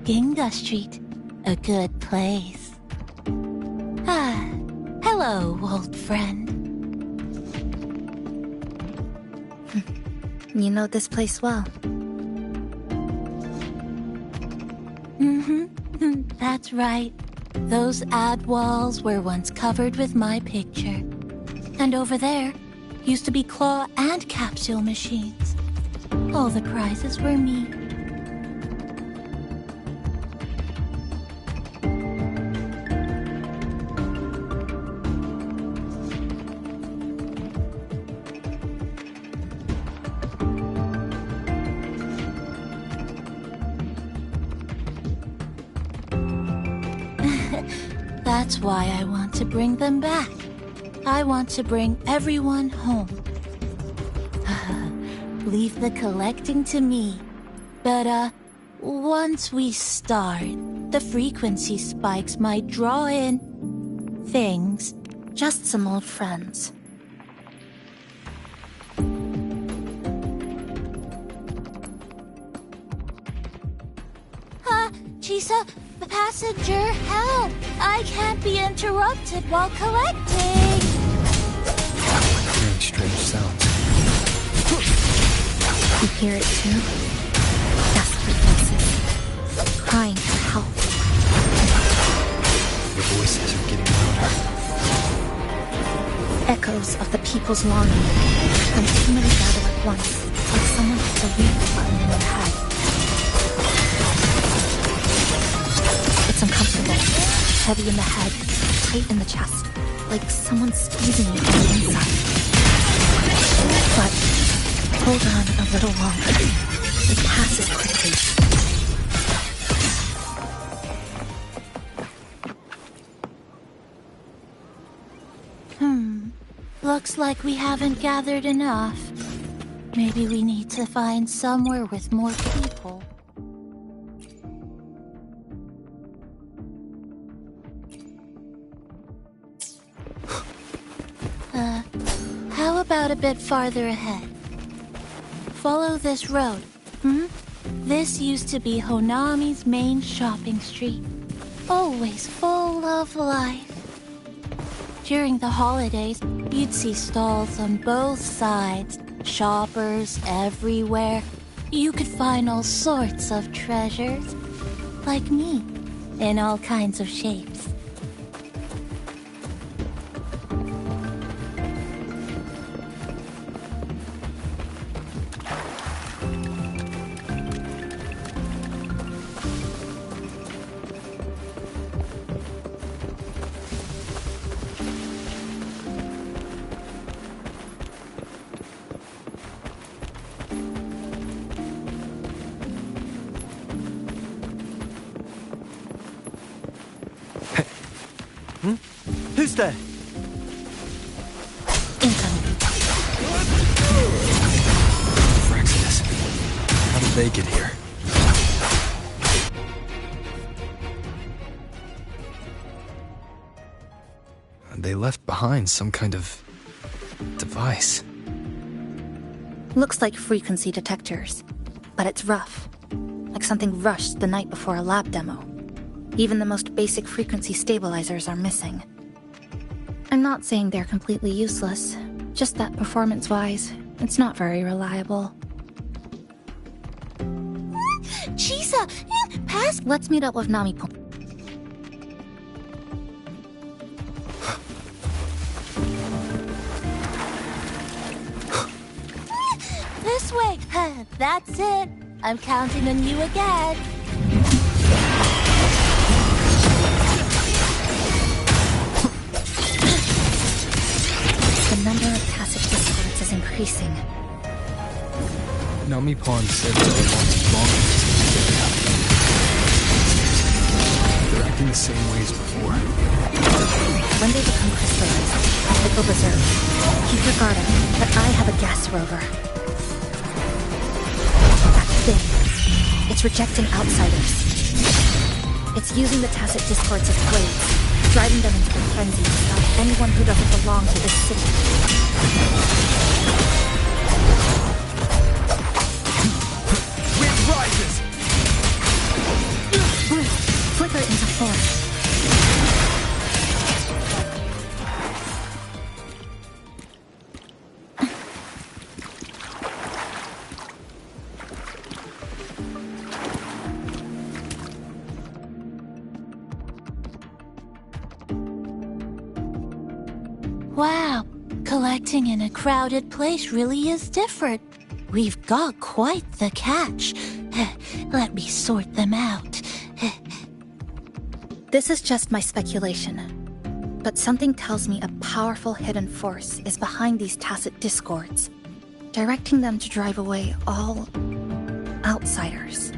Ginga Street, a good place. Ah, hello, old friend. You know this place well. That's right. Those ad walls were once covered with my picture. And over there used to be claw and capsule machines. All the prizes were me. That's why I want to bring them back. I want to bring everyone home. Leave the collecting to me. But, once we start, the frequency spikes might draw in things. Just some old friends. Chisa, passenger, help! I can't be interrupted while collecting! Hearing strange sounds. You hear it too? Desperate voices, crying for help. The voices are getting louder. Echoes of the people's longing, when too many gather at once, like someone hits a replay button in their head. It's uncomfortable, heavy in the head, tight in the chest, like someone's squeezing you from the inside. But hold on a little longer. It passes quickly. Looks like we haven't gathered enough. Maybe we need to find somewhere with more people. How about a bit farther ahead? Follow this road. This used to be Honami's main shopping street. Always full of life. During the holidays, you'd see stalls on both sides, shoppers everywhere. You could find all sorts of treasures, like me, in all kinds of shapes. Who's there? Incoming. Fraxinus. How did they get here? They left behind some kind of device. Looks like frequency detectors, but it's rough. Like something rushed the night before a lab demo. Even the most basic frequency stabilizers are missing. I'm not saying they're completely useless, just that performance-wise, it's not very reliable. Chisa, pass. Let's meet up with Nami-pon. This way. That's it. I'm counting on you again. The number of tacit discords is increasing. Nami-pon said they were once longer to figure it out. They're acting the same way as before. When they become crystallized, they go berserk. Keep your guard up, but I have a gas rover. That thing. It's rejecting outsiders. It's using the tacit discords as blades, driving them into a frenzy to stop anyone who doesn't belong to this city. Wind rises! Wow, collecting in a crowded place really is different. We've got quite the catch. Let me sort them out. This is just my speculation, but something tells me a powerful hidden force is behind these tacit discords, directing them to drive away all outsiders.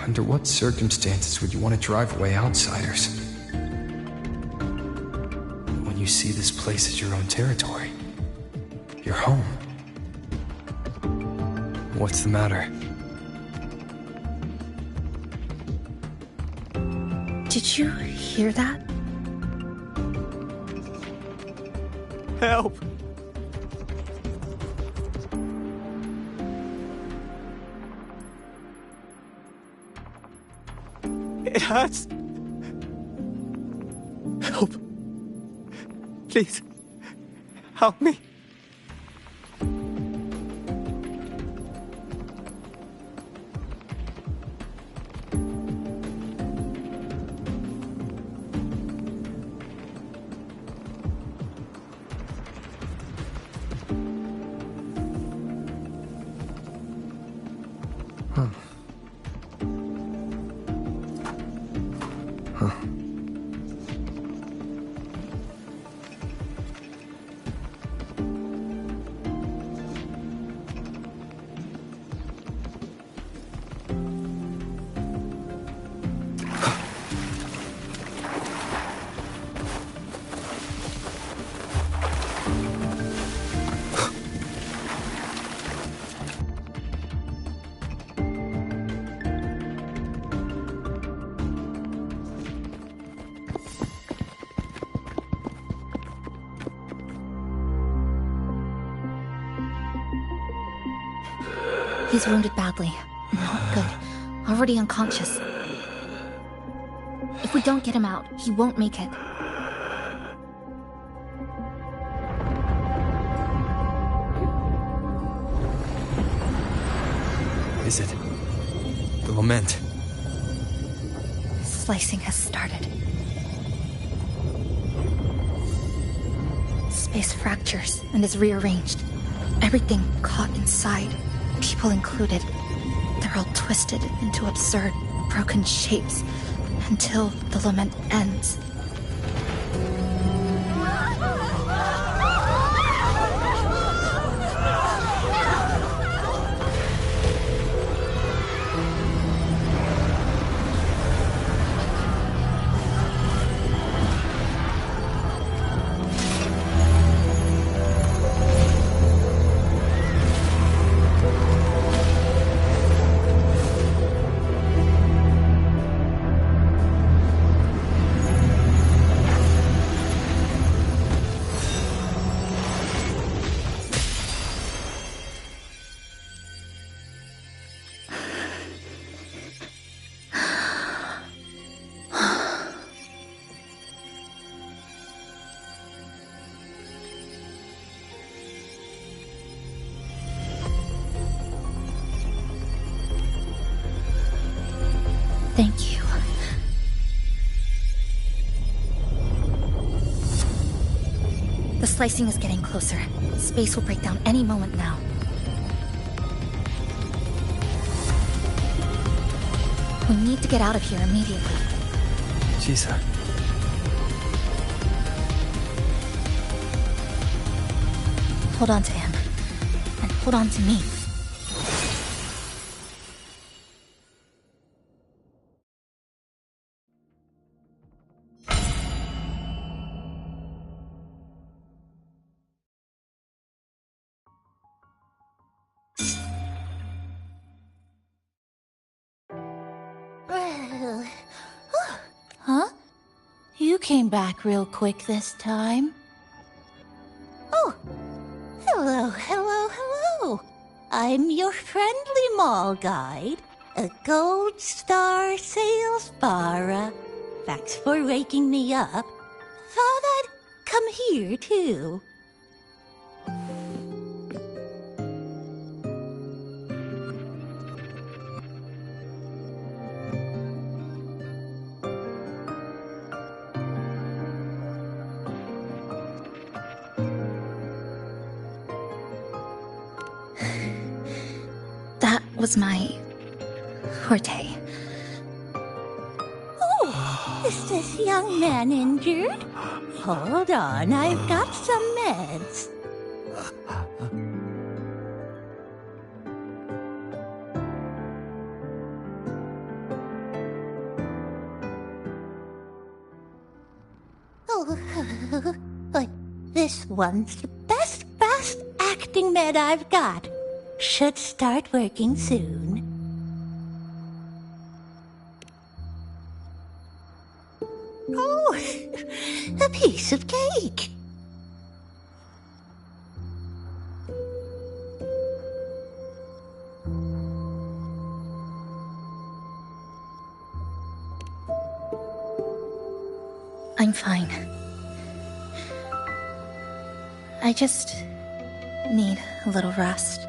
Under what circumstances would you want to drive away outsiders? When you see this place as your own territory, your home. What's the matter? Did you hear that? Help! It hurts. Help. Please, help me. He's wounded badly. Not good. Already unconscious. If we don't get him out, he won't make it. Is it? The lament. Slicing has started. Space fractures and is rearranged. Everything caught inside, people included. They're all twisted into absurd, broken shapes until the lament ends. Thank you. The slicing is getting closer. Space will break down any moment now. We need to get out of here immediately. Jisa. Hold on to him. And hold on to me. Huh? You came back real quick this time. Oh, hello, hello, hello. I'm your friendly mall guide, a Gold Star sales bar. Thanks for waking me up. Thought I'd come here too. was my forte. Oh, is this young man injured? Hold on, I've got some meds. Oh, but this one's the best fast acting med I've got. Should start working soon. Oh, a piece of cake. I'm fine. I just need a little rest.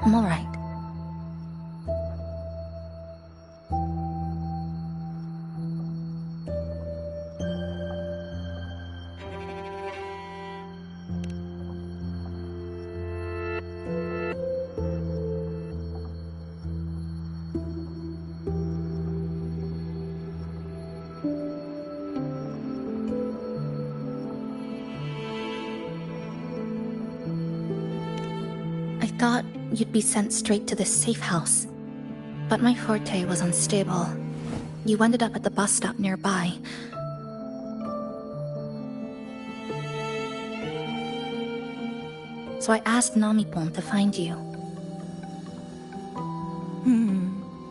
I'm all right. I thought you'd be sent straight to this safe house, but my forte was unstable. You ended up at the bus stop nearby. So I asked Namipon to find you.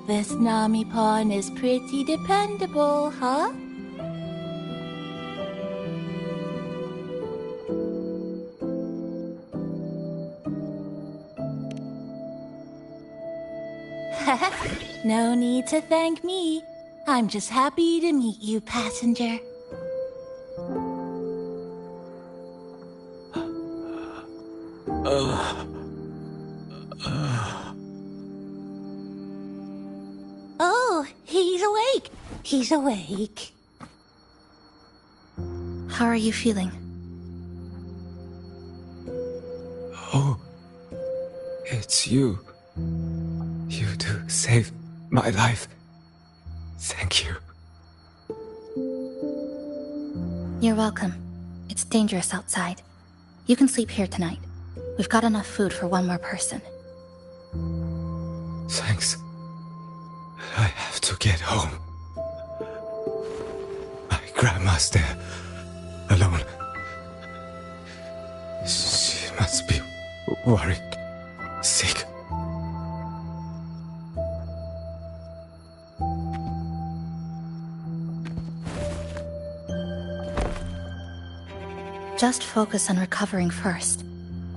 This Namipon is pretty dependable, huh? No need to thank me. I'm just happy to meet you, passenger. Oh, he's awake. He's awake. How are you feeling? Oh, it's you. You do save my life. Thank you. You're welcome. It's dangerous outside. You can sleep here tonight. We've got enough food for one more person. Thanks. I have to get home. My grandma's there, alone. She must be worried, sick. Just focus on recovering first.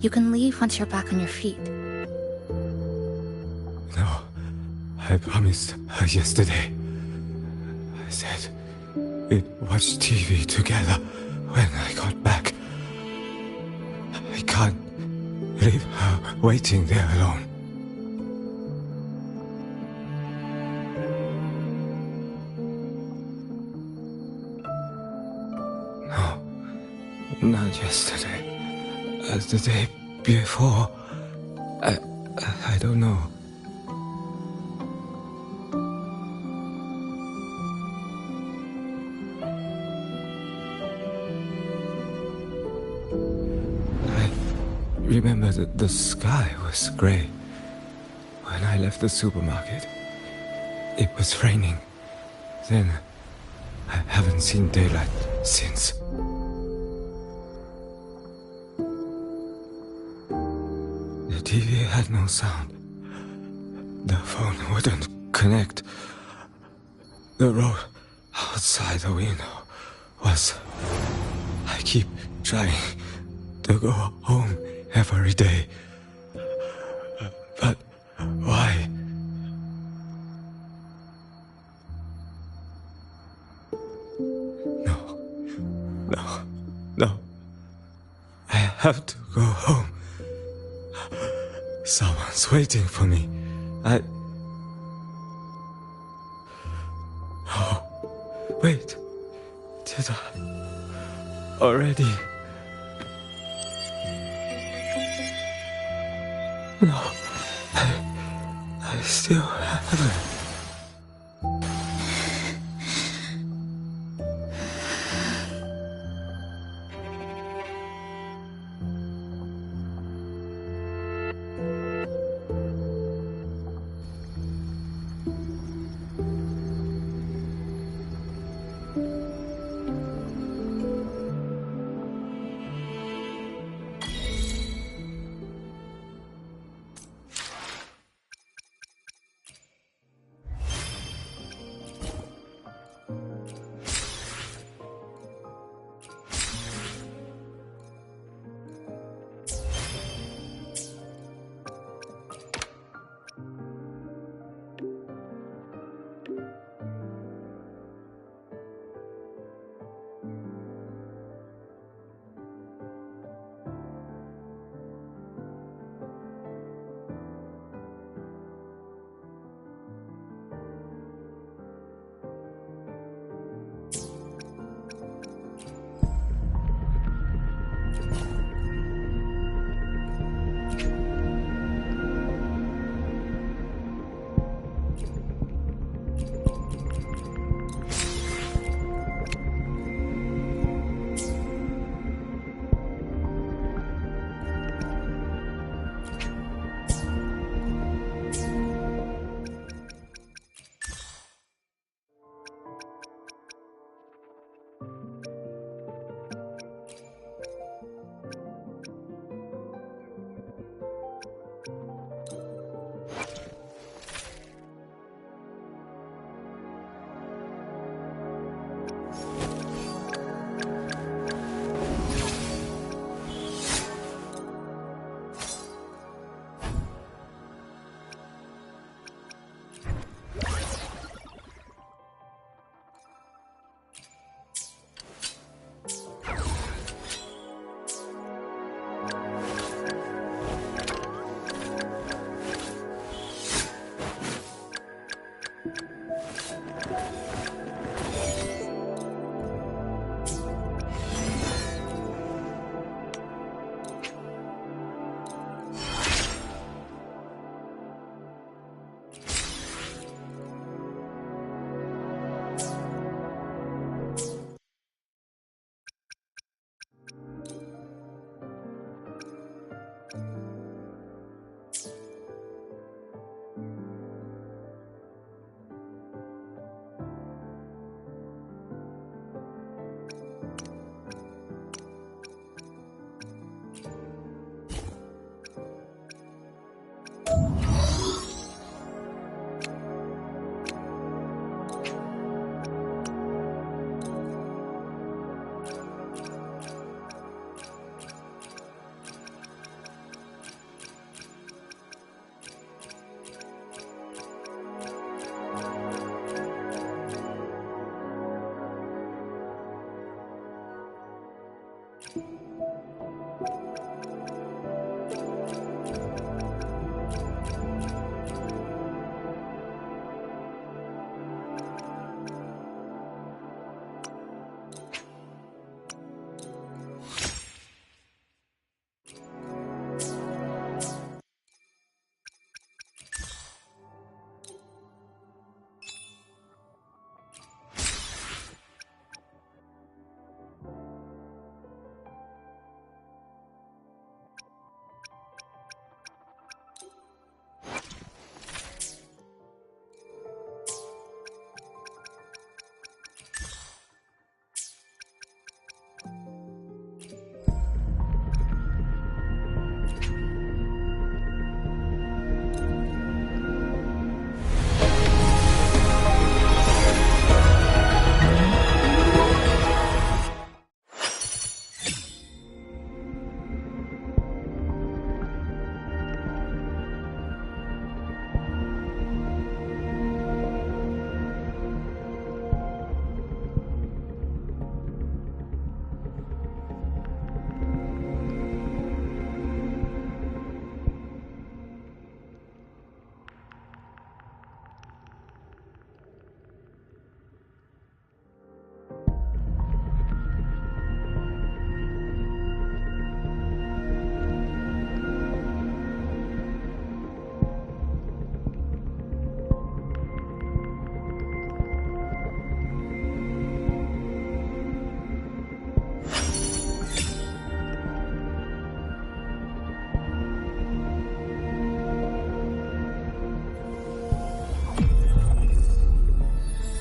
You can leave once you're back on your feet. No, I promised her yesterday. I said we'd watch TV together when I got back. I can't leave her waiting there alone. No, not yesterday. The day before. I don't know. I remember that the sky was gray. When I left the supermarket, it was raining. Then, I haven't seen daylight since. The TV had no sound. The phone wouldn't connect. The road outside the window was... I keep trying to go home every day. But why? No. I have to go home. Someone's waiting for me. Oh, wait. Did I already? No. still haven't.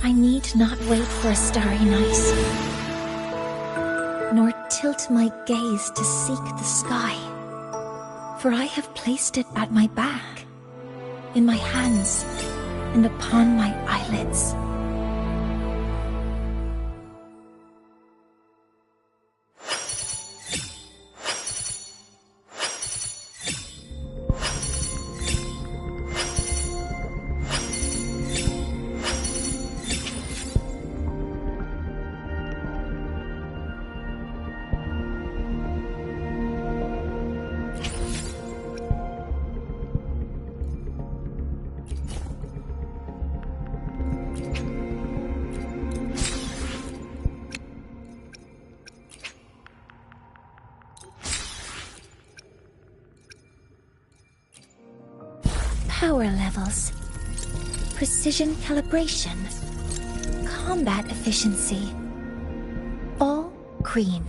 I need not wait for a starry night, nor tilt my gaze to seek the sky, for I have placed it at my back, in my hands, and upon my eyelids. Power levels, precision calibration, combat efficiency, all green.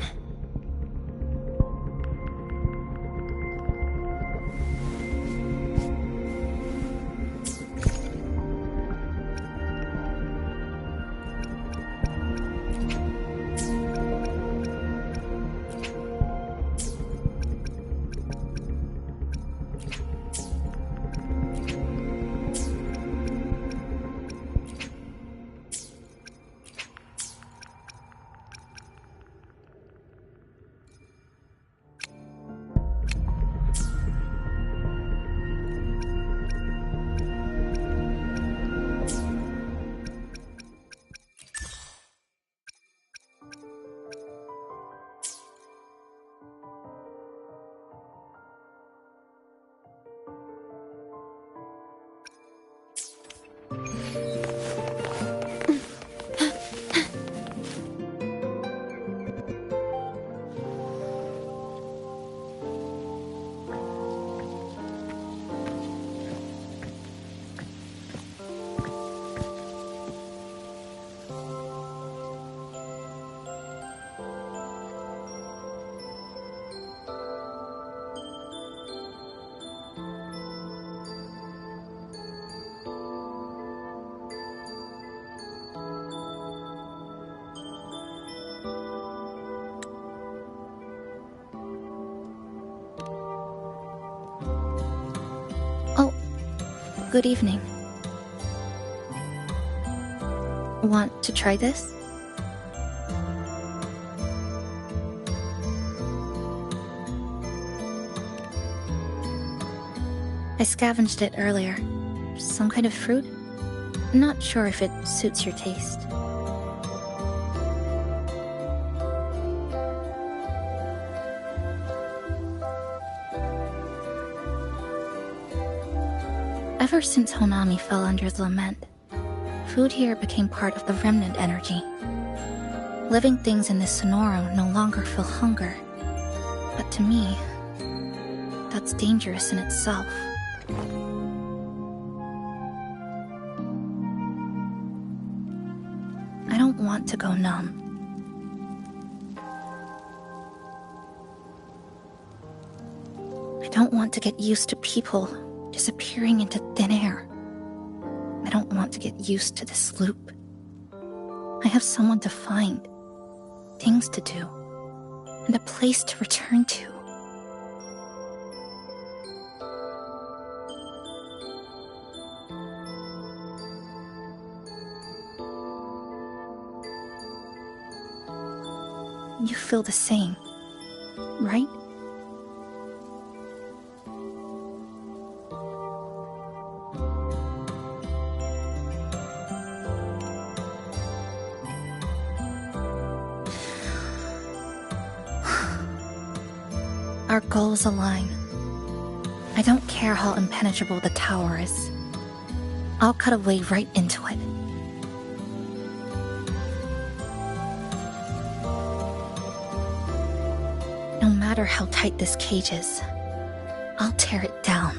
Good evening. Want to try this? I scavenged it earlier. Some kind of fruit? Not sure if it suits your taste. Ever since Honami fell under the lament, food here became part of the remnant energy. Living things in this Sonoro no longer feel hunger. But to me, that's dangerous in itself. I don't want to go numb. I don't want to get used to people disappearing into thin air. I don't want to get used to this loop. I have someone to find, things to do, and a place to return to. You feel the same, right? Our goals align. I don't care how impenetrable the tower is. I'll cut a way right into it. No matter how tight this cage is, I'll tear it down.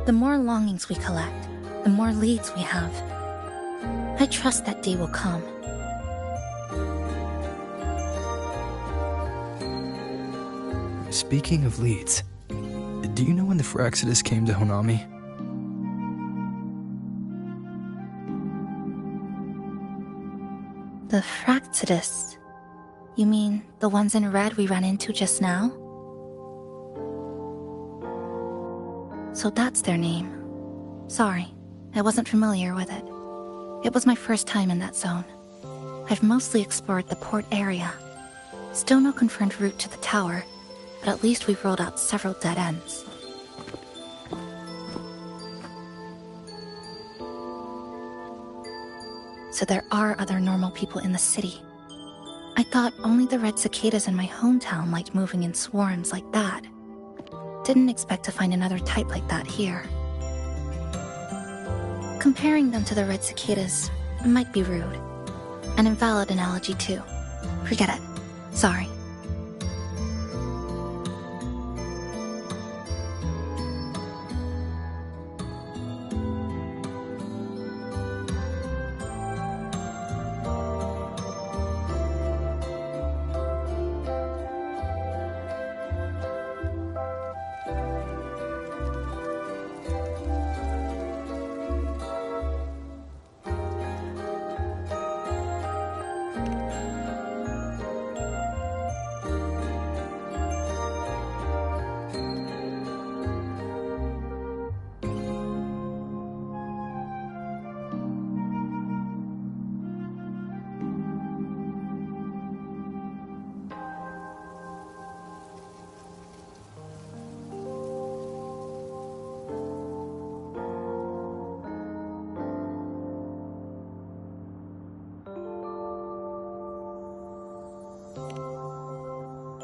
The more longings we collect, the more leads we have. I trust that day will come. Speaking of leads, do Do you know when the Fraxidus came to Honami? The Fraxidus? You mean the ones in red we ran into just now? So that's their name. Sorry, I wasn't familiar with it. It was my first time in that zone. I've mostly explored the port area. Still no confirmed route to the tower, but at least we've ruled out several dead ends. So there are other normal people in the city. I thought only the red cicadas in my hometown liked moving in swarms like that. Didn't expect to find another type like that here. Comparing them to the red cicadas might be rude. An invalid analogy too. Forget it. Sorry.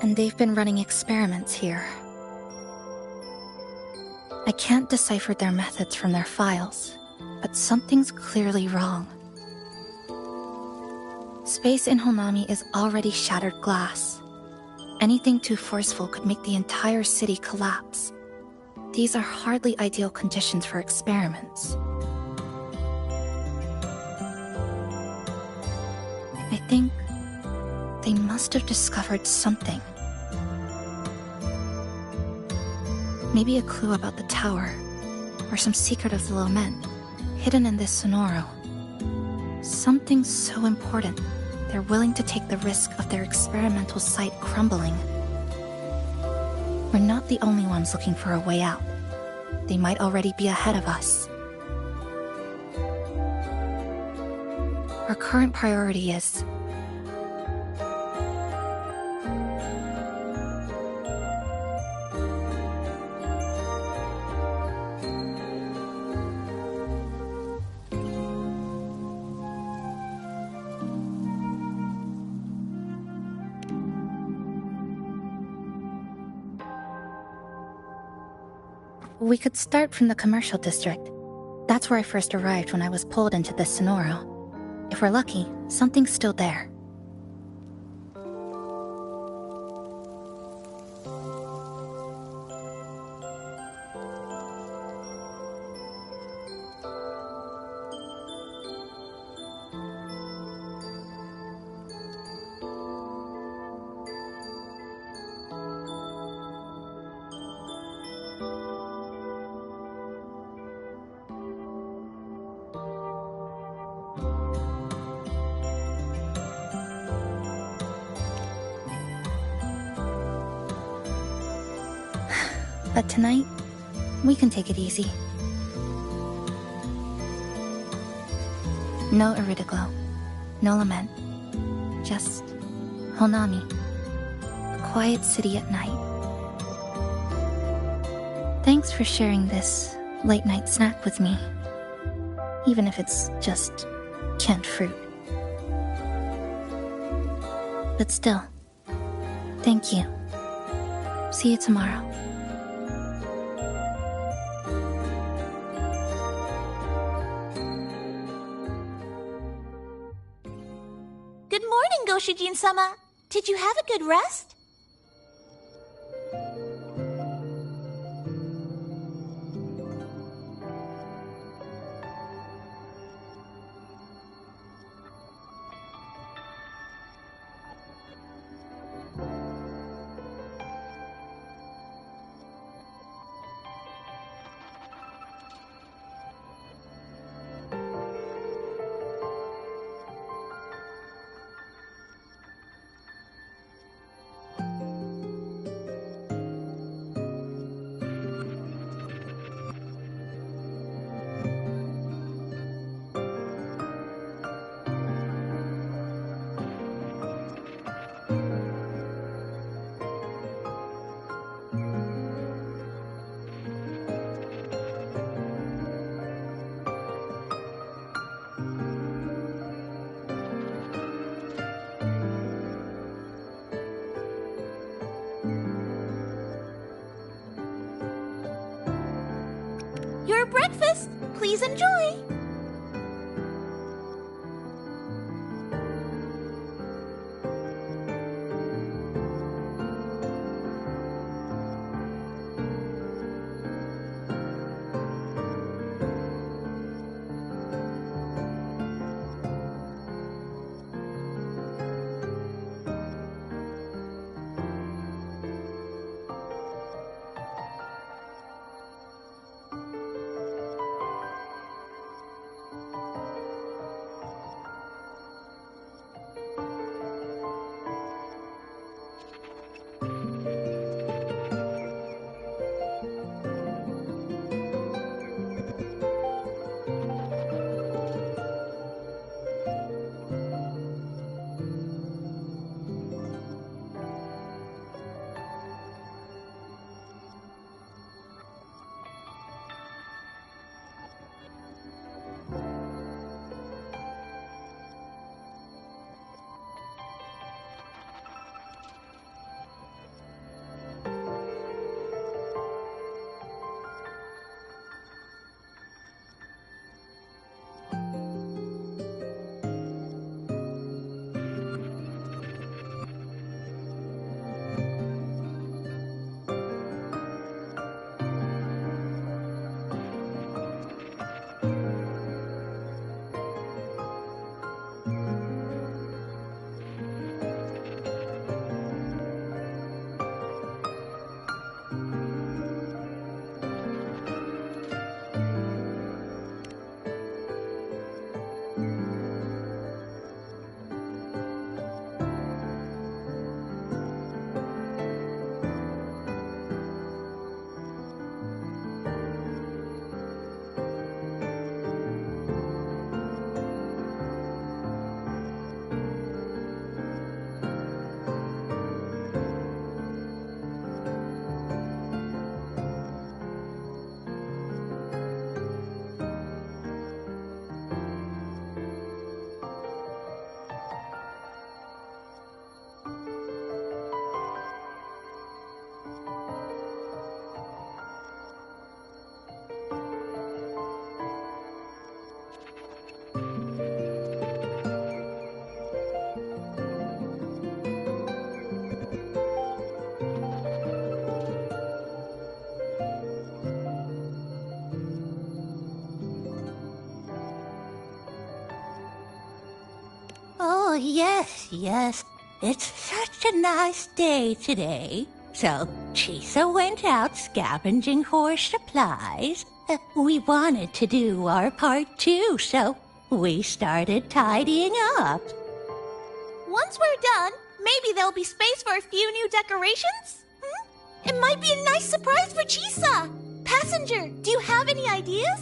And they've been running experiments here. I can't decipher their methods from their files, but something's clearly wrong. Space in Honami is already shattered glass. Anything too forceful could make the entire city collapse. These are hardly ideal conditions for experiments. I think they must have discovered something. Maybe a clue about the tower, or some secret of the lament, hidden in this sonoro. Something so important, they're willing to take the risk of their experimental site crumbling. We're not the only ones looking for a way out. They might already be ahead of us. Our current priority is we could start from the commercial district. That's where I first arrived when I was pulled into this Sonoro. If we're lucky, something's still there. But tonight, we can take it easy. No Iridoglow, no lament, just Honami, a quiet city at night. Thanks for sharing this late-night snack with me, even if it's just canned fruit. But still, thank you. See you tomorrow. Good morning, Goshijin-sama. Did you have a good rest? Your breakfast! Please enjoy! Oh, yes. It's such a nice day today. So, Chisa went out scavenging for supplies. We wanted to do our part too, so we started tidying up. Once we're done, maybe there'll be space for a few new decorations? It might be a nice surprise for Chisa! Passenger, do you have any ideas?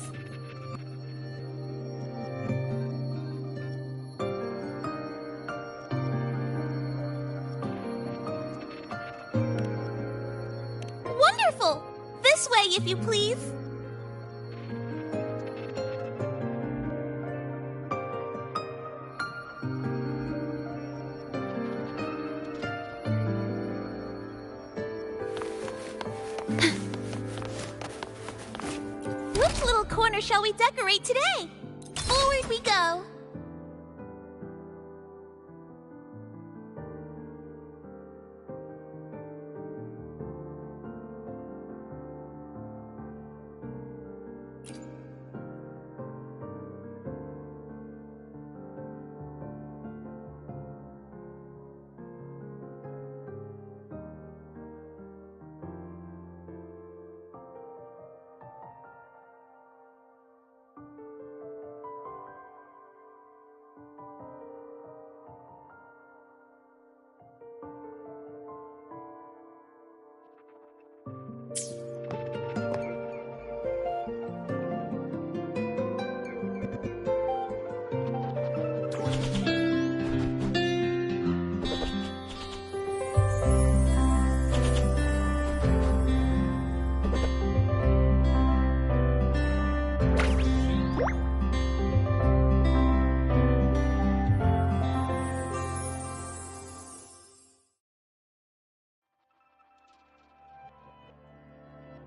Wonderful! This way, if you please. Which little corner shall we decorate today? Forward we go.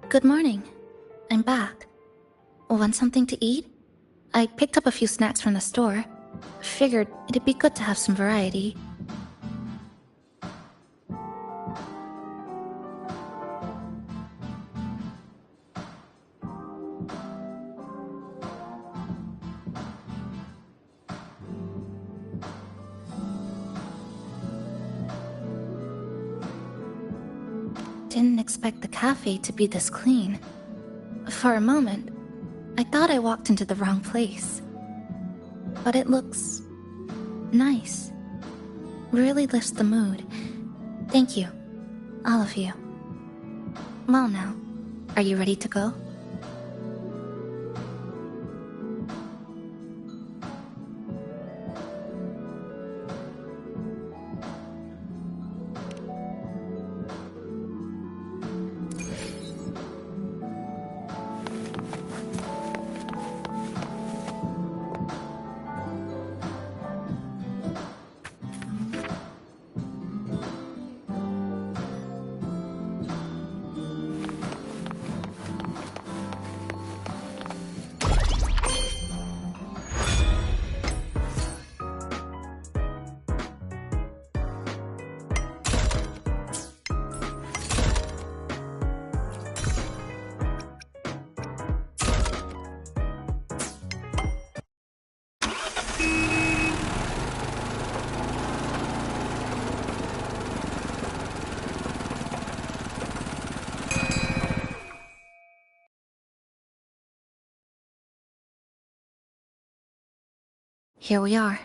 Good morning. I'm back. Want something to eat? I picked up a few snacks from the store. Figured it'd be good to have some variety. Didn't expect the cafe to be this clean. For a moment, I thought I walked into the wrong place. But it looks nice. Really lifts the mood. Thank you, all of you. Well now, are you ready to go? Here we are.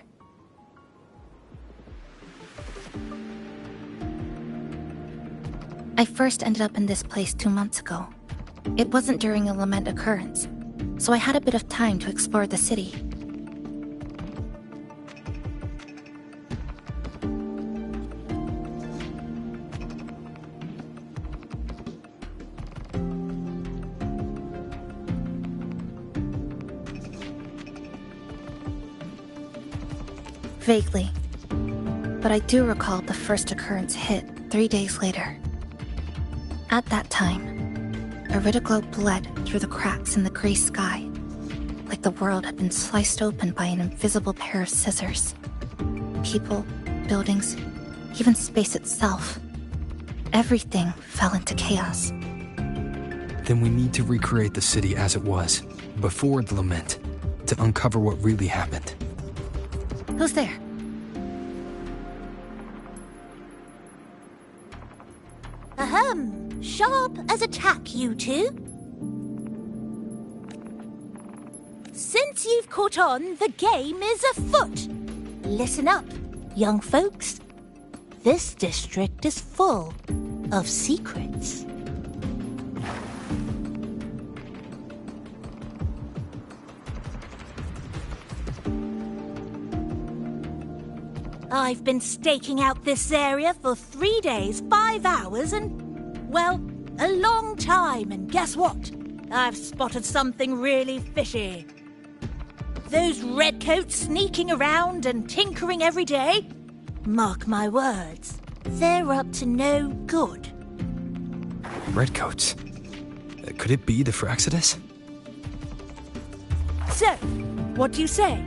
I first ended up in this place 2 months ago. It wasn't during a lament occurrence, so I had a bit of time to explore the city. Vaguely, but I do recall the first occurrence hit 3 days later. At that time, Iridoglow bled through the cracks in the gray sky, like the world had been sliced open by an invisible pair of scissors. People, buildings, even space itself. Everything fell into chaos. Then we need to recreate the city as it was, before the lament, to uncover what really happened. Who's there? Ahem. Sharp as a tack, you two. Since you've caught on, the game is afoot. Listen up, young folks. This district is full of secrets. I've been staking out this area for 3 days, 5 hours, and, well, a long time. And guess what? I've spotted something really fishy. Those redcoats sneaking around and tinkering every day? Mark my words, they're up to no good. Redcoats? Could it be the Fraxidus? So, what do you say?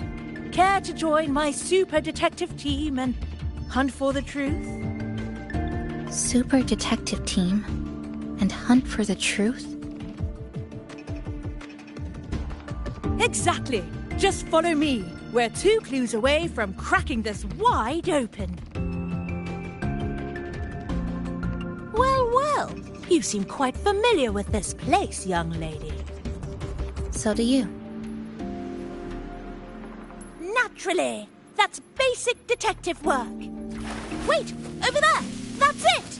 Care to join my super detective team and hunt for the truth? Super detective team? And hunt for the truth? Exactly. Just follow me. We're 2 clues away from cracking this wide open. Well, well. You seem quite familiar with this place, young lady. So do you. Naturally. That's basic detective work. Wait! Over there! That's it!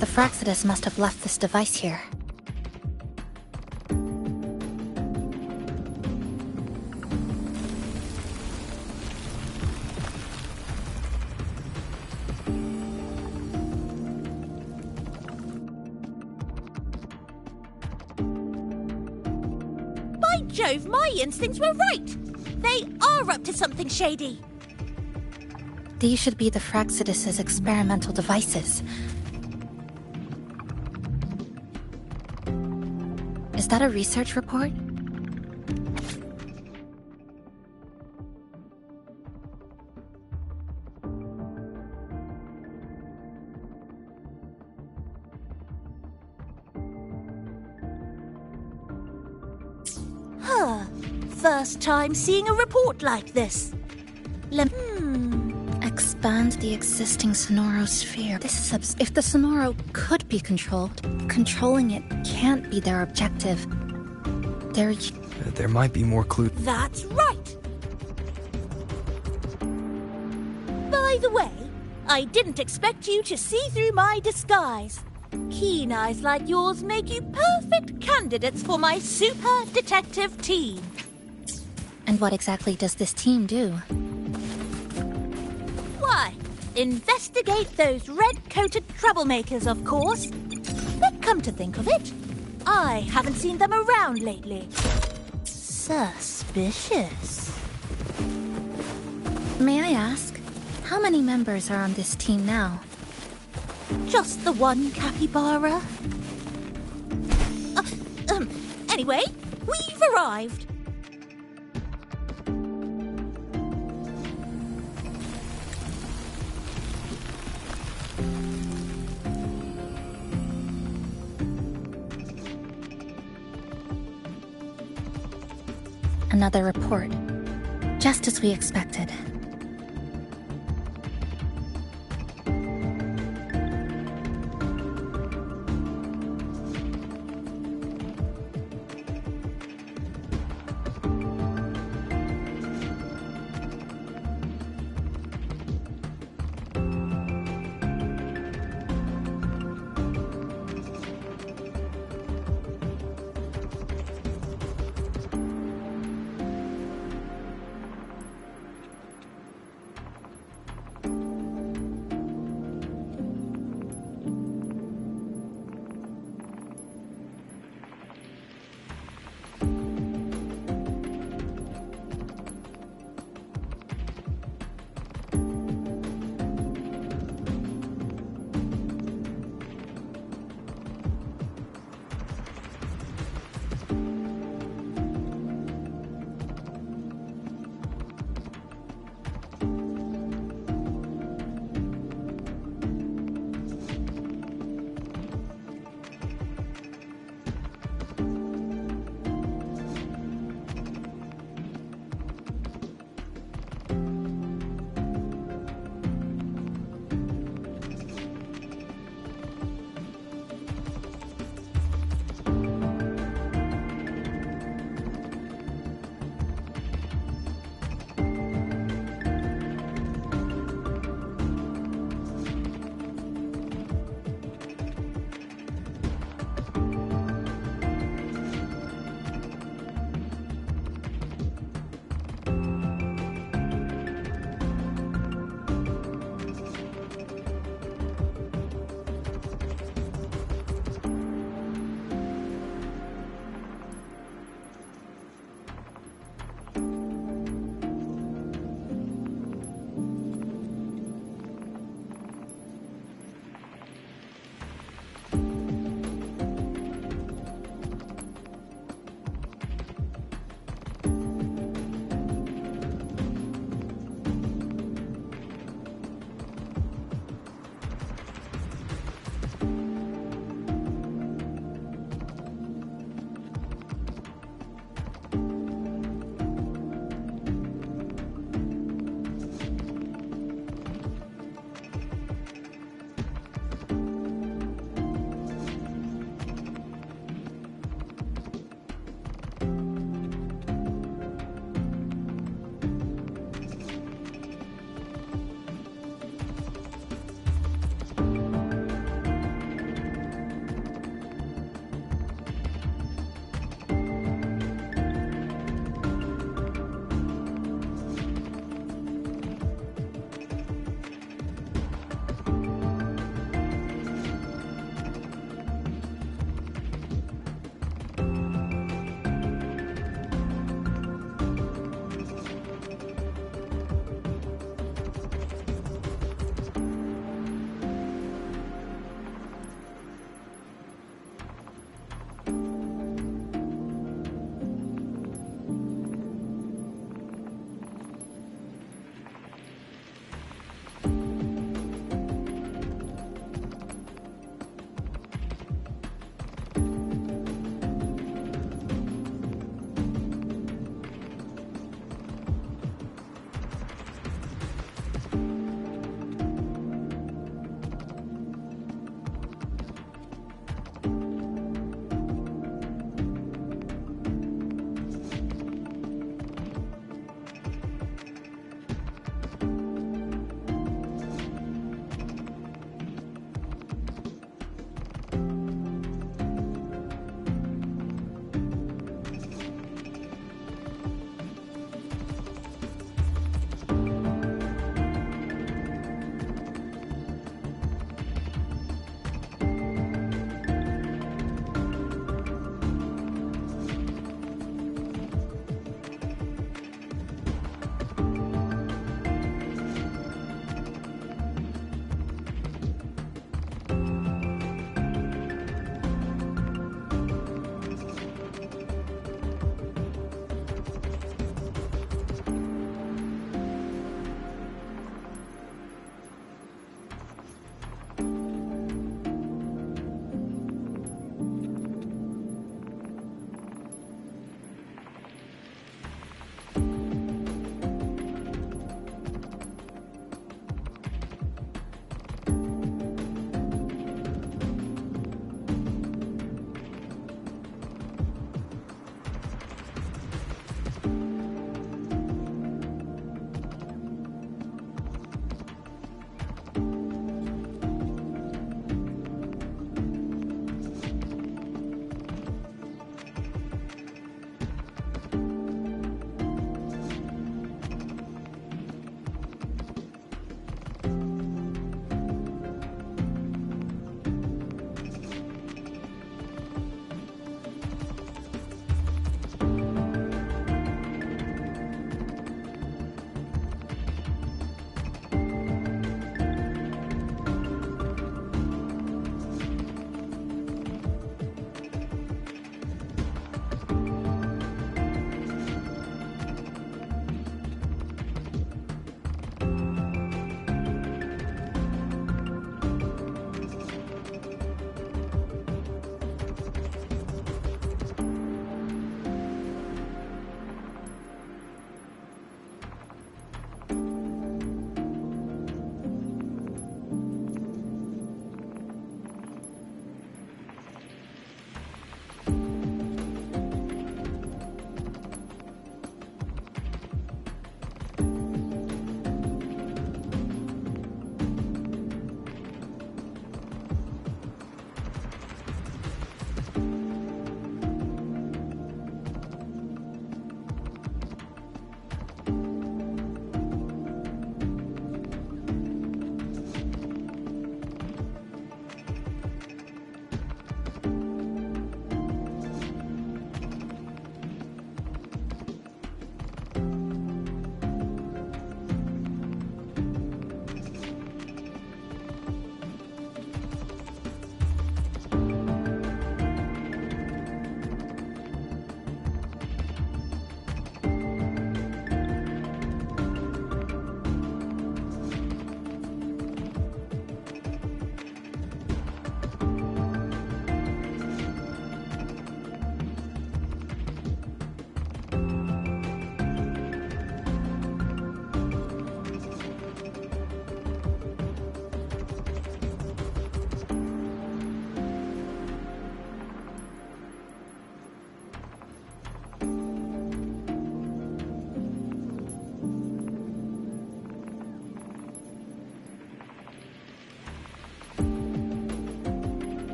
The Fraxidus must have left this device here. By Jove, my instincts were right! They are up to something shady. These should be the Fraxidus's experimental devices. Is that a research report? Huh. First time seeing a report like this. Expand the existing Sonoro sphere. This is if the Sonoro could be controlled, controlling it can't be their objective. There might be more clues. That's right! By the way, I didn't expect you to see through my disguise. Keen eyes like yours make you perfect candidates for my super detective team. And what exactly does this team do? Why, investigate those red-coated troublemakers, of course. But come to think of it, I haven't seen them around lately. Suspicious. May I ask, how many members are on this team now? Just the one capybara. Anyway, we've arrived. Another report. Just as we expected.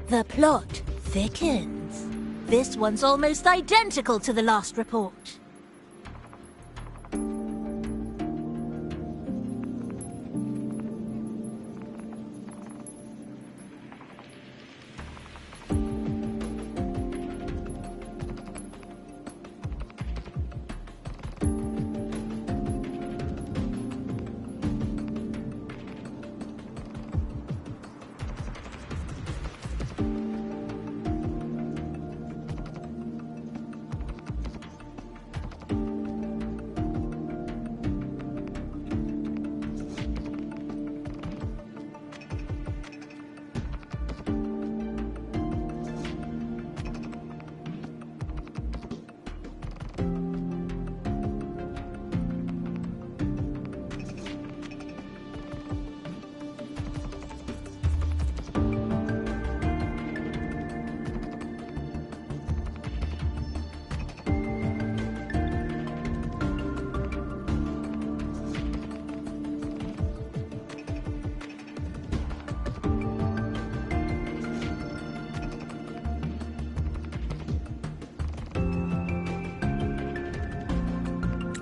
The plot thickens. This one's almost identical to the last report.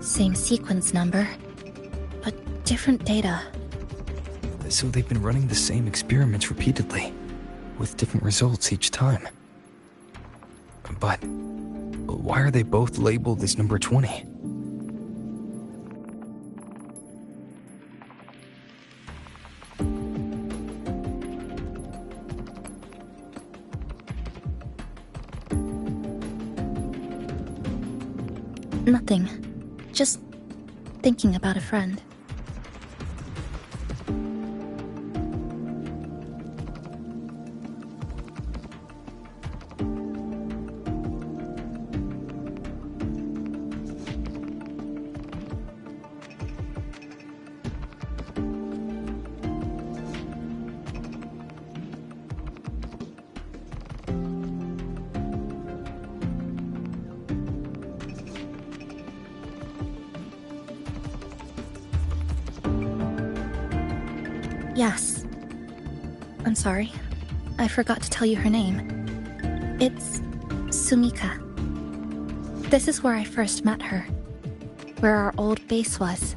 Same sequence number, but different data. So they've been running the same experiments repeatedly, with different results each time. But why are they both labeled as number 20? Nothing. Just thinking about a friend. Yes. I'm sorry. I forgot to tell you her name. It's Sumika. This is where I first met her. Where our old base was.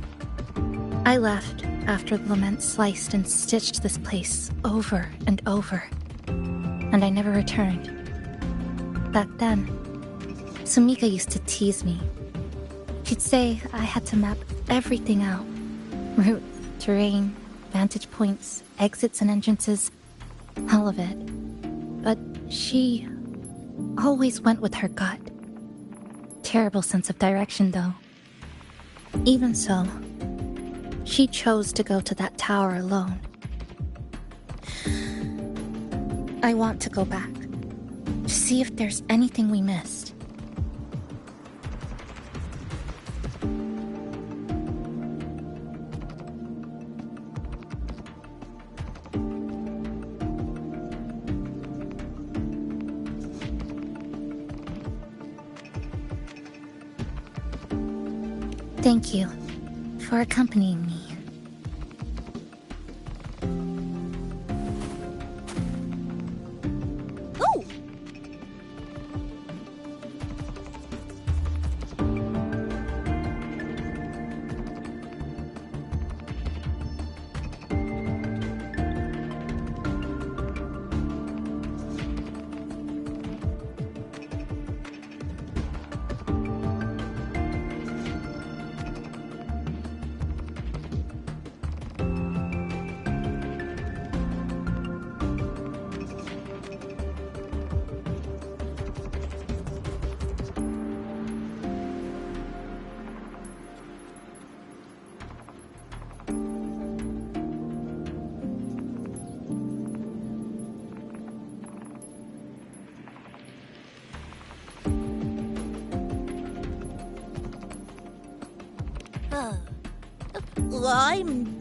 I left after the lament sliced and stitched this place over and over. And I never returned. Back then, Sumika used to tease me. She'd say I had to map everything out. Route, terrain, vantage points, exits and entrances, all of it. But she always went with her gut. Terrible sense of direction, though. Even so, she chose to go to that tower alone. I want to go back, to see if there's anything we missed. Thank you for accompanying me. Oh!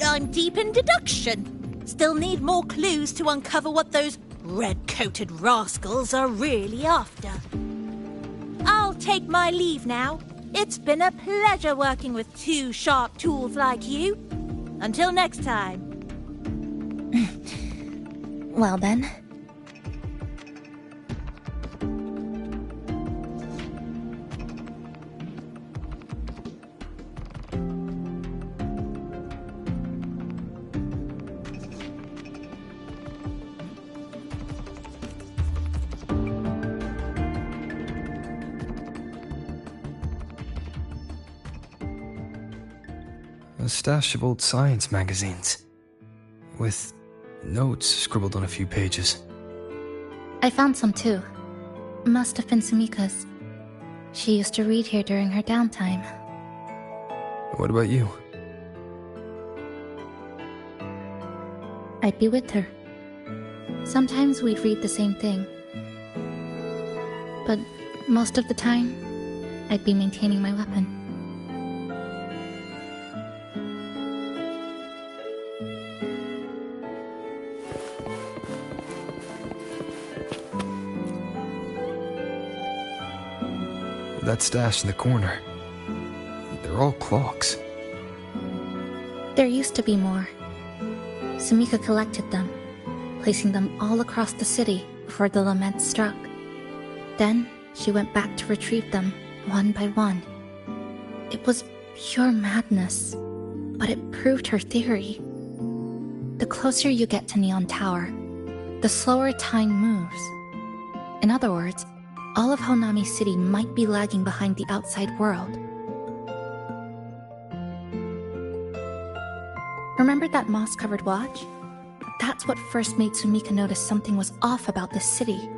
I'm deep in deduction. Still need more clues to uncover what those red-coated rascals are really after. I'll take my leave now. It's been a pleasure working with two sharp tools like you. Until next time. Well then, A stash of old science magazines. With notes scribbled on a few pages. I found some too. Must have been Sumika's. She used to read here during her downtime. What about you? I'd be with her. Sometimes we'd read the same thing. But most of the time, I'd be maintaining my weapon. That stash in the corner. They're all clocks. There used to be more. Sumika collected them, placing them all across the city before the lament struck. Then she went back to retrieve them one by one. It was pure madness, but it proved her theory. The closer you get to Neon Tower, the slower time moves. In other words, all of Honami City might be lagging behind the outside world. Remember that moss-covered watch? That's what first made Sumika notice something was off about this city.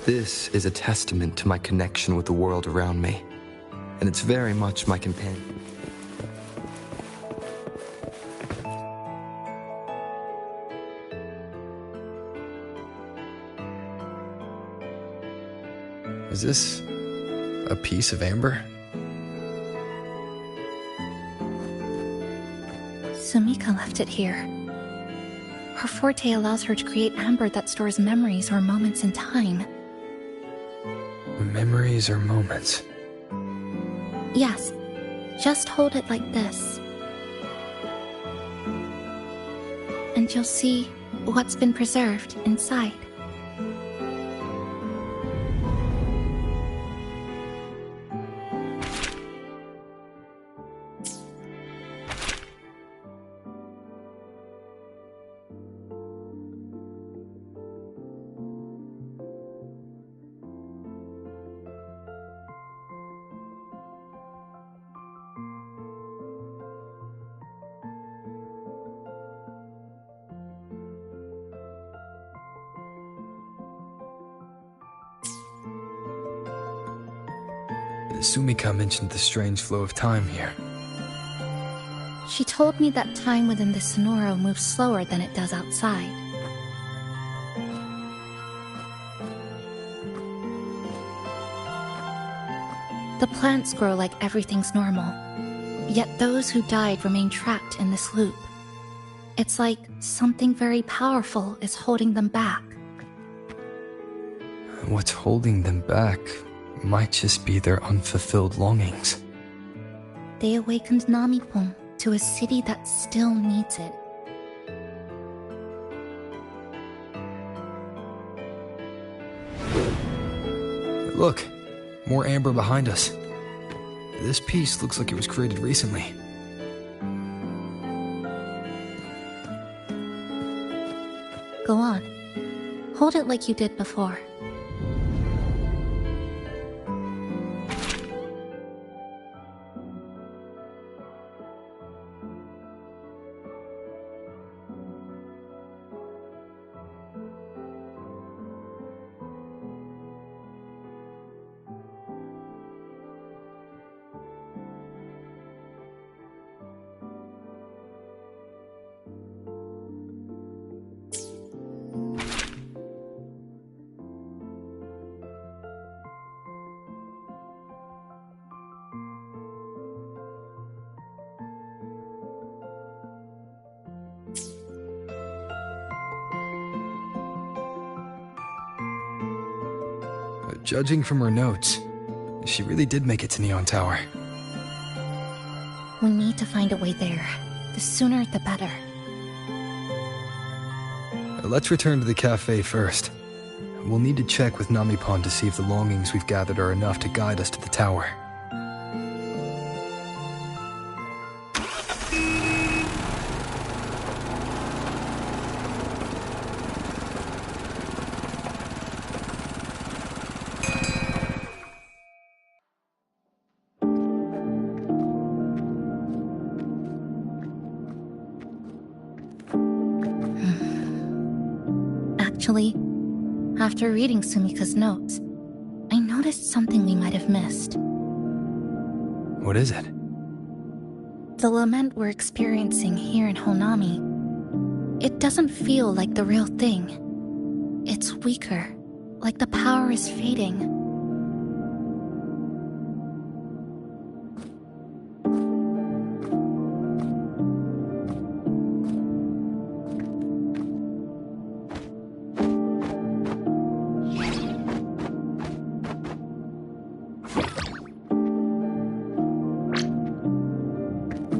This is a testament to my connection with the world around me, and it's very much my companion. Is this a piece of amber? Sumika left it here. Her forte allows her to create amber that stores memories or moments in time. Memories or moments? Yes, just hold it like this. And you'll see what's been preserved inside. Sumika mentioned the strange flow of time here. She told me that time within the Sonoro moves slower than it does outside. The plants grow like everything's normal, yet those who died remain trapped in this loop. It's like something very powerful is holding them back. What's holding them back might just be their unfulfilled longings. They awakened Namipon to a city that still needs it. Look, more amber behind us. This piece looks like it was created recently. Go on. Hold it like you did before. Judging from her notes, she really did make it to Neon Tower. We need to find a way there. The sooner, the better. Let's return to the cafe first. We'll need to check with Namipon to see if the longings we've gathered are enough to guide us to the tower. Actually, after reading Sumika's notes, I noticed something we might have missed. What is it? The lament we're experiencing here in Honami. It doesn't feel like the real thing. It's weaker, like the power is fading.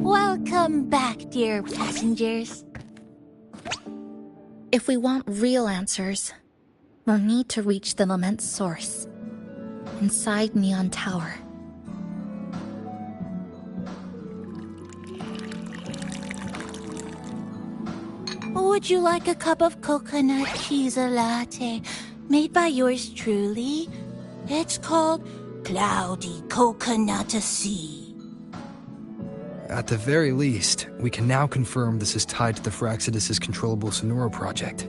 Welcome back, dear passengers. If we want real answers, we'll need to reach the lament's source, inside Neon Tower. Would you like a cup of coconut cheese latte made by yours truly? It's called Cloudy Coconut Sea. At the very least, we can now confirm this is tied to the Phraxidus' controllable Sonoro project.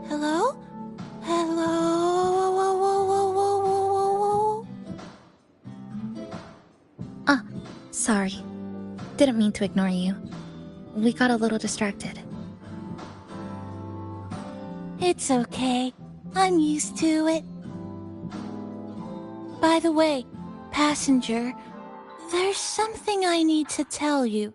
Hello? Hello? Sorry. Didn't mean to ignore you. We got a little distracted. It's okay. I'm used to it. By the way, passenger, there's something I need to tell you.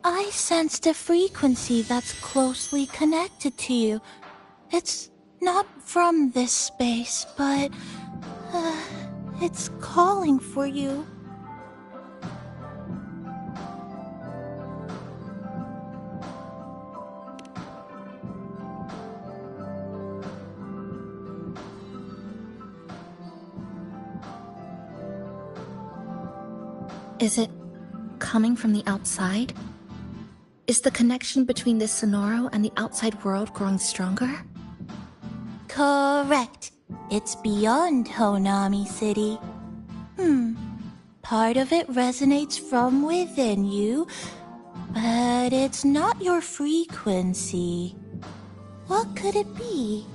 I sensed a frequency that's closely connected to you. It's not from this space, but it's calling for you. Is it coming from the outside? Is the connection between this Sonoro and the outside world growing stronger? Correct. It's beyond Honami City. Part of it resonates from within you, but it's not your frequency. What could it be?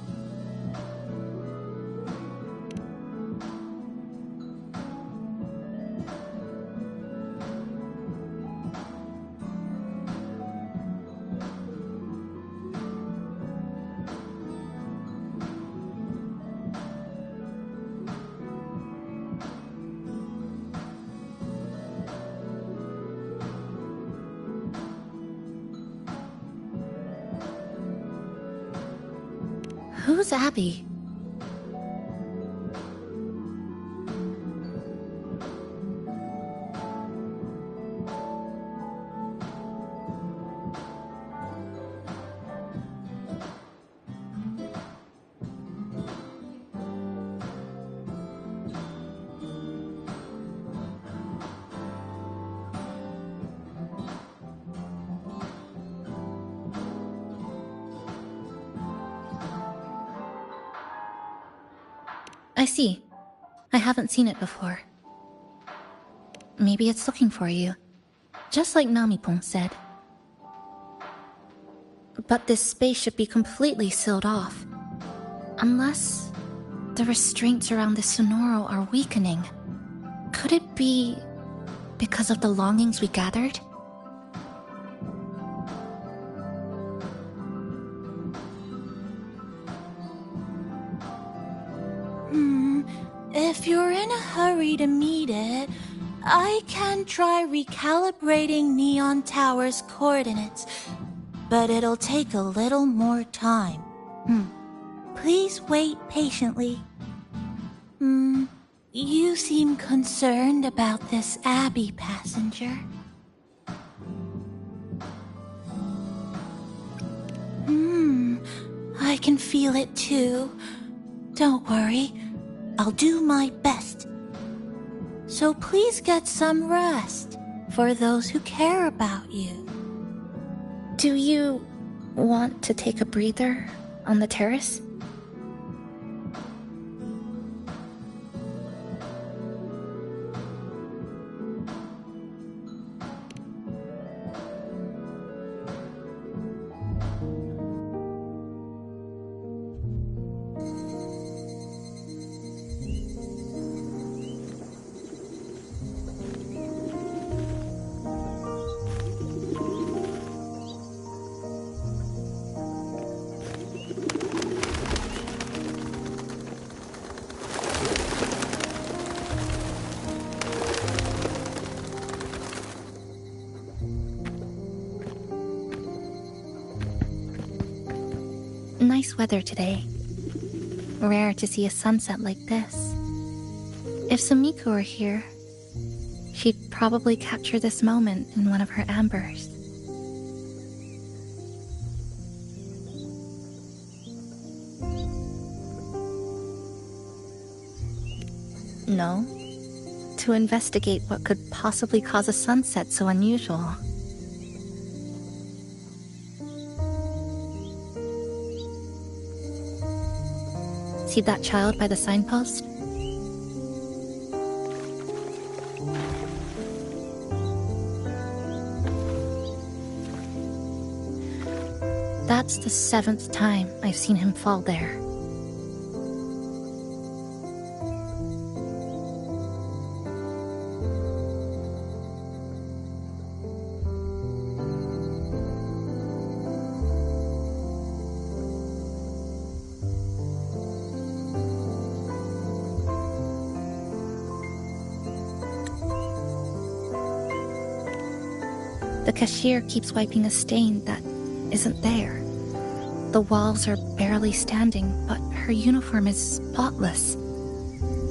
Who's Abby? I see. I haven't seen it before. Maybe it's looking for you, just like Namipon said. But this space should be completely sealed off. Unless the restraints around the Sonoro are weakening. Could it be because of the longings we gathered? If you're in a hurry to meet it, I can try recalibrating Neon Tower's coordinates, but it'll take a little more time. Please wait patiently. You seem concerned about this Abbey passenger. I can feel it too. Don't worry, I'll do my best. So please get some rest for those who care about you. Do you want to take a breather on the terrace? Nice weather today. Rare to see a sunset like this. If Sumiko were here, she'd probably capture this moment in one of her ambers. No, to investigate what could possibly cause a sunset so unusual. See that child by the signpost? That's the 7th time I've seen him fall there. The cashier keeps wiping a stain that isn't there. The walls are barely standing, but her uniform is spotless,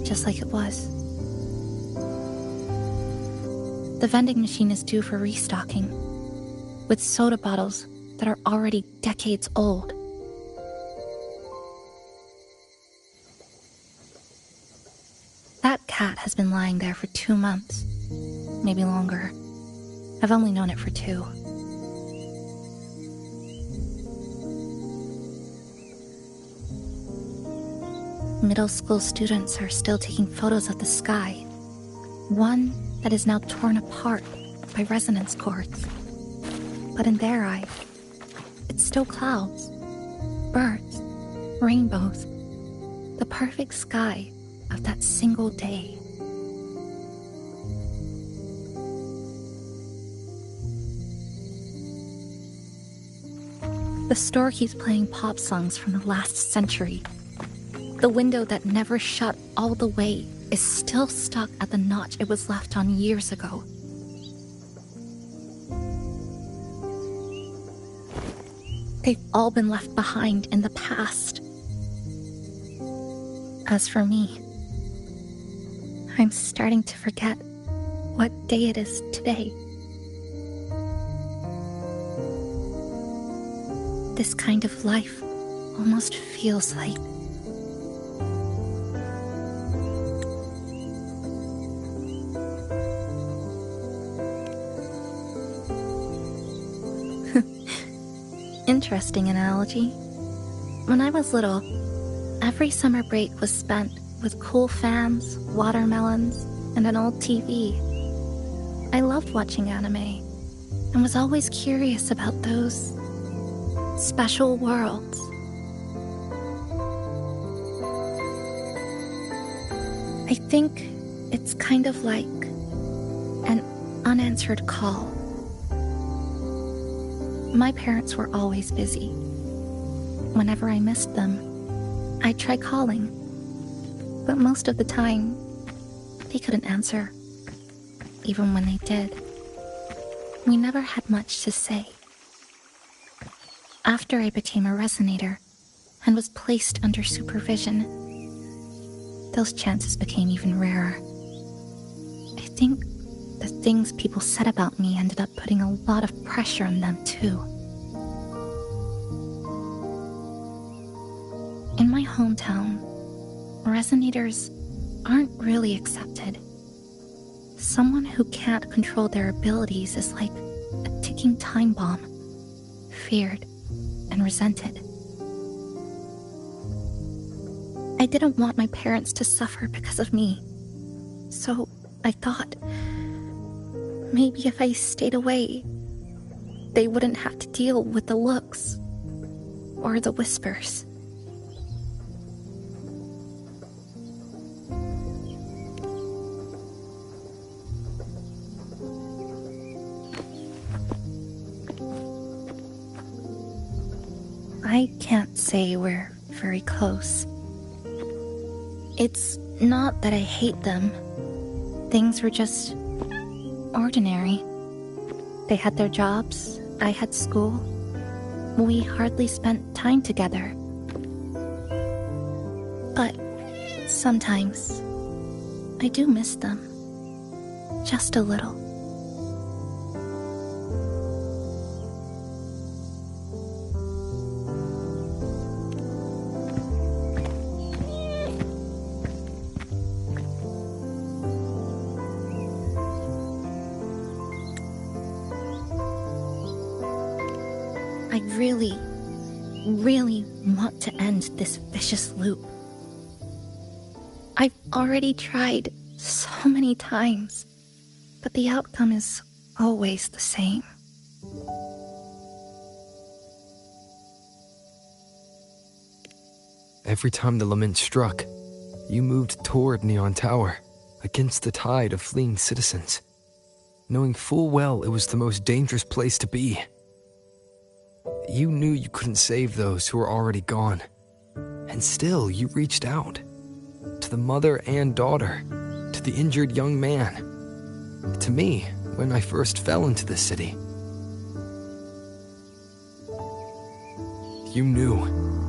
just like it was. The vending machine is due for restocking, with soda bottles that are already decades old. That cat has been lying there for 2 months, maybe longer. I've only known it for 2. Middle school students are still taking photos of the sky. One that is now torn apart by resonance cords. But in their eye, it's still clouds, birds, rainbows, the perfect sky of that single day. The store keeps playing pop songs from the last century. The window that never shut all the way is still stuck at the notch it was left on years ago. They've all been left behind in the past. As for me, I'm starting to forget what day it is today. This kind of life almost feels like... Interesting analogy. When I was little, every summer break was spent with cool fans, watermelons, and an old TV. I loved watching anime, and was always curious about those special worlds. I think it's kind of like an unanswered call. My parents were always busy. Whenever I missed them, I'd try calling, but most of the time, they couldn't answer. Even when they did, we never had much to say. After I became a resonator and was placed under supervision, those chances became even rarer. I think the things people said about me ended up putting a lot of pressure on them, too. In my hometown, resonators aren't really accepted. Someone who can't control their abilities is like a ticking time bomb, feared and resented. I didn't want my parents to suffer because of me, so I thought maybe if I stayed away, they wouldn't have to deal with the looks or the whispers. I can't say we're very close. It's not that I hate them. Things were just ordinary. They had their jobs, I had school. We hardly spent time together. But sometimes I do miss them. Just a little. I really want to end this vicious loop. I've already tried so many times, but the outcome is always the same. Every time the lament struck, you moved toward Neon Tower, against the tide of fleeing citizens, knowing full well it was the most dangerous place to be. You knew you couldn't save those who were already gone, and still you reached out. To the mother and daughter, to the injured young man, to me when I first fell into the city. You knew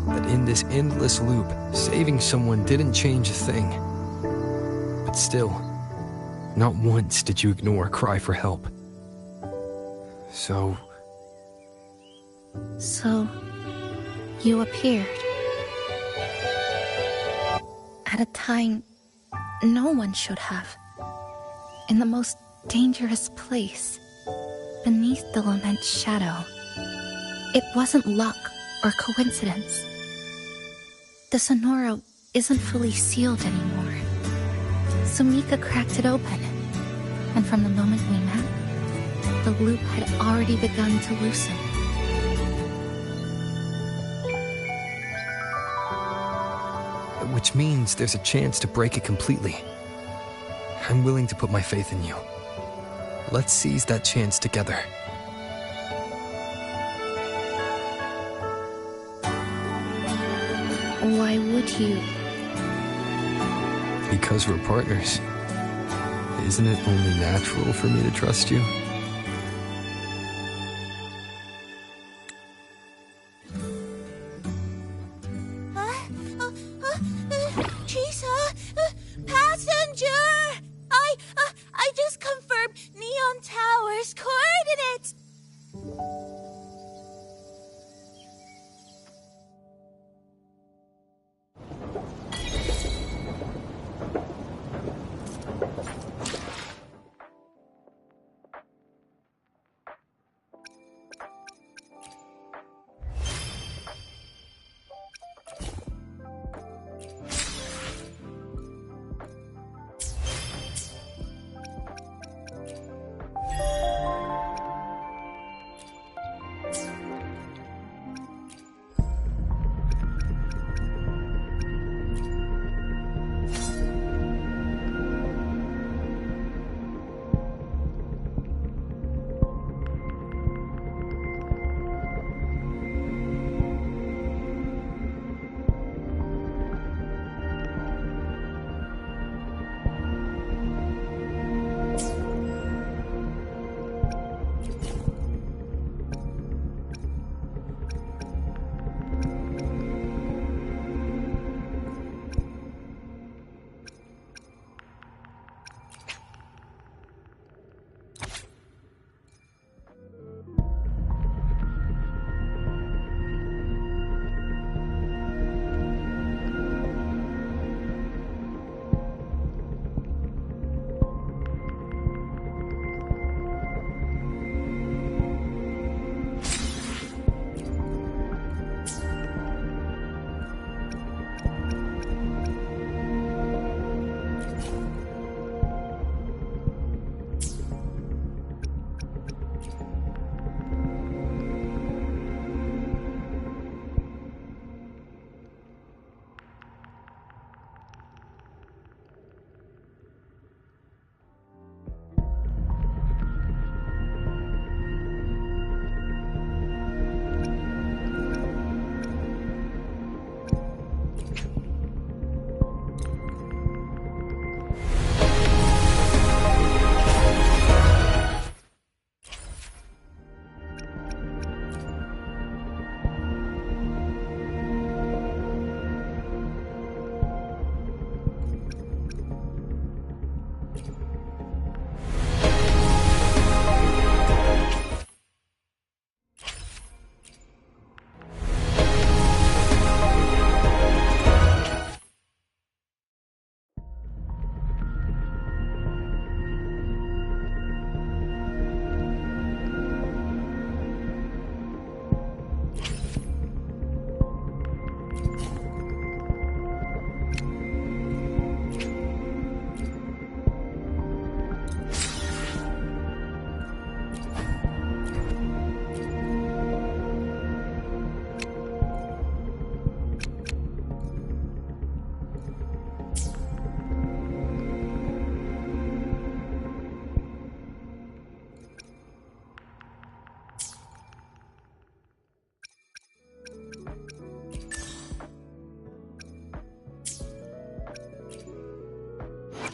that in this endless loop, saving someone didn't change a thing. But still, not once did you ignore a cry for help. So you appeared. At a time no one should have. In the most dangerous place, beneath the lament's shadow. It wasn't luck or coincidence. The Sonoro isn't fully sealed anymore. Sumika cracked it open, and from the moment we met, the loop had already begun to loosen. which means there's a chance to break it completely. I'm willing to put my faith in you. Let's seize that chance together. Why would you? Because we're partners. Isn't it only natural for me to trust you? Chisa! Passenger! I just confirmed Neon Tower's coordinates!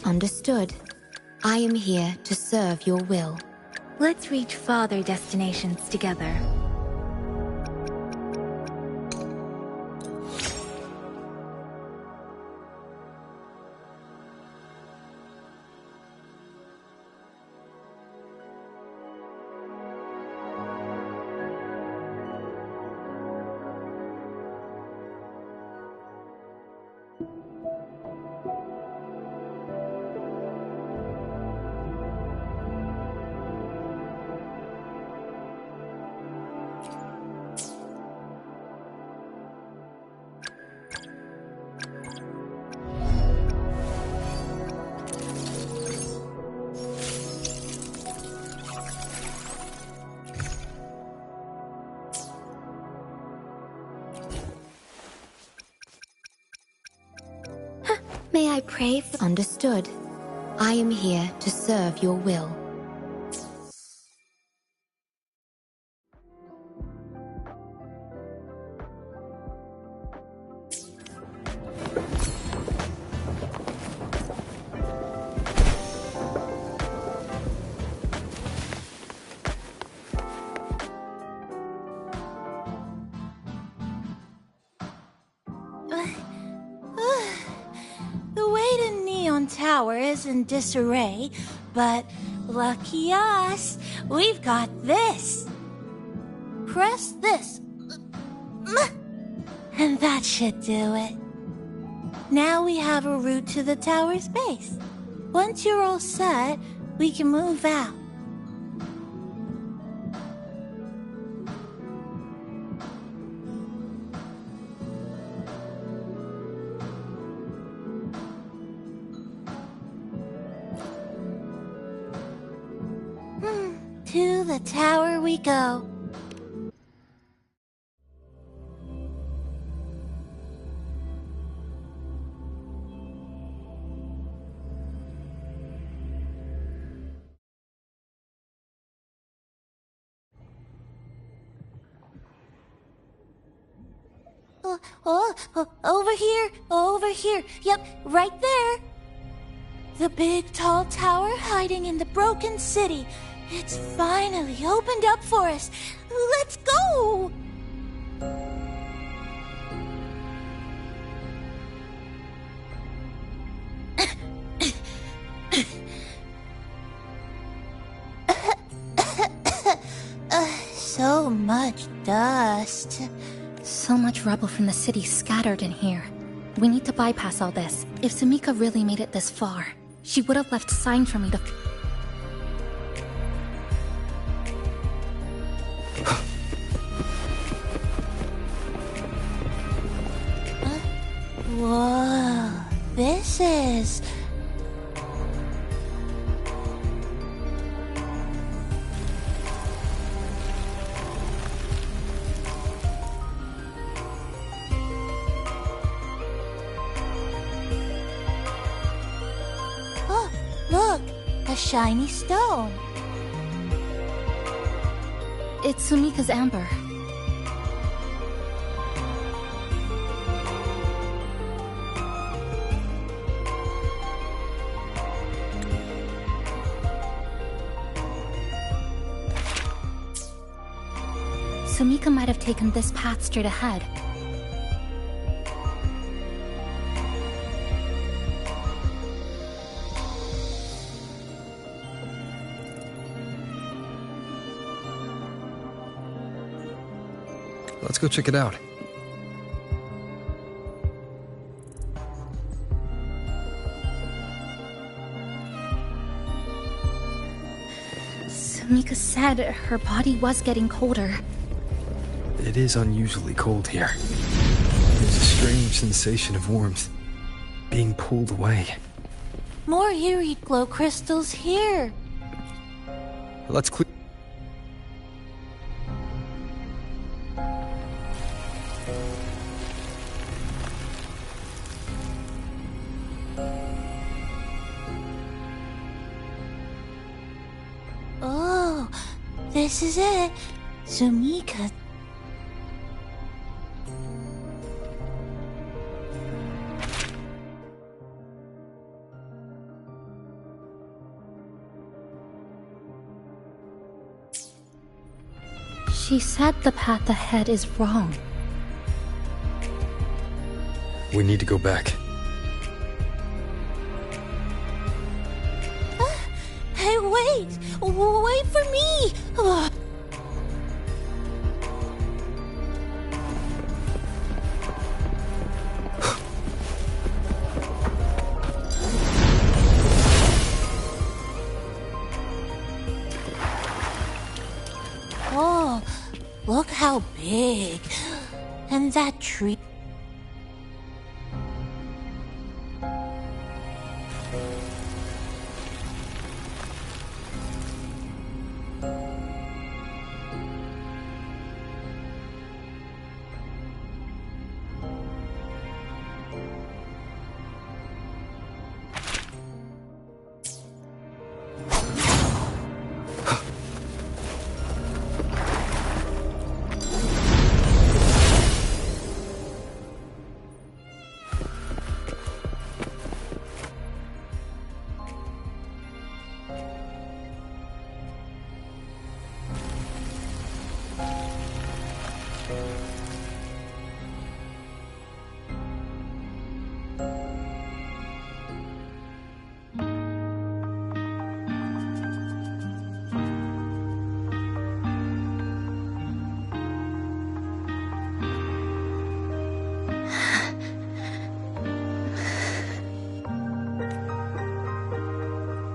Understood. I am here to serve your will. Let's reach farther destinations together. May I pray for— Understood. I am here to serve your will. The way to Neon Tower is in disarray, but lucky us, we've got this. Press this, and that should do it. Now we have a route to the tower's base. Once you're all set, we can move out. To the tower we go. Over here. Yep, right there. The big tall tower hiding in the broken city. It's finally opened up for us. Let's go! So much dust. So much rubble from the city scattered in here. We need to bypass all this. If Sumika really made it this far, she would have left signs for me to— Whoa, this is... Oh, look, a shiny stone. It's Sumika's amber. Sumika might have taken this path straight ahead. Let's go check it out. Sumika said her body was getting colder. It is unusually cold here. There's a strange sensation of warmth, being pulled away. More eerie glow crystals here. Let's clear. Oh, this is it. Sumika. She said the path ahead is wrong. We need to go back. Hey, wait! Wait for me! Ugh. Oh, look how big. And that tree.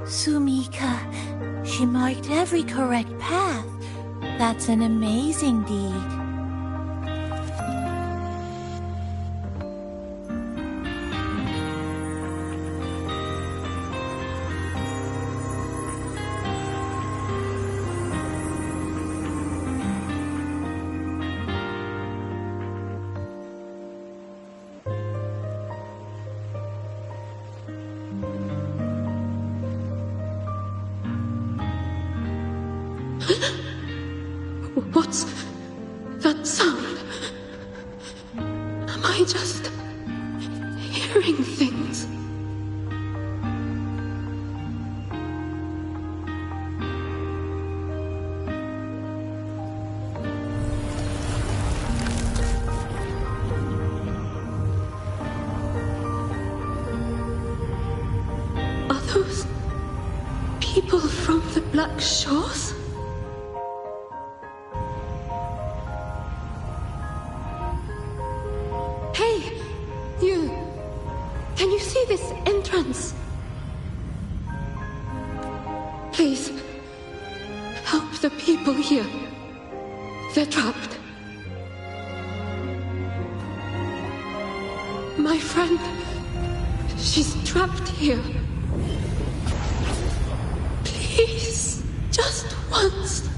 Sumika, she marked every correct path. That's an amazing deed. What's that sound? Am I just hearing things? Are those people from the Black Shores? Can you see this entrance? Please, help the people here. They're trapped. My friend, she's trapped here. Please, just once.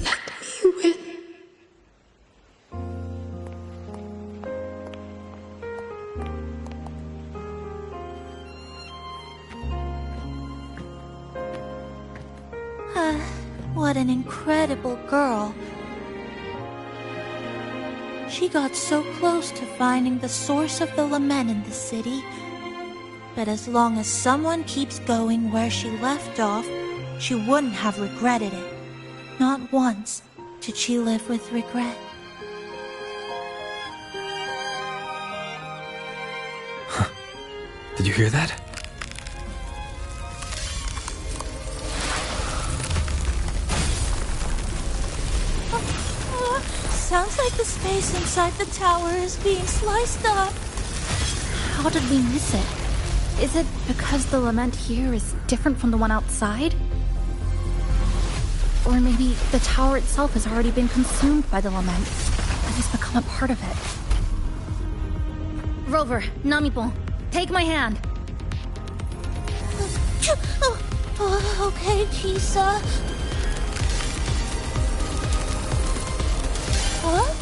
Let me win. What an incredible girl. She got so close to finding the source of the lament in the city. But as long as someone keeps going where she left off, she wouldn't have regretted it. Not once did she live with regret. Huh. Did you hear that? Sounds like the space inside the tower is being sliced up. How did we miss it? Is it because the lament here is different from the one outside? Or maybe the tower itself has already been consumed by the lament and has become a part of it. Rover, Namipon, take my hand. Okay, Kisa. Huh?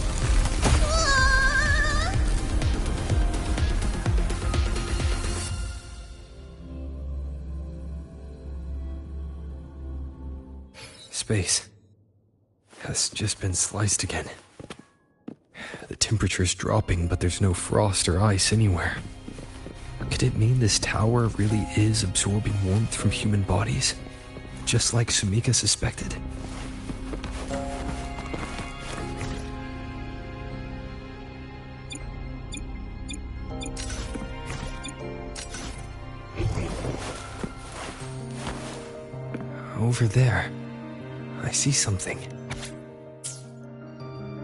Space has just been sliced again. The temperature's dropping, but there's no frost or ice anywhere. Could it mean this tower really is absorbing warmth from human bodies? just like Sumika suspected? Over there, I see something.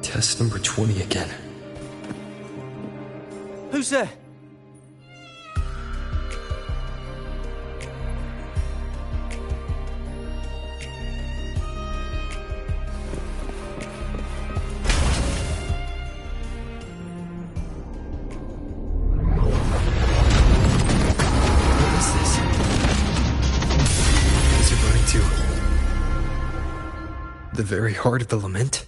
Test number 20 again. Who's there? The very heart of the lament?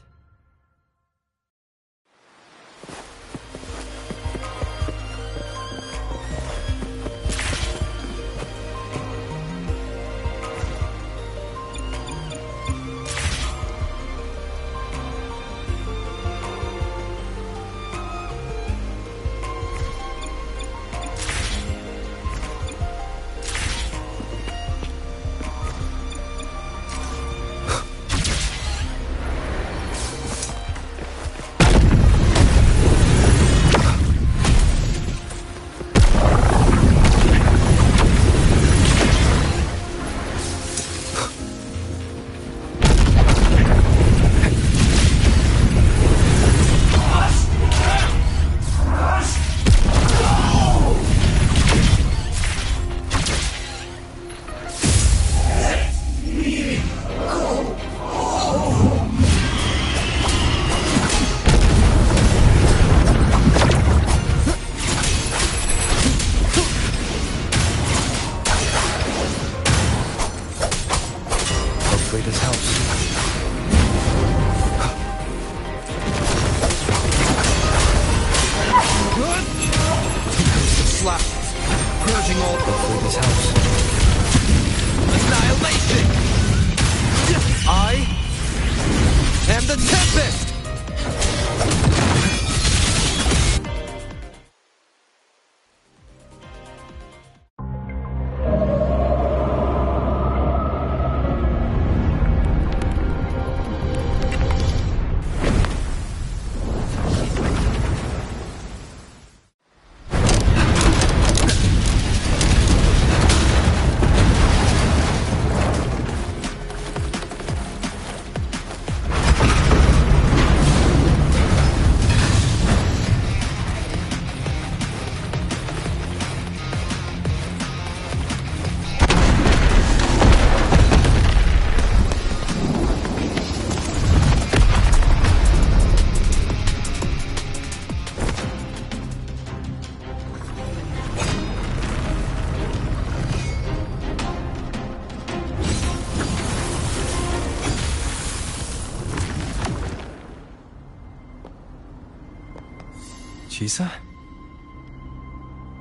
Chisa?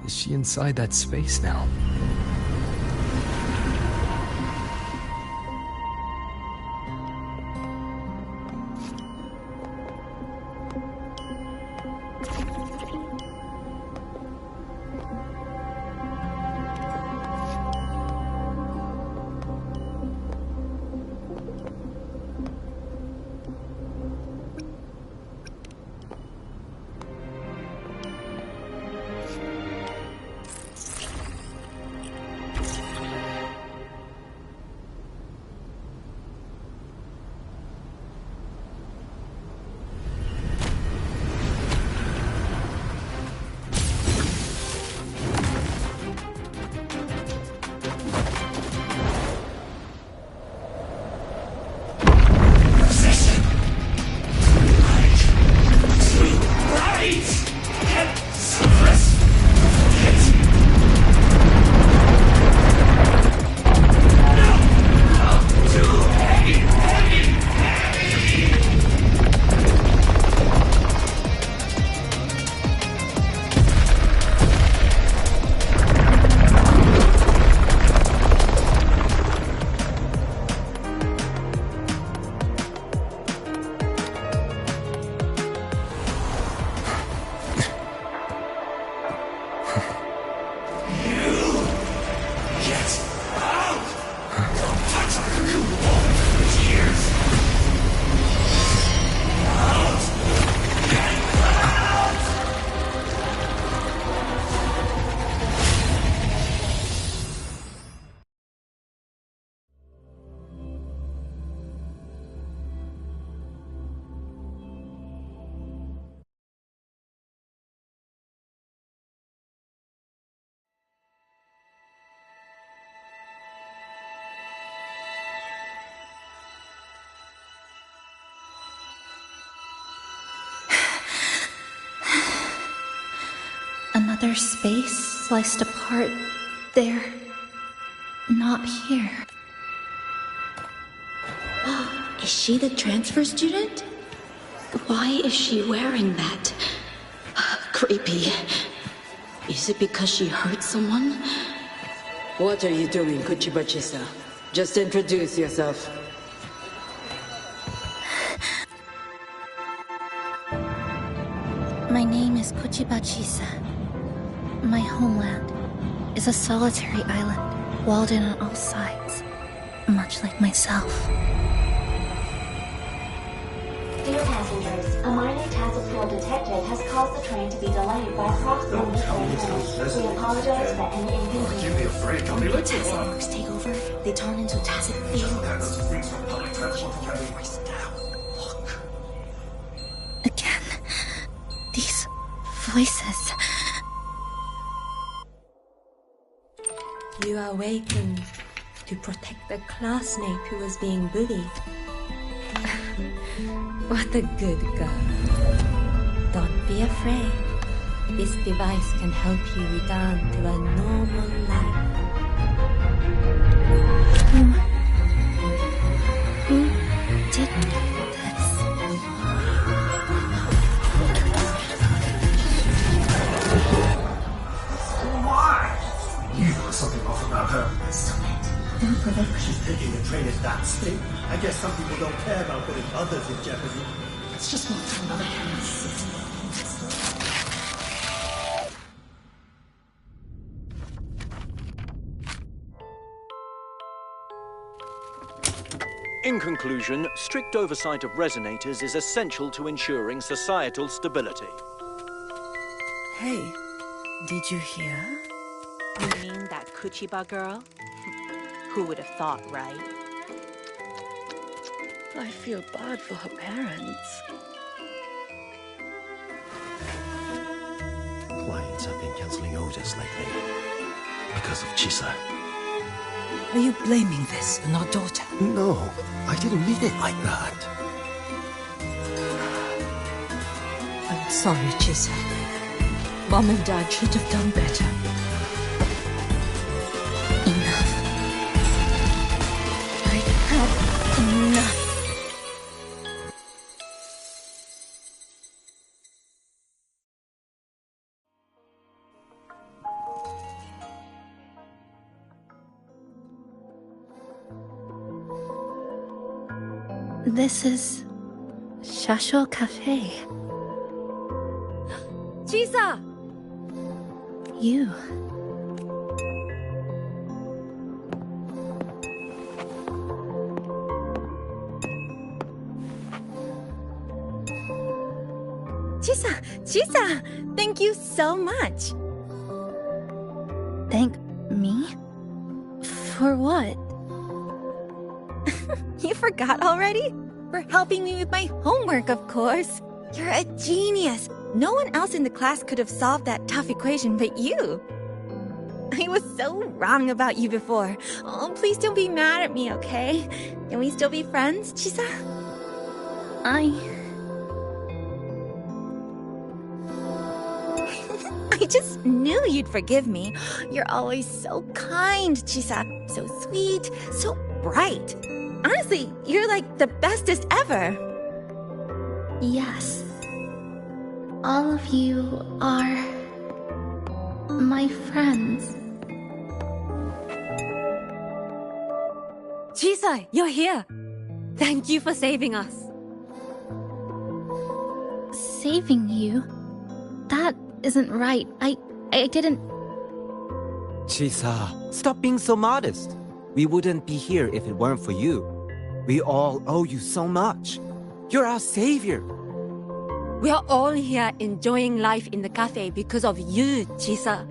Is she inside that space now? Another space sliced apart there. Not here. Is she the transfer student? Why is she wearing that? Creepy. Is it because she hurt someone? What are you doing, Kuchiba-chisa? Just introduce yourself. My name is Kuchiba-chisa. My homeland is a solitary island, walled in on all sides, much like myself. Dear passengers, a minor tactical detective has caused the train to be delayed by approximately 20 minutes. We apologize for any inconvenience. Give me a break, I'll be late to Tacit work. marks take over. They turn into tacit feelings. Again, these voices. You are awakened to protect the classmate who was being bullied. What a good girl. Don't be afraid. This device can help you return to a normal life. Who did this? Why? You know something off about her. She's taking the train at that speed. I guess some people don't care about putting others in jeopardy. It's just not another In conclusion, strict oversight of resonators is essential to ensuring societal stability. Hey, did you hear? You mean that Kuchiba girl? Who would have thought, right? I feel bad for her parents. Clients have been cancelling orders lately because of Chisa. Are you blaming this on our daughter? No, I didn't mean it like that. I'm sorry, Chisa. Mom and Dad should have done better. Enough. I've had enough. This is Shasho Cafe. Chisa! You. Chisa! Thank you so much. Thank me? For what? You forgot already? For helping me with my homework, of course. You're a genius. No one else in the class could have solved that tough equation but you. I was so wrong about you before. Oh, please don't be mad at me, okay? Can we still be friends, Chisa? I just knew you'd forgive me. You're always so kind, Chisa. So sweet, so bright. Honestly, you're like the bestest ever. Yes. All of you are my friends. Chisa, you're here. Thank you for saving us. Saving you? That isn't right. I didn't... Chisa, stop being so modest. We wouldn't be here if it weren't for you. We all owe you so much. You're our savior. We are all here enjoying life in the cafe because of you, Chisa.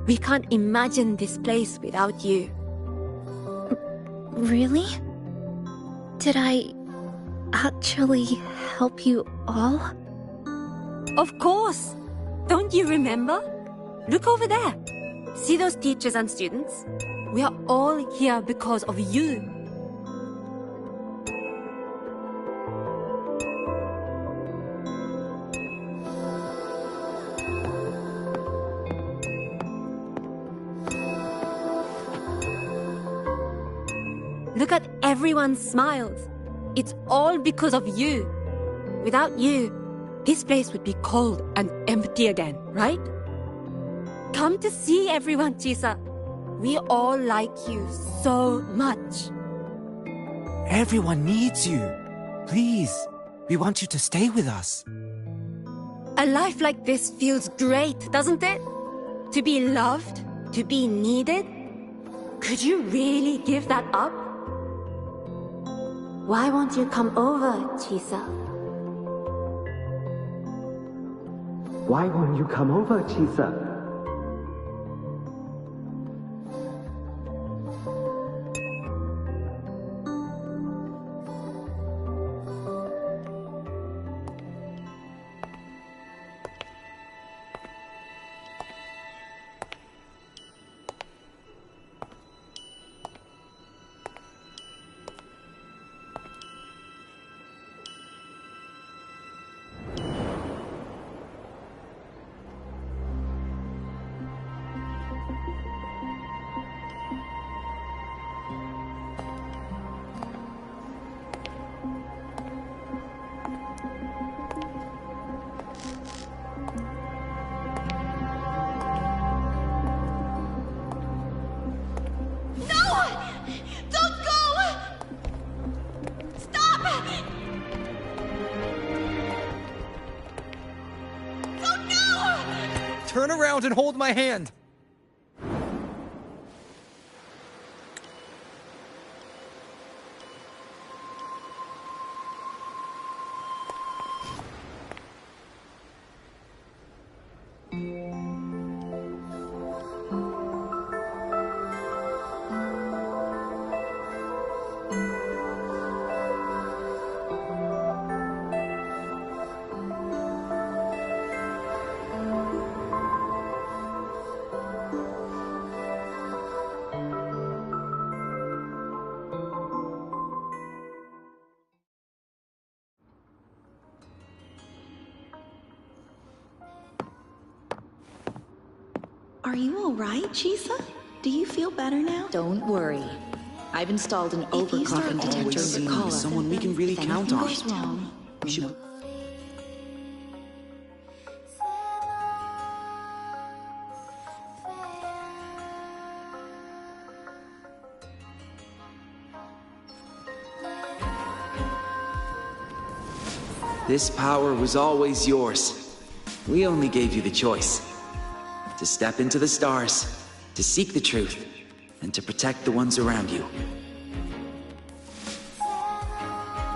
We can't imagine this place without you. Really? Did I actually help you all? Of course. Don't you remember? Look over there. See those teachers and students? We are all here because of you. Look at everyone's smiles. It's all because of you. Without you, this place would be cold and empty again, right? Come to see everyone, Chisa. We all like you so much. Everyone needs you. Please, we want you to stay with us. A life like this feels great, doesn't it? To be loved, to be needed. Could you really give that up? Why won't you come over, Chisa? Why won't you come over, Chisa? Turn around and hold my hand! Are you alright, Chisa? Do you feel better now? Don't worry. I've installed an overclocking detector in the collar. Someone we can really count on. Goes wrong. We should... This power was always yours. We only gave you the choice. To step into the stars, to seek the truth, and to protect the ones around you.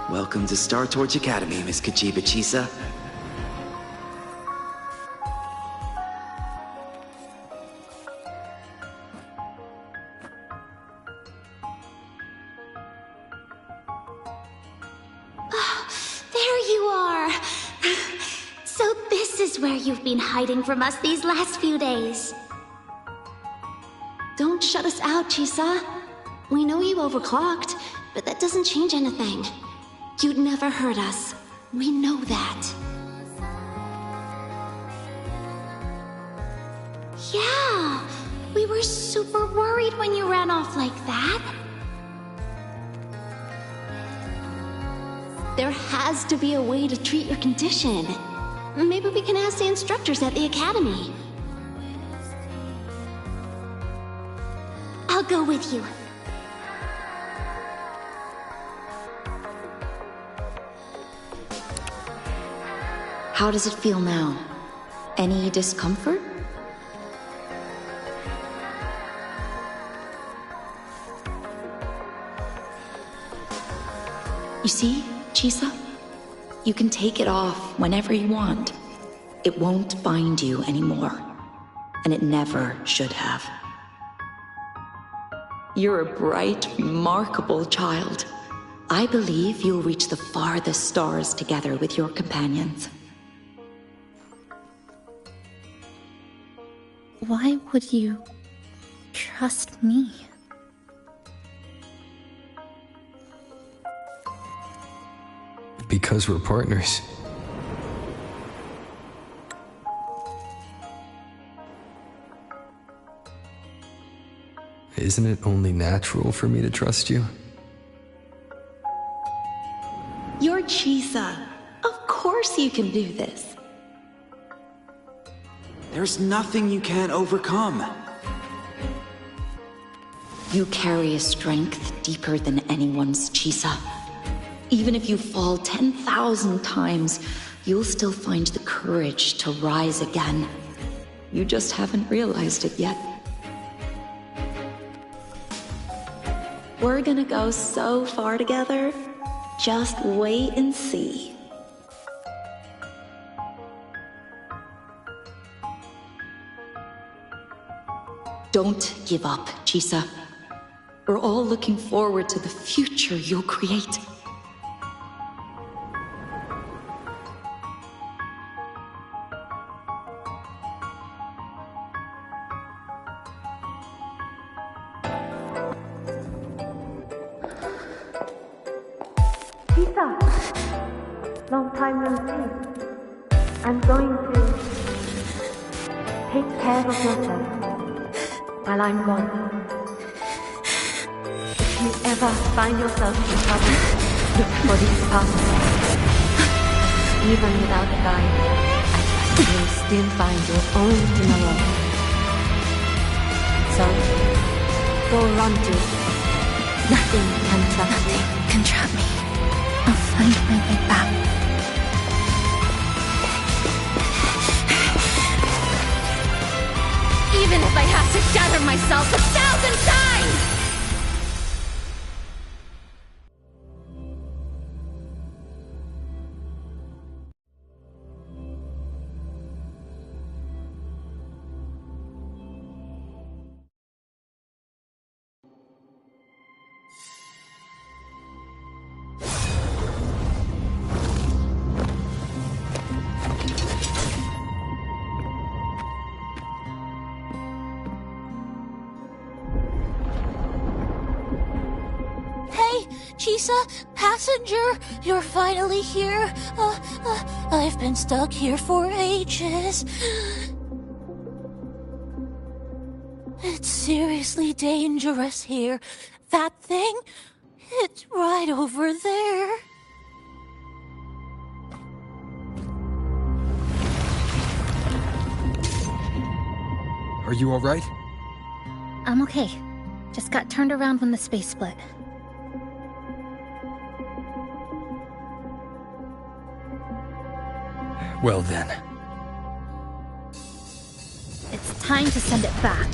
Welcome to Star Torch Academy, Miss Kachiba Chisa. There you are! So this is where you've been hiding from us these last few days. Don't shut us out, Chisa. We know you overclocked, but that doesn't change anything. You'd never hurt us. We know that. Yeah, we were super worried when you ran off like that. There has to be a way to treat your condition. Maybe we can ask the instructors at the academy. I'll go with you. How does it feel now? Any discomfort? You see, Chisa? You can take it off whenever you want. It won't bind you anymore. And it never should have. You're a bright, remarkable child. I believe you'll reach the farthest stars together with your companions. Why would you trust me? Because we're partners. Isn't it only natural for me to trust you? Chisa. Of course you can do this. There's nothing you can't overcome. You carry a strength deeper than anyone's, Chisa. Even if you fall 10,000 times, you'll still find the courage to rise again. You just haven't realized it yet. We're gonna go so far together. Just wait and see. Don't give up, Chisa. We're all looking forward to the future you'll create. Chisa! Long time no see. I'm going to take care of yourself while I'm gone. If you ever find yourself in trouble, look for these paths. Even without a guide, you'll still find your own tomorrow. So, go run to it. Nothing can trap me. Nothing can trap me. I'll find my way back. Even if I have to shatter myself 1,000 times! Chisa, passenger, you're finally here. I've been stuck here for ages. It's seriously dangerous here. That thing, it's right over there. Are you alright? I'm okay. Just got turned around when the space split. Well then. It's time to send it back.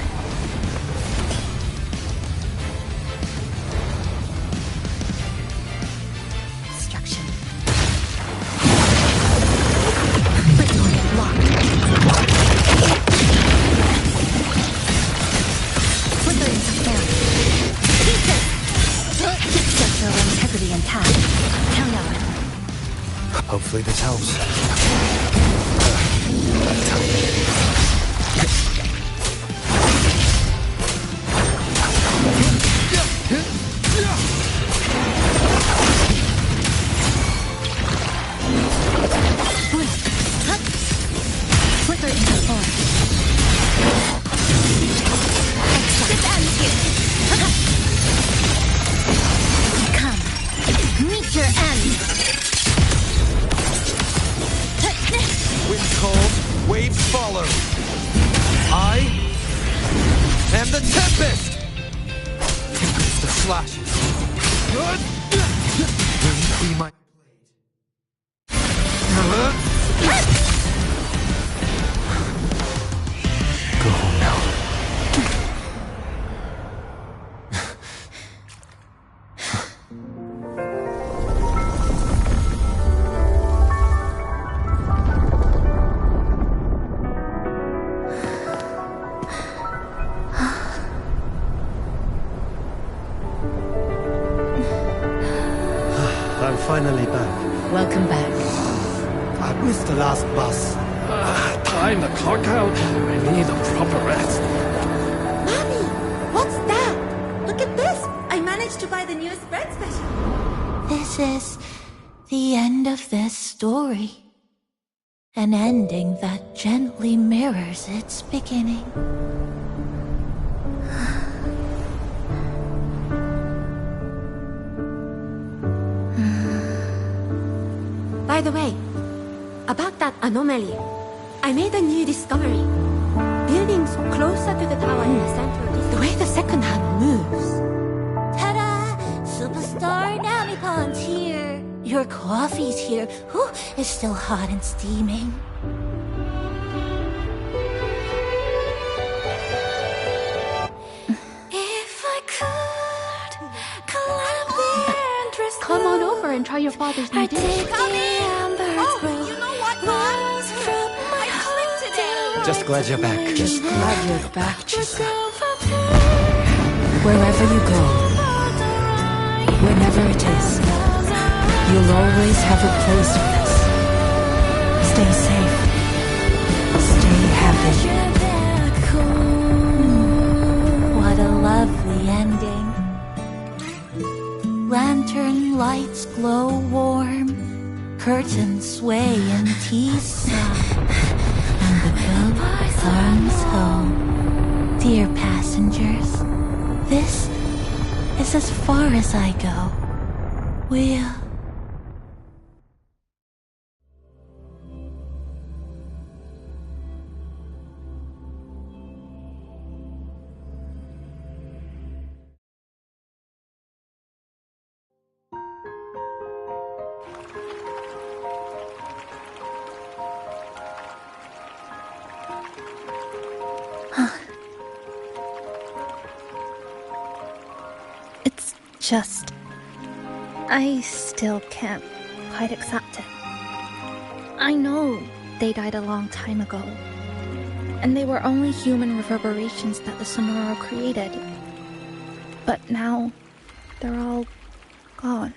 Destruction. Quick door get blocked. Flicker interference. Keep structural integrity intact. Countdown. Hopefully this helps. Flicker interference. Come. Meet your end. Wind cold, waves follow. I am the Tempest! Tempest the slashes. Good! Will you be my Go home now. I'm finally back. Welcome back. I missed the last bus. Time to clock out. I need a proper rest. Mommy, what's that? Look at this. I managed to buy the newest bread special. This is the end of this story. An ending that gently mirrors its beginning. By the way, about that anomaly, I made a new discovery. Buildings closer to the tower in the center, the way the second hand moves. Ta-da! Superstar Namipon's here. Your coffee's here. Whew, it's still hot and steaming. If I could climb the entrance. Come on over and try your father's new dish. You know what, Mom? I clicked today. Just glad you're back. Just glad you're back, Chisa. Wherever you go, whenever it is, you'll always have a place with us. Stay safe. Stay happy. What a lovely ending. Lantern lights glow warm, curtains sway in Tisa, and the boat turns home. Dear passengers, this is as far as I go. We'll... It's just... I still can't quite accept it. I know they died a long time ago, and they were only human reverberations that the Sonoro created. But now, they're all gone.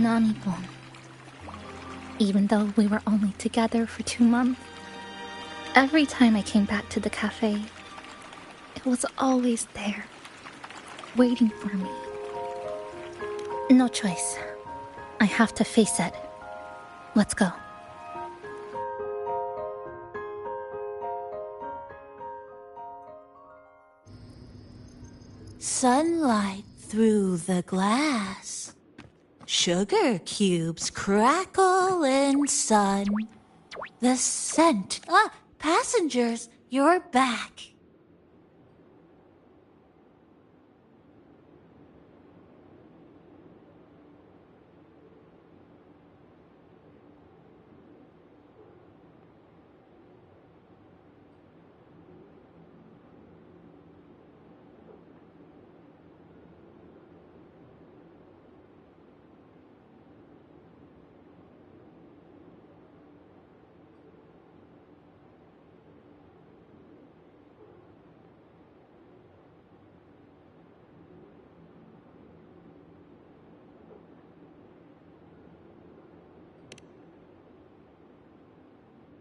Honami-kun. Even though we were only together for 2 months, every time I came back to the cafe, it was always there, waiting for me. No choice. I have to face it. Let's go. Sunlight through the glass. Sugar cubes crackle in sun. The scent. Ah, passengers, you're back.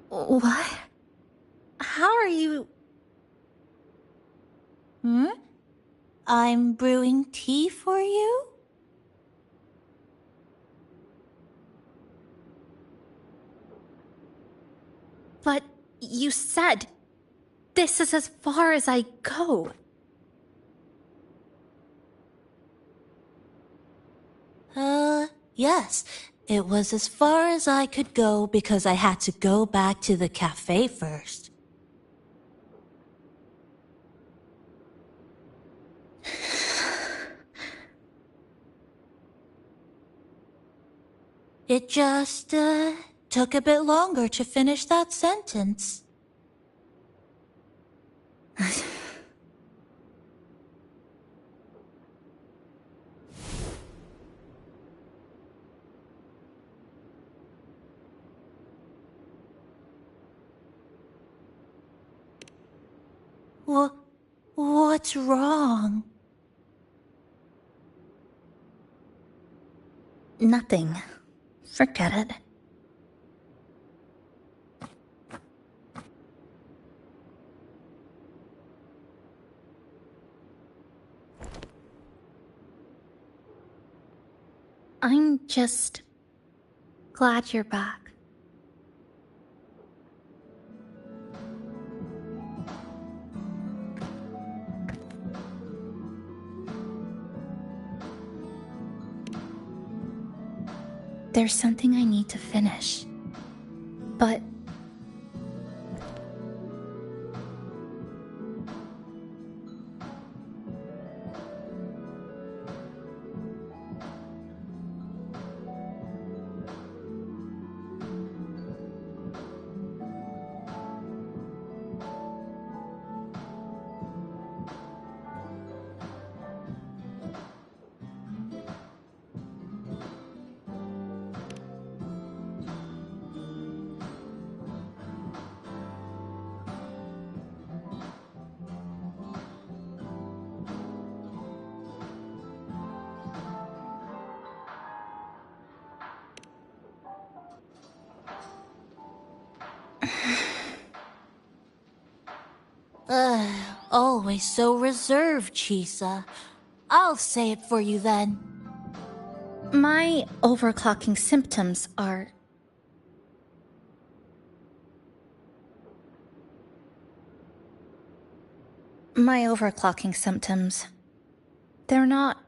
What? How are you... I'm brewing tea for you? But you said this is as far as I go. Yes. It was as far as I could go because I had to go back to the cafe first. It just, took a bit longer to finish that sentence. What's wrong? Nothing. Forget it. I'm just glad you're back. There's something I need to finish. But... Always so reserved, Chisa. I'll say it for you then. My overclocking symptoms are... My overclocking symptoms... They're not...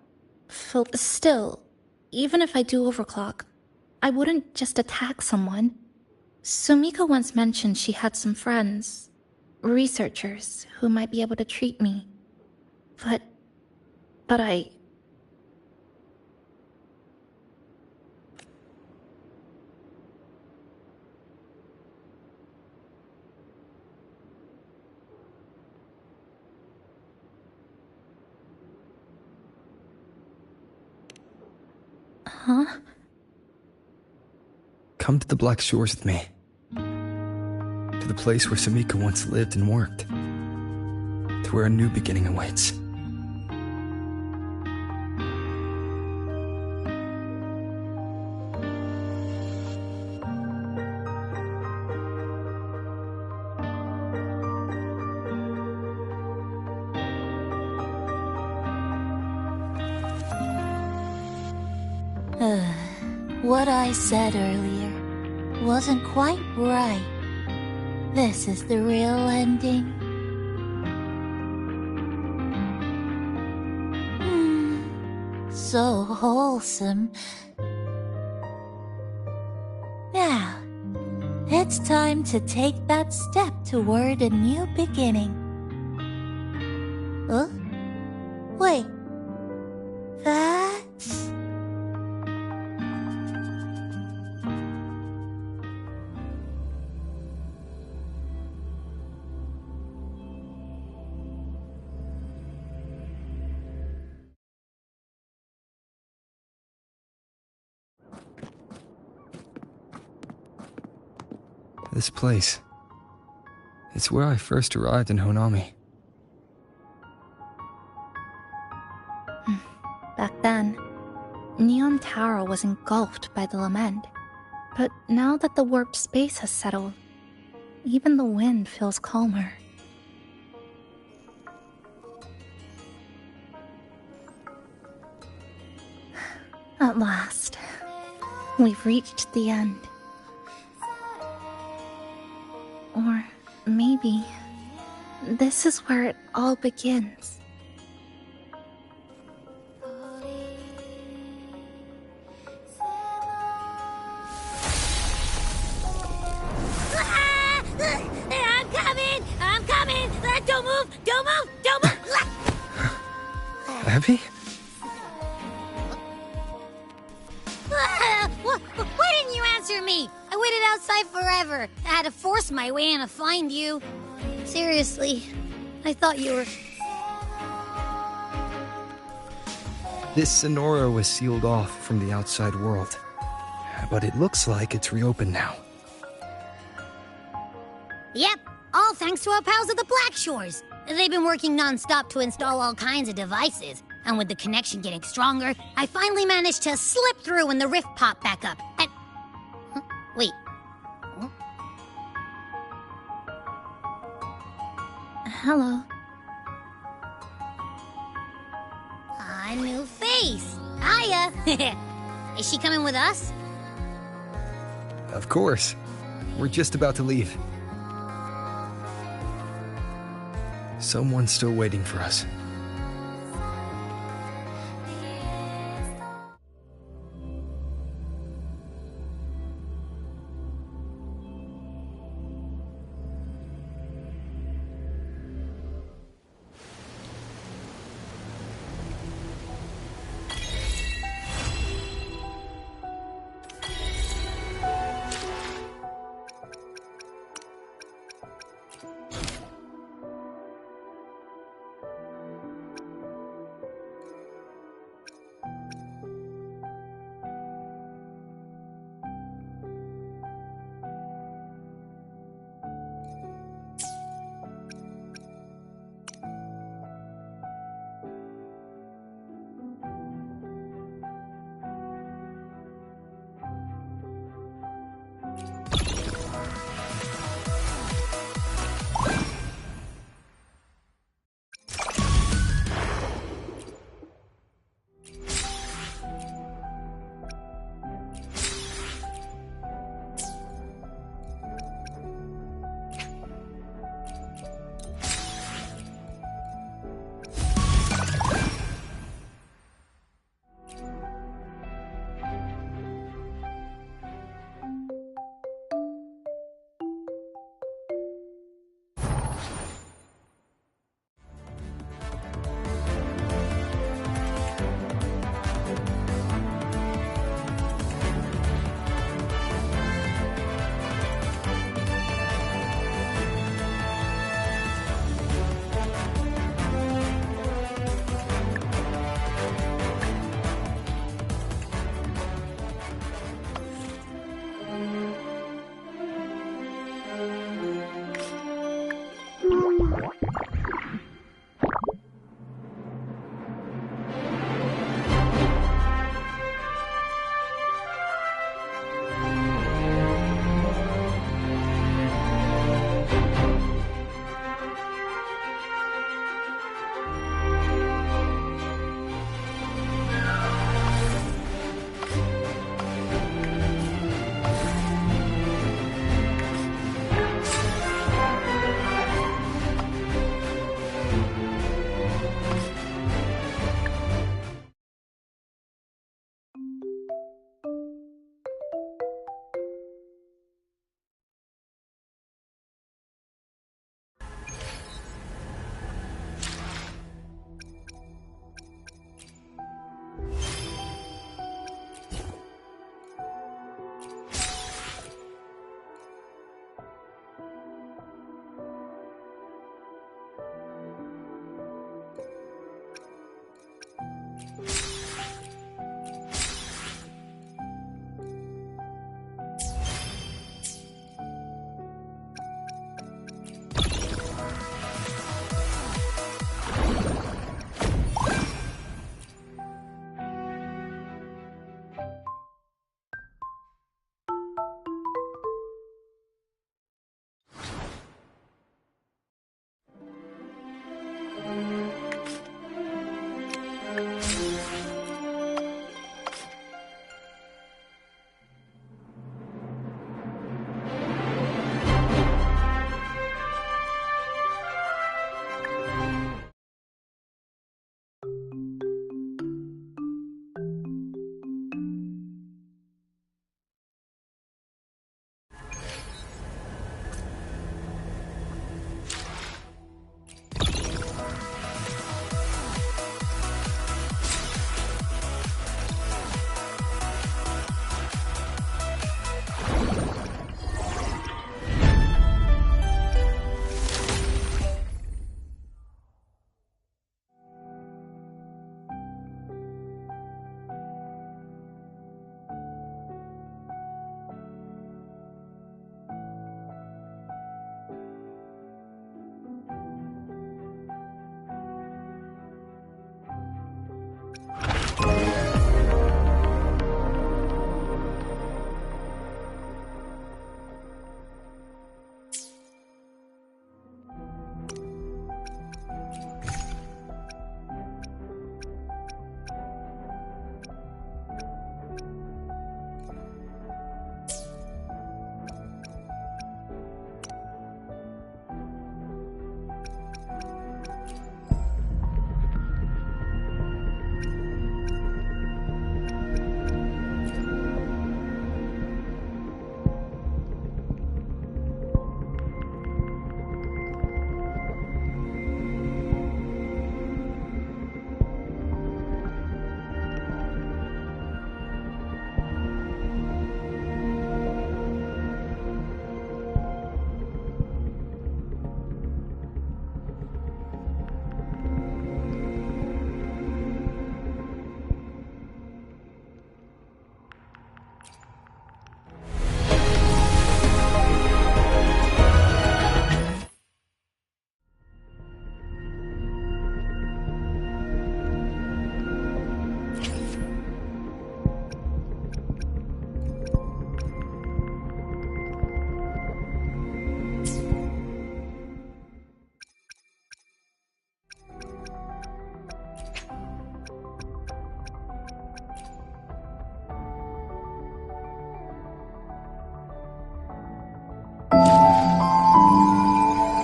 Still, even if I do overclock, I wouldn't just attack someone. Sumika once mentioned she had some friends, researchers, who might be able to treat me. But I... Huh? Come to the Black Shores with me. To the place where Sumika once lived and worked. To where a new beginning awaits. What I said earlier wasn't quite right. This is the real ending. So wholesome. Now, it's time to take that step toward a new beginning. Huh? Wait. That's... This place. It's where I first arrived in Honami. Back then, Neon Tower was engulfed by the lament. But now that the warped space has settled, even the wind feels calmer. At last, we've reached the end. Or maybe this is where it all begins. I'm coming! Don't move! Don't move! Don't move! Abby? Why didn't you answer me? I waited outside forever. I had to force my way in to find you. Seriously, I thought you were... This Sonora was sealed off from the outside world. But it looks like it's reopened now. Yep, all thanks to our pals at the Black Shores. They've been working non-stop to install all kinds of devices. And with the connection getting stronger, I finally managed to slip through when the rift popped back up. And... Huh? Wait. Huh? Hello. A new face. Hiya. Is she coming with us? Of course. We're just about to leave. Someone's still waiting for us.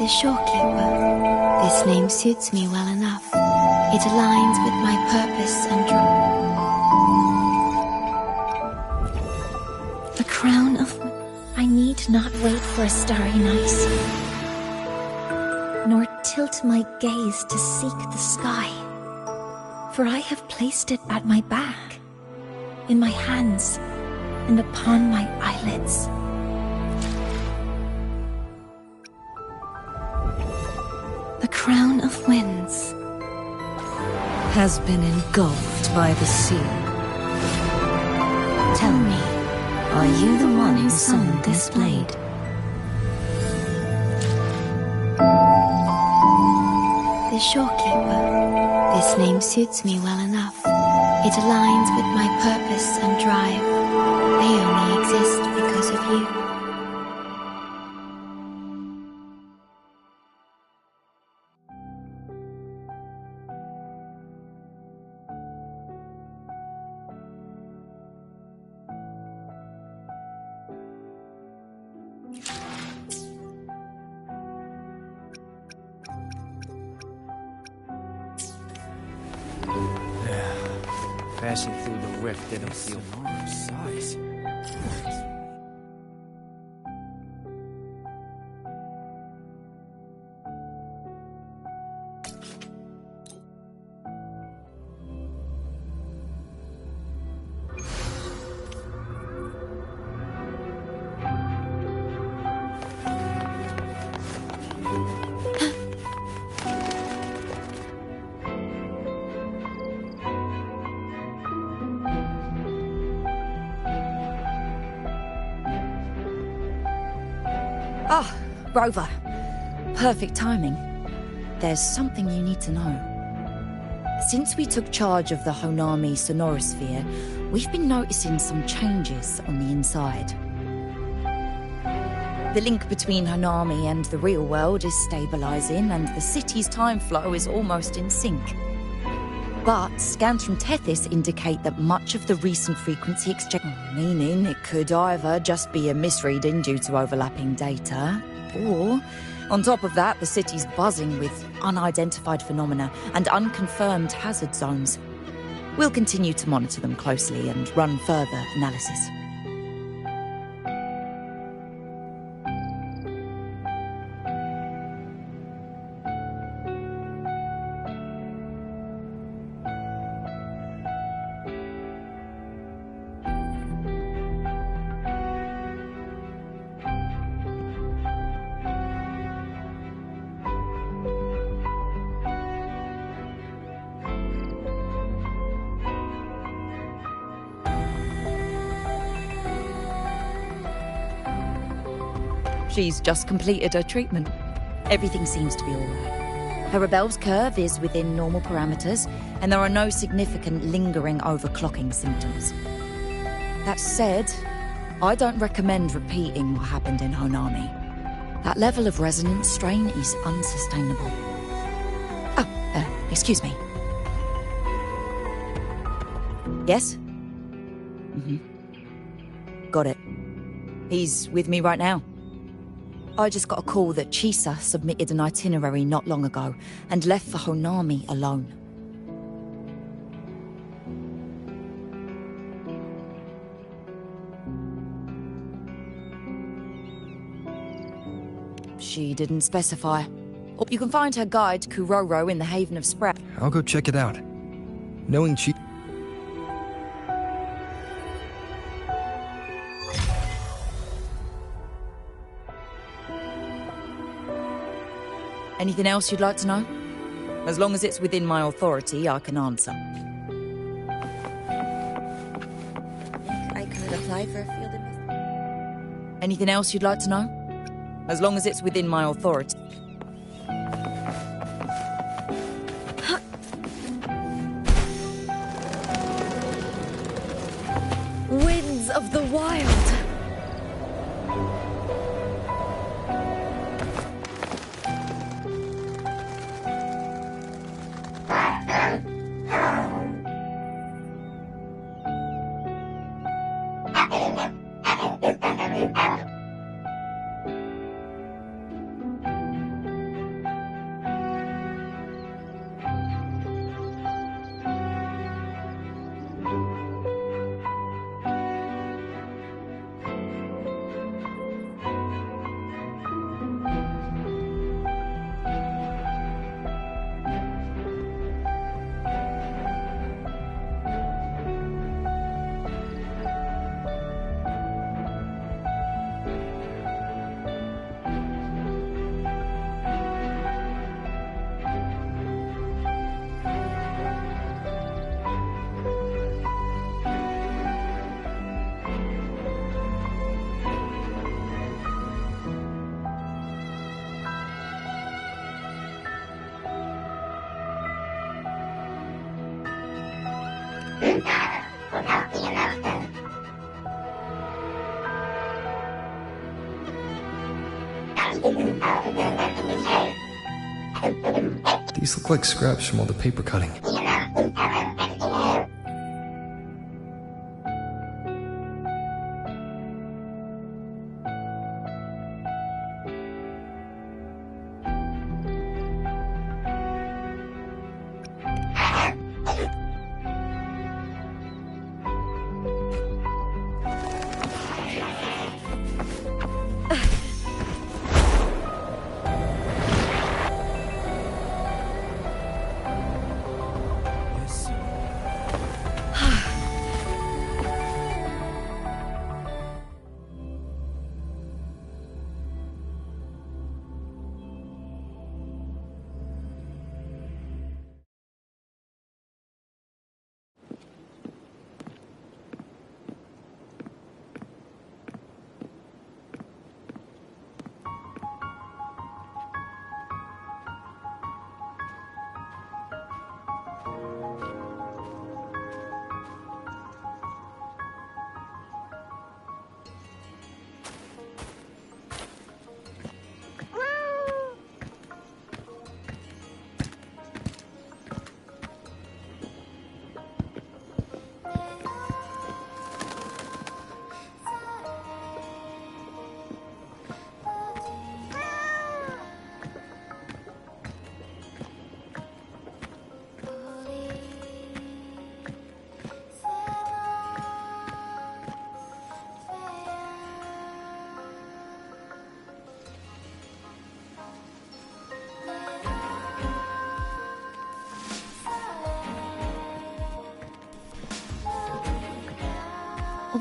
The Shorekeeper. This name suits me well enough. It aligns with my purpose and The crown of... I need not wait for a starry night, nor tilt my gaze to seek the sky, for I have placed it at my back, in my hands, and upon my eyelids. The crown of winds has been engulfed by the sea. Tell me, are you the one who summoned this blade? The Shorekeeper. This name suits me well enough. It aligns with my purpose and drive. They only exist because of you. Passing through the rift didn't feel size. Ah, Rover. Perfect timing. There's something you need to know. Since we took charge of the Honami sonorosphere, we've been noticing some changes on the inside. The link between Honami and the real world is stabilizing, and the city's time flow is almost in sync. But scans from Tethys indicate that much of the recent frequency exchange, meaning it could either just be a misreading due to overlapping data, or, on top of that, the city's buzzing with unidentified phenomena and unconfirmed hazard zones. We'll continue to monitor them closely and run further analysis. She's just completed her treatment. Everything seems to be alright. Her Rebel's curve is within normal parameters, and there are no significant lingering overclocking symptoms. That said, I don't recommend repeating what happened in Honami. That level of resonance strain is unsustainable. Oh, excuse me. Yes? Got it. He's with me right now. I just got a call that Chisa submitted an itinerary not long ago and left for Honami alone. She didn't specify. Or you can find her guide, Kuroro, in the Haven of Sprout. I'll go check it out. Knowing she... Anything else you'd like to know? As long as it's within my authority, I can answer. I could apply for a field investigation. Anything else you'd like to know? As long as it's within my authority. Winds of the wild. These look like scraps from all the paper cutting.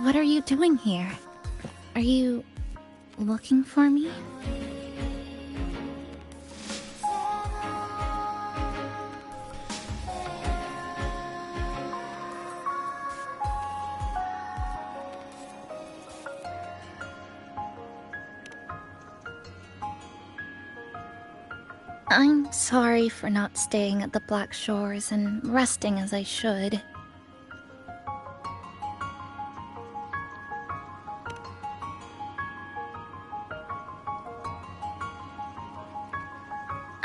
What are you doing here? Are you looking for me? I'm sorry for not staying at the Black Shores and resting as I should.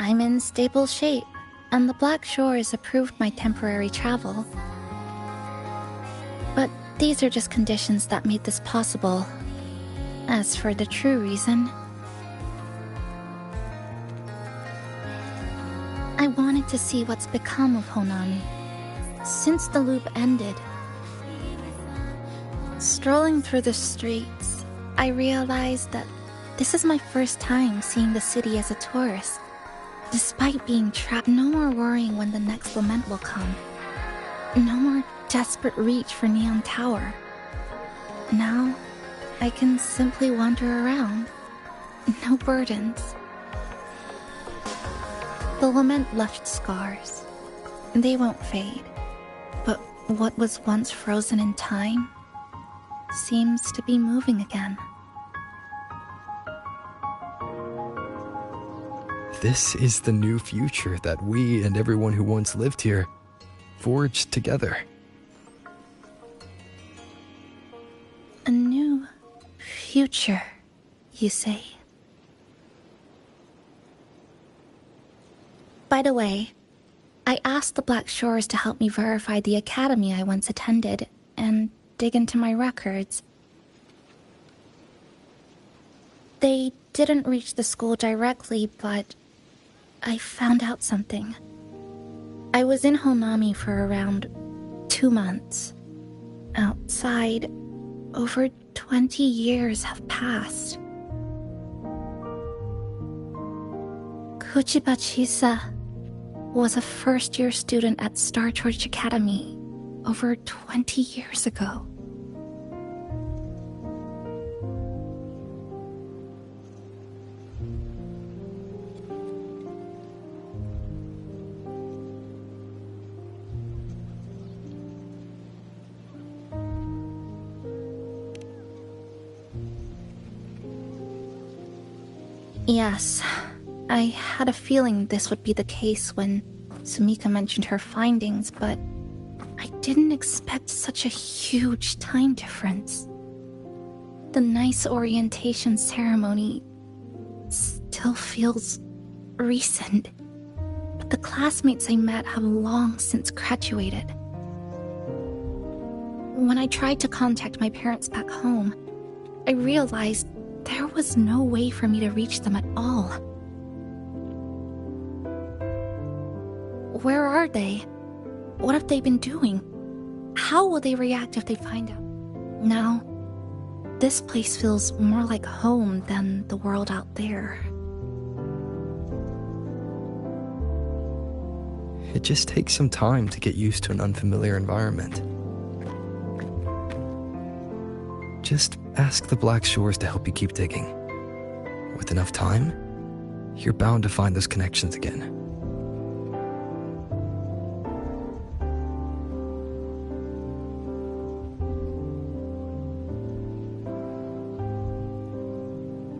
I'm in stable shape, and the Black Shores approved my temporary travel. But these are just conditions that made this possible. As for the true reason, I wanted to see what's become of Honami since the loop ended. Strolling through the streets, I realized that this is my first time seeing the city as a tourist. Despite being trapped, no more worrying when the next lament will come. No more desperate reach for Neon Tower. Now, I can simply wander around. No burdens. The lament left scars. They won't fade. But what was once frozen in time seems to be moving again. This is the new future that we and everyone who once lived here forged together. A new future, you say? By the way, I asked the Black Shores to help me verify the academy I once attended and dig into my records. They didn't reach the school directly, but I found out something. I was in Honami for around 2 months. Outside, over 20 years have passed. Kuchiba Chisa was a first-year student at Star Torch Academy over 20 years ago. Yes, I had a feeling this would be the case when Sumika mentioned her findings, but I didn't expect such a huge time difference. The nice orientation ceremony still feels recent, but the classmates I met have long since graduated. When I tried to contact my parents back home, I realized there was no way for me to reach them at all. Where are they? What have they been doing? How will they react if they find out? Now, this place feels more like home than the world out there. It just takes some time to get used to an unfamiliar environment. Just ask the Black Shores to help you keep digging. With enough time, you're bound to find those connections again.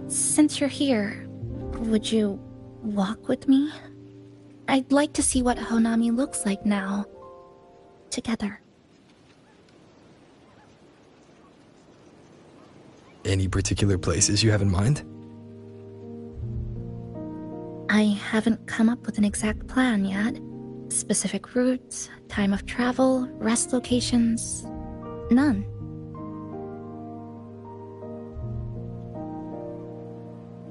Since you're here, would you walk with me? I'd like to see what Honami looks like now. Together. Any particular places you have in mind? I haven't come up with an exact plan yet. Specific routes, time of travel, rest locations, none.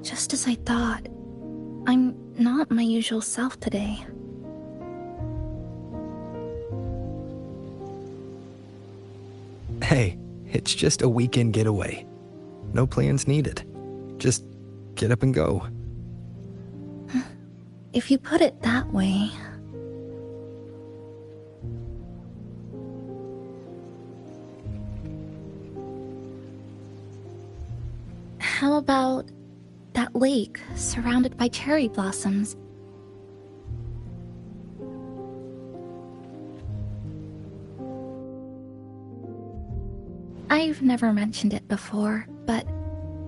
Just as I thought, I'm not my usual self today. Hey, it's just a weekend getaway. No plans needed. Just get up and go. If you put it that way... How about that lake surrounded by cherry blossoms? I've never mentioned it before, but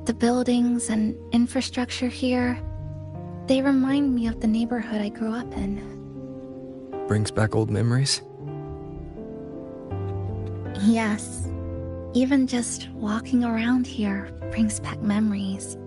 the buildings and infrastructure here, they remind me of the neighborhood I grew up in. Brings back old memories? Yes. Even just walking around here brings back memories.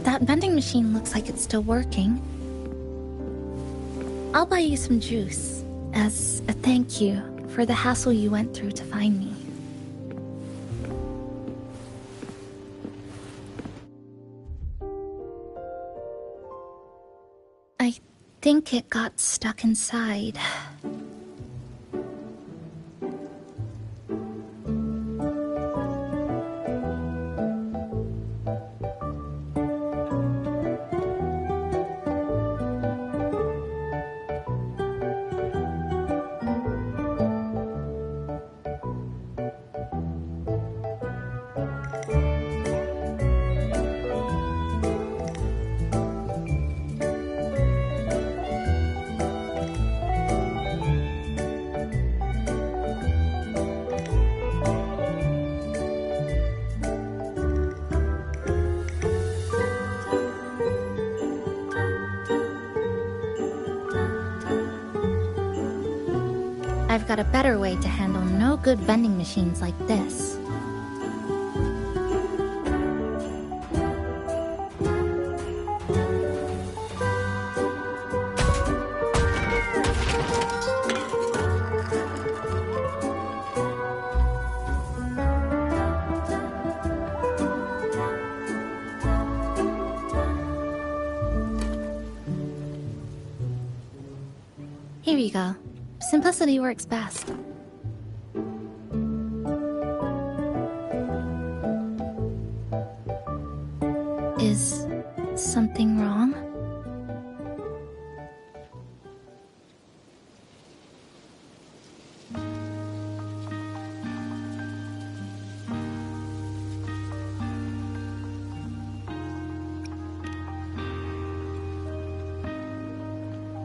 That vending machine looks like it's still working. I'll buy you some juice as a thank you for the hassle you went through to find me. I think it got stuck inside. I've got a better way to handle no good vending machines like this. Here you go. Simplicity works best. Is something wrong?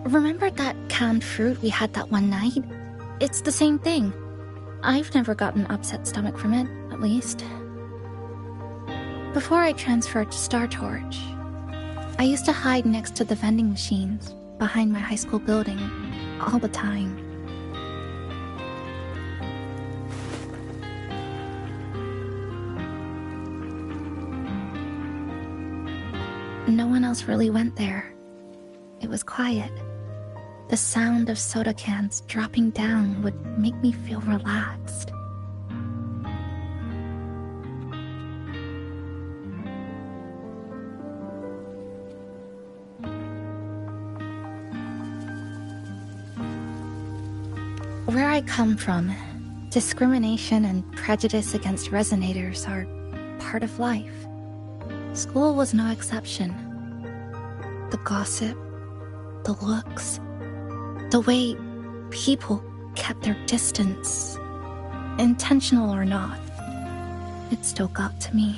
Remember that canned fruit we had that one night? It's the same thing. I've never gotten upset stomach from it, at least. Before I transferred to Star Torch, I used to hide next to the vending machines behind my high school building all the time. No one else really went there. It was quiet. The sound of soda cans dropping down would make me feel relaxed. Where I come from, discrimination and prejudice against resonators are part of life. School was no exception. The gossip, the looks, the way people kept their distance, intentional or not, it still got to me.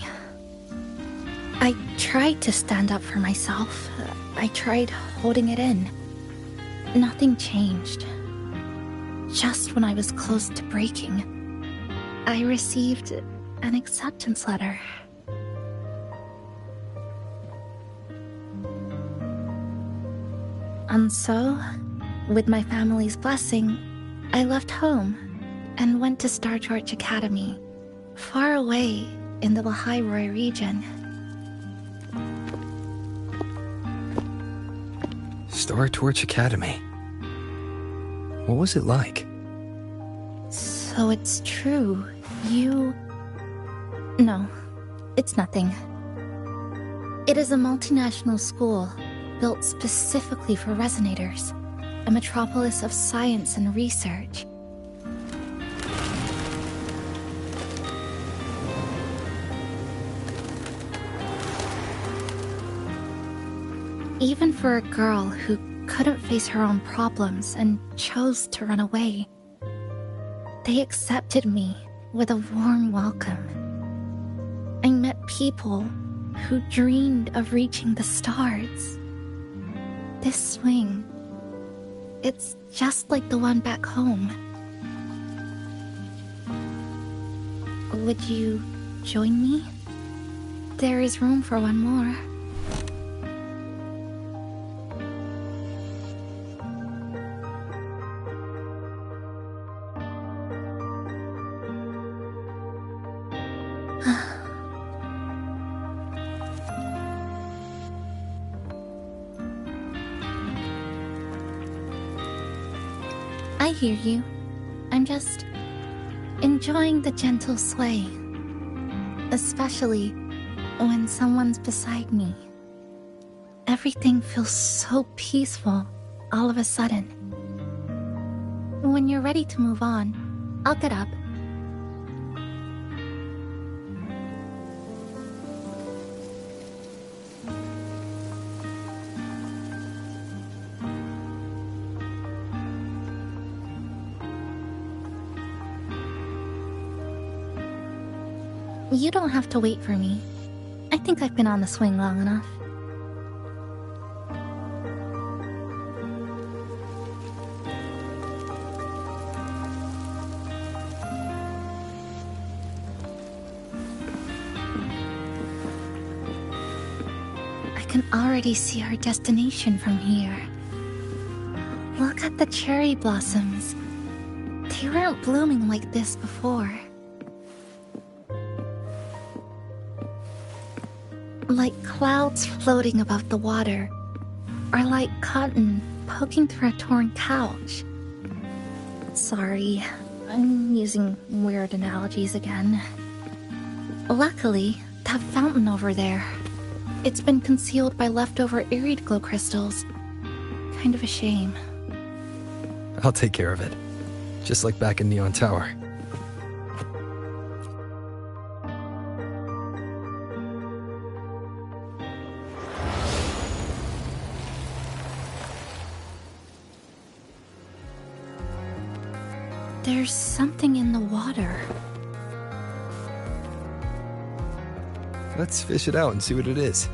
I tried to stand up for myself. I tried holding it in. Nothing changed. Just when I was close to breaking, I received an acceptance letter. And so, with my family's blessing, I left home and went to Star Torch Academy, far away in the Lahairoi region. Star Torch Academy. What was it like? So it's true, you... No, it's nothing. It is a multinational school built specifically for resonators, a metropolis of science and research. Even for a girl who couldn't face her own problems and chose to run away, they accepted me with a warm welcome. I met people who dreamed of reaching the stars. This swing, it's just like the one back home. Would you join me? There is room for one more. I hear you. I'm just enjoying the gentle sway. Especially when someone's beside me. Everything feels so peaceful all of a sudden. When you're ready to move on, I'll get up. You don't have to wait for me. I think I've been on the swing long enough. I can already see our destination from here. Look at the cherry blossoms. They weren't blooming like this before. Like clouds floating above the water, or like cotton poking through a torn couch. Sorry, I'm using weird analogies again. Luckily, that fountain over there, it's been concealed by leftover irid glow crystals. Kind of a shame. I'll take care of it. Just like back in Neon Tower. There's something in the water. Let's fish it out and see what it is.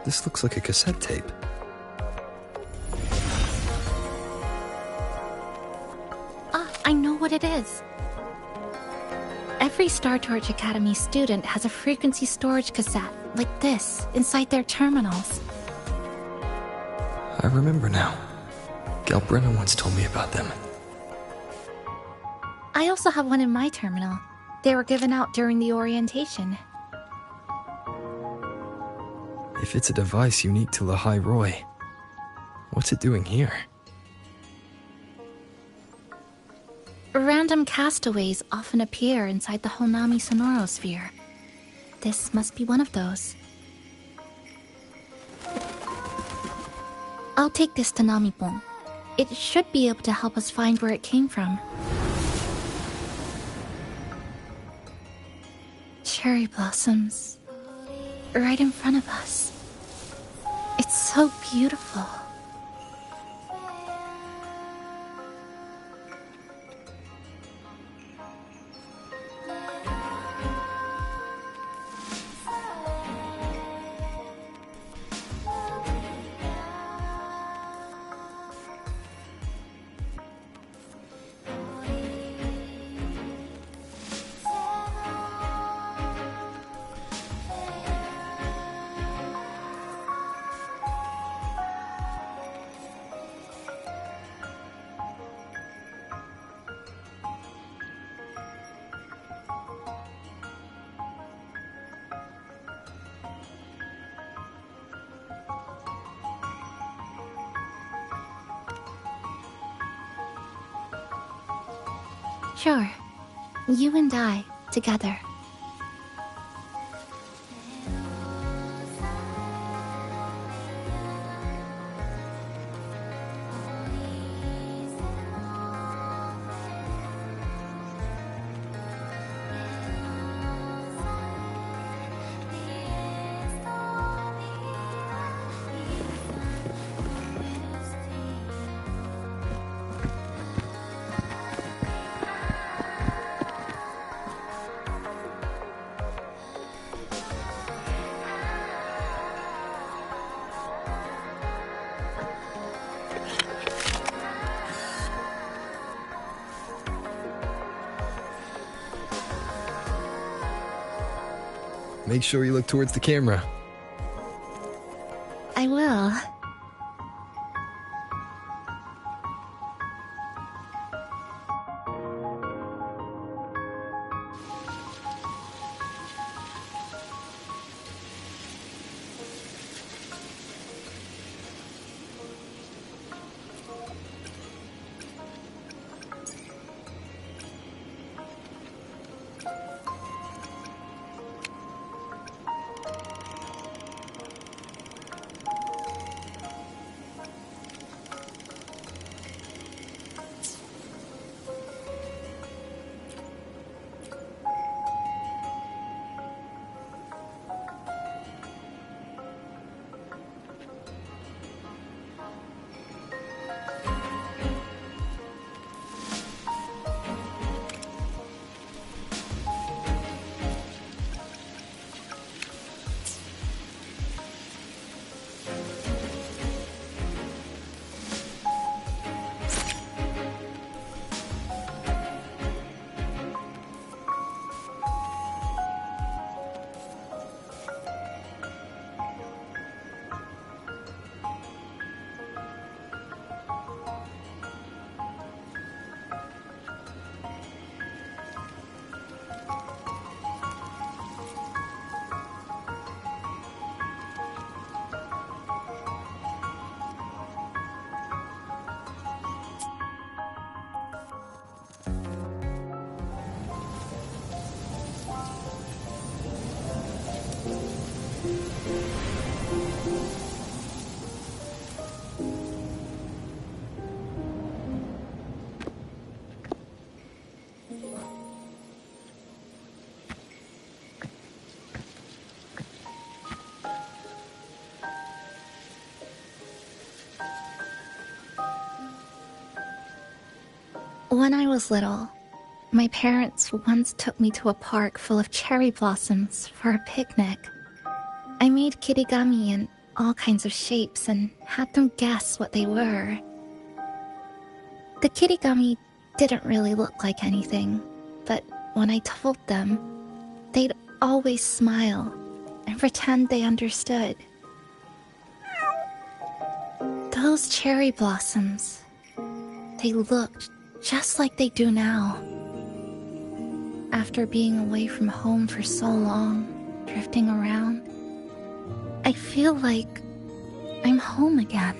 This looks like a cassette tape. Ah, I know what it is. Every Star Torch Academy student has a frequency storage cassette, like this, inside their terminals. I remember now. Galbrenna once told me about them. I also have one in my terminal. They were given out during the orientation. If it's a device unique to Lahai Roy, what's it doing here? Random castaways often appear inside the Honami sonorosphere. This must be one of those. I'll take this to Namipon. It should be able to help us find where it came from. Cherry blossoms. Right in front of us. It's so beautiful. Sure. You and I, together. Make sure you look towards the camera. I will. When I was little, my parents once took me to a park full of cherry blossoms for a picnic. I made kirigami and all kinds of shapes and had them guess what they were. The kirigami didn't really look like anything, but when I told them, they'd always smile and pretend they understood. Those cherry blossoms, they looked just like they do now. After being away from home for so long, drifting around, I feel like I'm home again.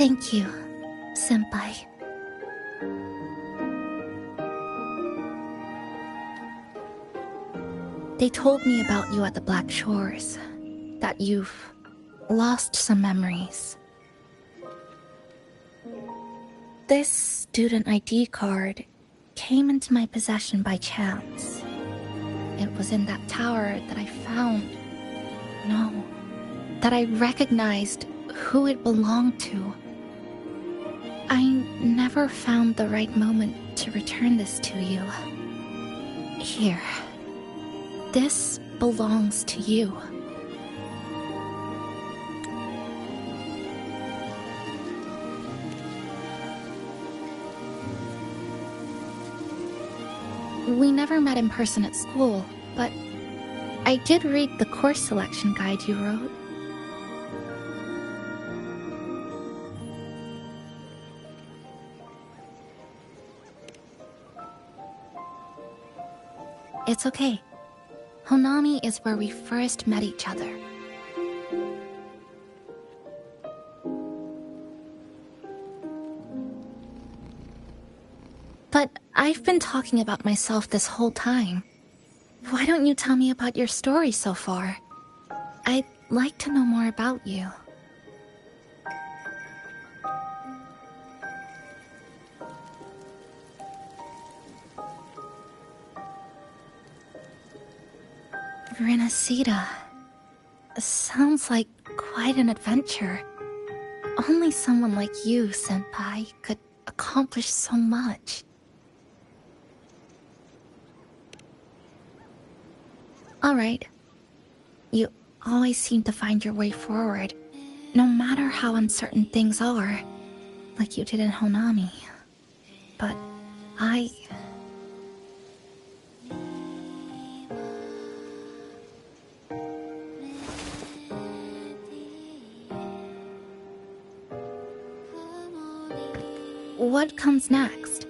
Thank you, Senpai. They told me about you at the Black Shores, that you've lost some memories. This student ID card came into my possession by chance. It was in that tower that I found. No, that I recognized who it belonged to. I never found the right moment to return this to you. Here. This belongs to you. We never met in person at school, but I did read the course selection guide you wrote. It's okay. Honami is where we first met each other. But I've been talking about myself this whole time. Why don't you tell me about your story so far? I'd like to know more about you. Renacida. Sounds like quite an adventure. Only someone like you, Senpai, could accomplish so much. Alright. You always seem to find your way forward, no matter how uncertain things are, like you did in Honami. But What comes next?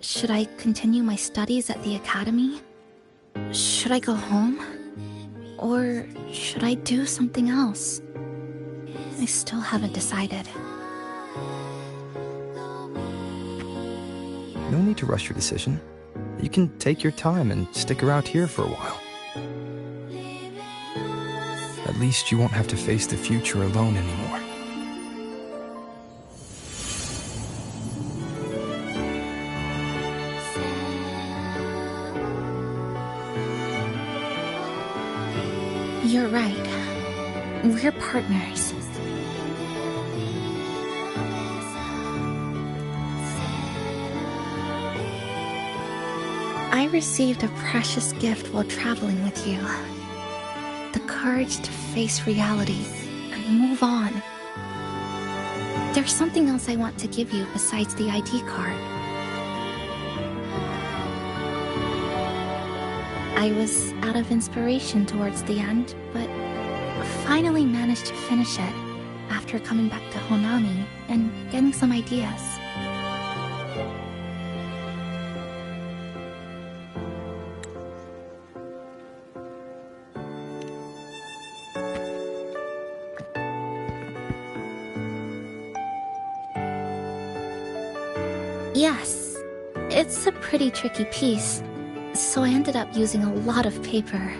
Should I continue my studies at the academy? Should I go home? Or should I do something else? I still haven't decided. No need to rush your decision. You can take your time and stick around here for a while. At least you won't have to face the future alone anymore. You're right. We're partners. I received a precious gift while traveling with you. The courage to face reality and move on. There's something else I want to give you besides the ID card. I was out of inspiration towards the end, but finally managed to finish it after coming back to Honami and getting some ideas. Yes, It's a pretty tricky piece, so I ended up using a lot of paper.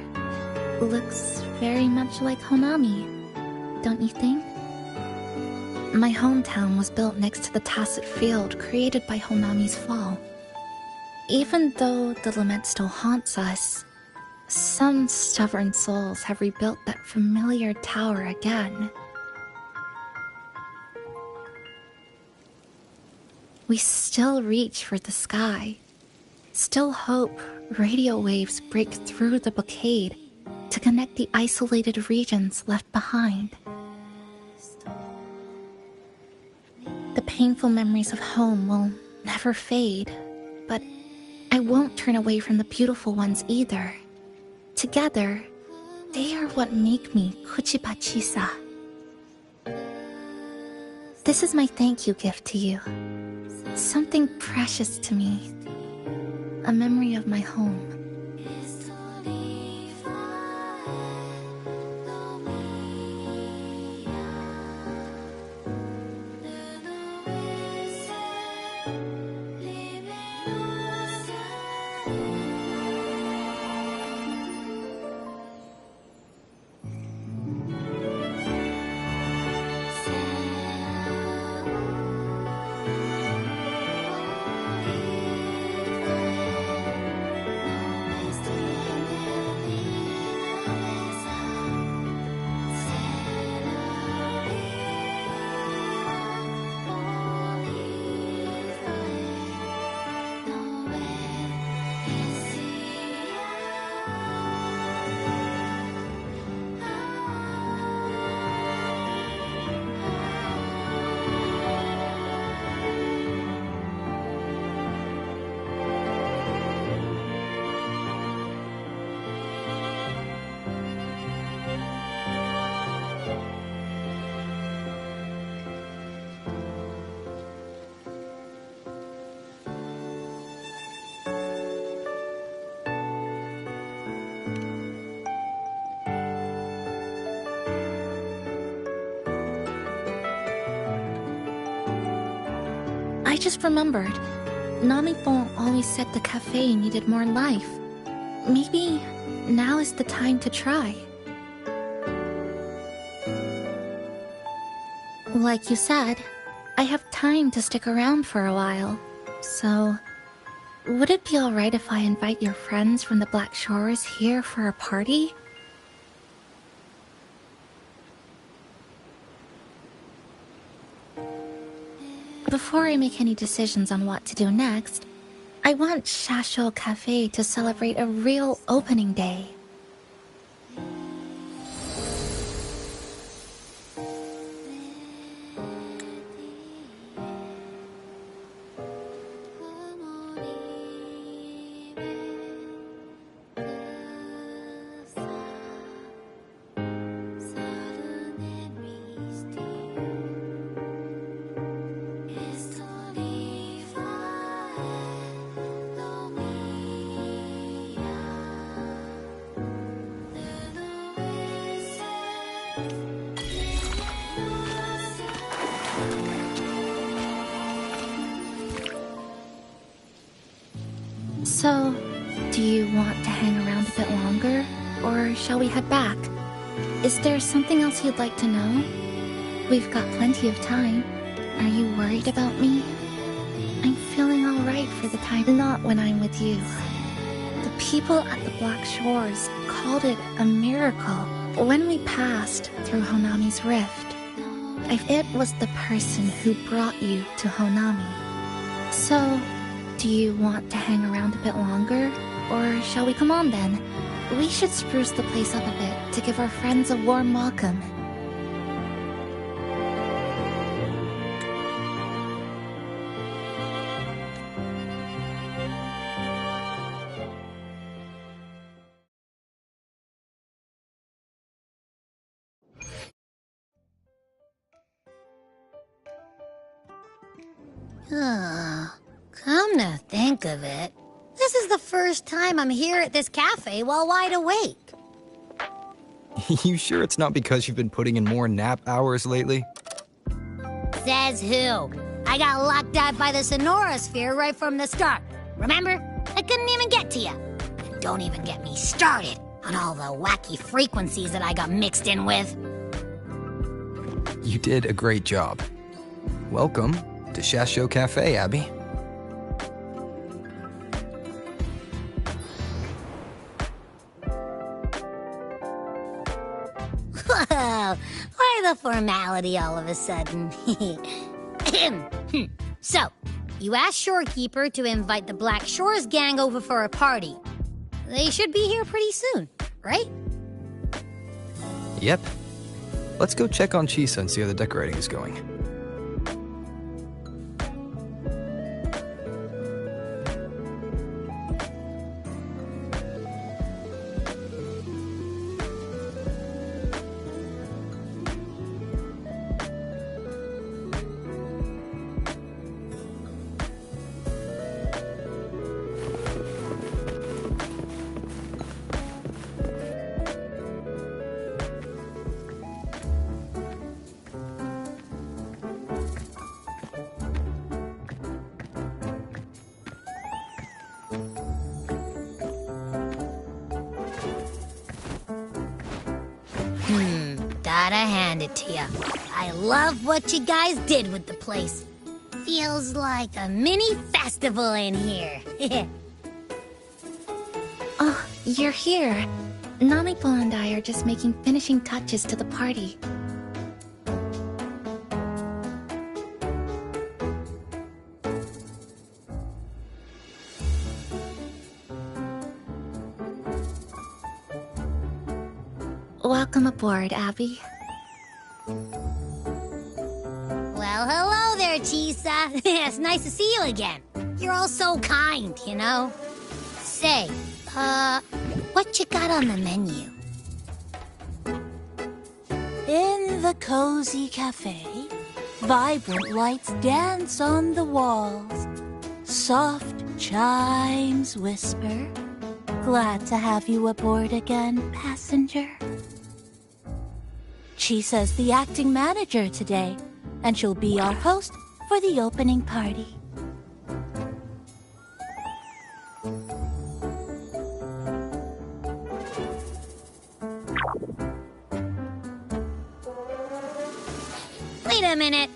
Looks very much like Honami, don't you think? My hometown was built next to the tacit field created by Honami's fall. Even though the lament still haunts us, some stubborn souls have rebuilt that familiar tower again. We still reach for the sky, still hope radio waves break through the blockade to connect the isolated regions left behind. The painful memories of home will never fade, but I won't turn away from the beautiful ones either. Together, they are what make me Kuchipa Chisa. This is my thank you gift to you. Something precious to me. A memory of my home. I just remembered. Namipon always said the cafe needed more life. Maybe now is the time to try. Like you said, I have time to stick around for a while. So, would it be alright if I invite your friends from the Black Shores here for a party? Before I make any decisions on what to do next, I want Shasho Cafe to celebrate a real opening day. So, do you want to hang around a bit longer, or shall we head back? Is there something else you'd like to know? We've got plenty of time. Are you worried about me? I'm feeling alright for the time, not when I'm with you. The people at the Black Shores called it a miracle when we passed through Honami's rift. It was the person who brought you to Honami. So, do you want to hang around a bit longer? Or shall we come on then? We should spruce the place up a bit to give our friends a warm welcome. Come to think of it, this is the first time I'm here at this cafe while wide awake. You sure it's not because you've been putting in more nap hours lately? Says who? I got locked out by the Sonora Sphere right from the start. remember? I couldn't even get to you. And don't even get me started on all the wacky frequencies that I got mixed in with. You did a great job. Welcome to Shasho Cafe, Abby. Whoa, why the formality all of a sudden? So, you asked Shorekeeper to invite the Black Shores gang over for a party. They should be here pretty soon, right? Yep. Let's go check on Chisa and see how the decorating is going. Gotta hand it to ya. I love what you guys did with the place. Feels like a mini festival in here. Oh, you're here. Namipo and I are just making finishing touches to the party. Welcome aboard, Abby. Well, hello there, Chisa. It's nice to see you again. You're all so kind, you know? Say, what you got on the menu? In the cozy cafe, vibrant lights dance on the walls. Soft chimes whisper. Glad to have you aboard again, passenger. Chisa's the acting manager today, and she'll be our host for the opening party. Wait a minute.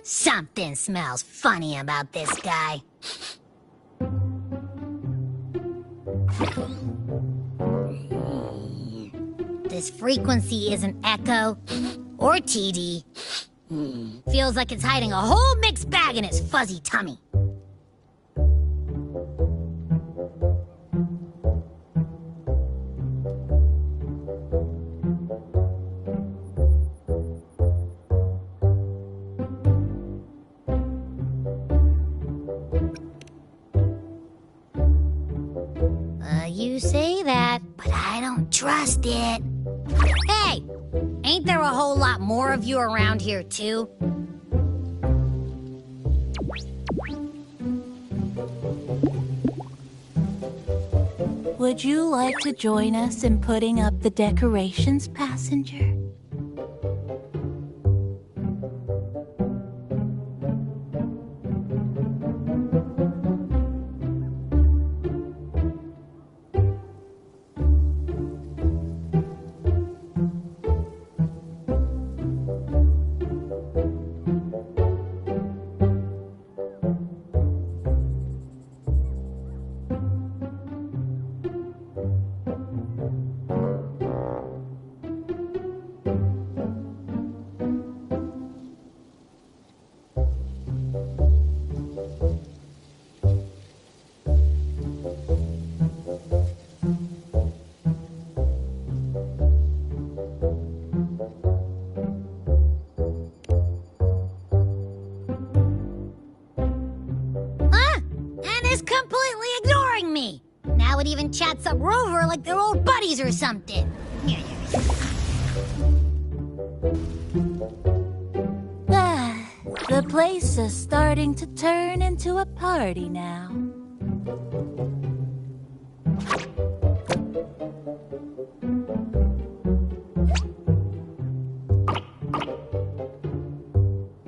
Something smells funny about this guy. This frequency isn't echo or TD. Feels like it's hiding a whole mixed bag in its fuzzy tummy. You say that, but I don't trust it. Hey! Ain't there a whole lot more of you around here, too? Would you like to join us in putting up the decorations, passenger? Now it even chats up Rover like they're old buddies or something. The place is starting to turn into a party now.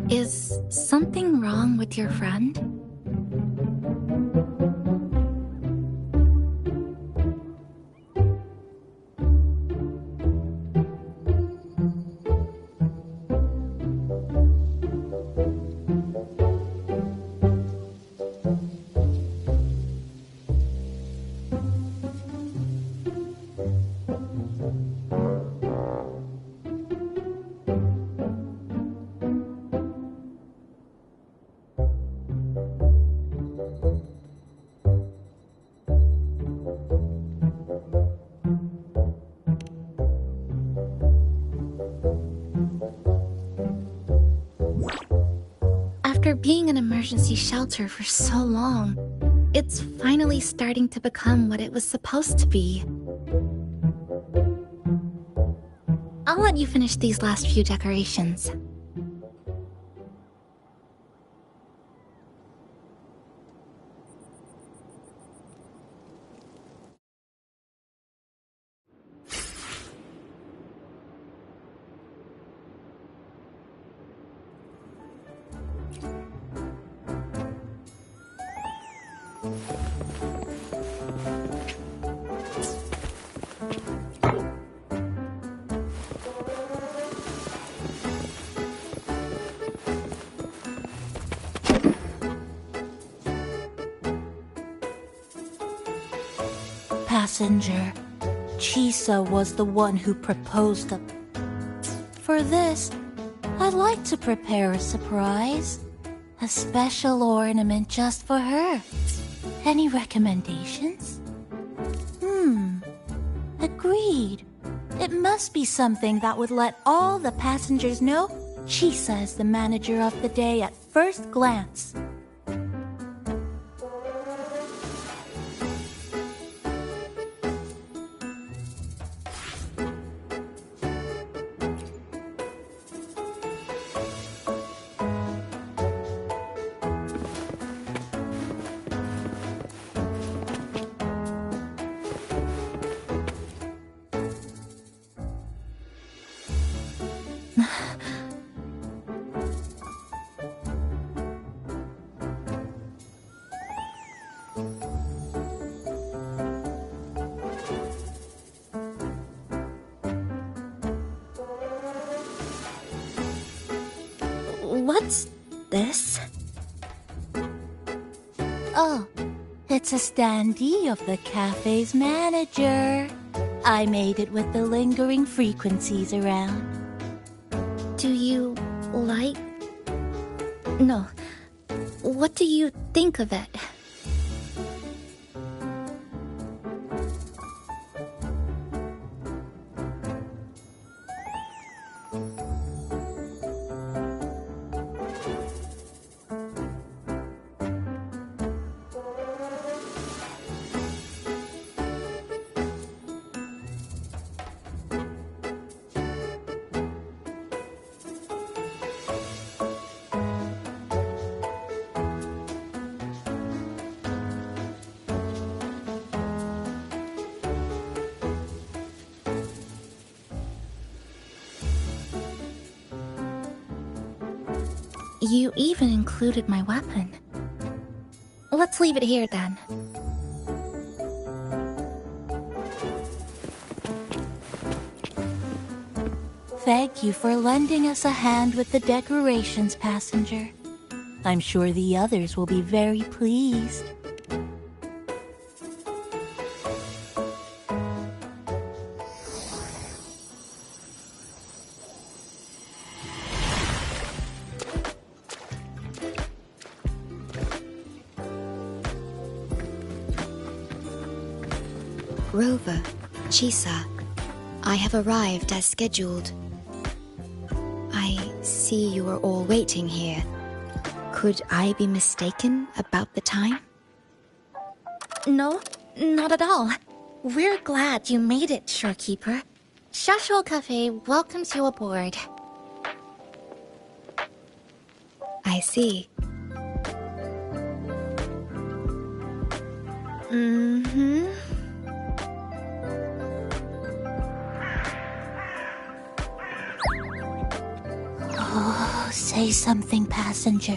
Is something wrong with your friend? emergency shelter for so long. It's finally starting to become what it was supposed to be. I'll let you finish these last few decorations. Passenger, Chisa was the one who proposed the... For this, I'd like to prepare a surprise. A special ornament just for her. Any recommendations? Agreed. It must be something that would let all the passengers know Chisa is the manager of the day at first glance. What's this? Oh, it's a standee of the cafe's manager. I made it with the lingering frequencies around. Do you like... No. What do you think of it? You even included my weapon. Let's leave it here then. Thank you for lending us a hand with the decorations, passenger. I'm sure the others will be very pleased. Rover, Chisa, I have arrived as scheduled. I see you are all waiting here. Could I be mistaken about the time? No, not at all. We're glad you made it, Shorekeeper. Shashol Cafe welcomes you aboard. I see. Mm-hmm. Oh, say something, passenger.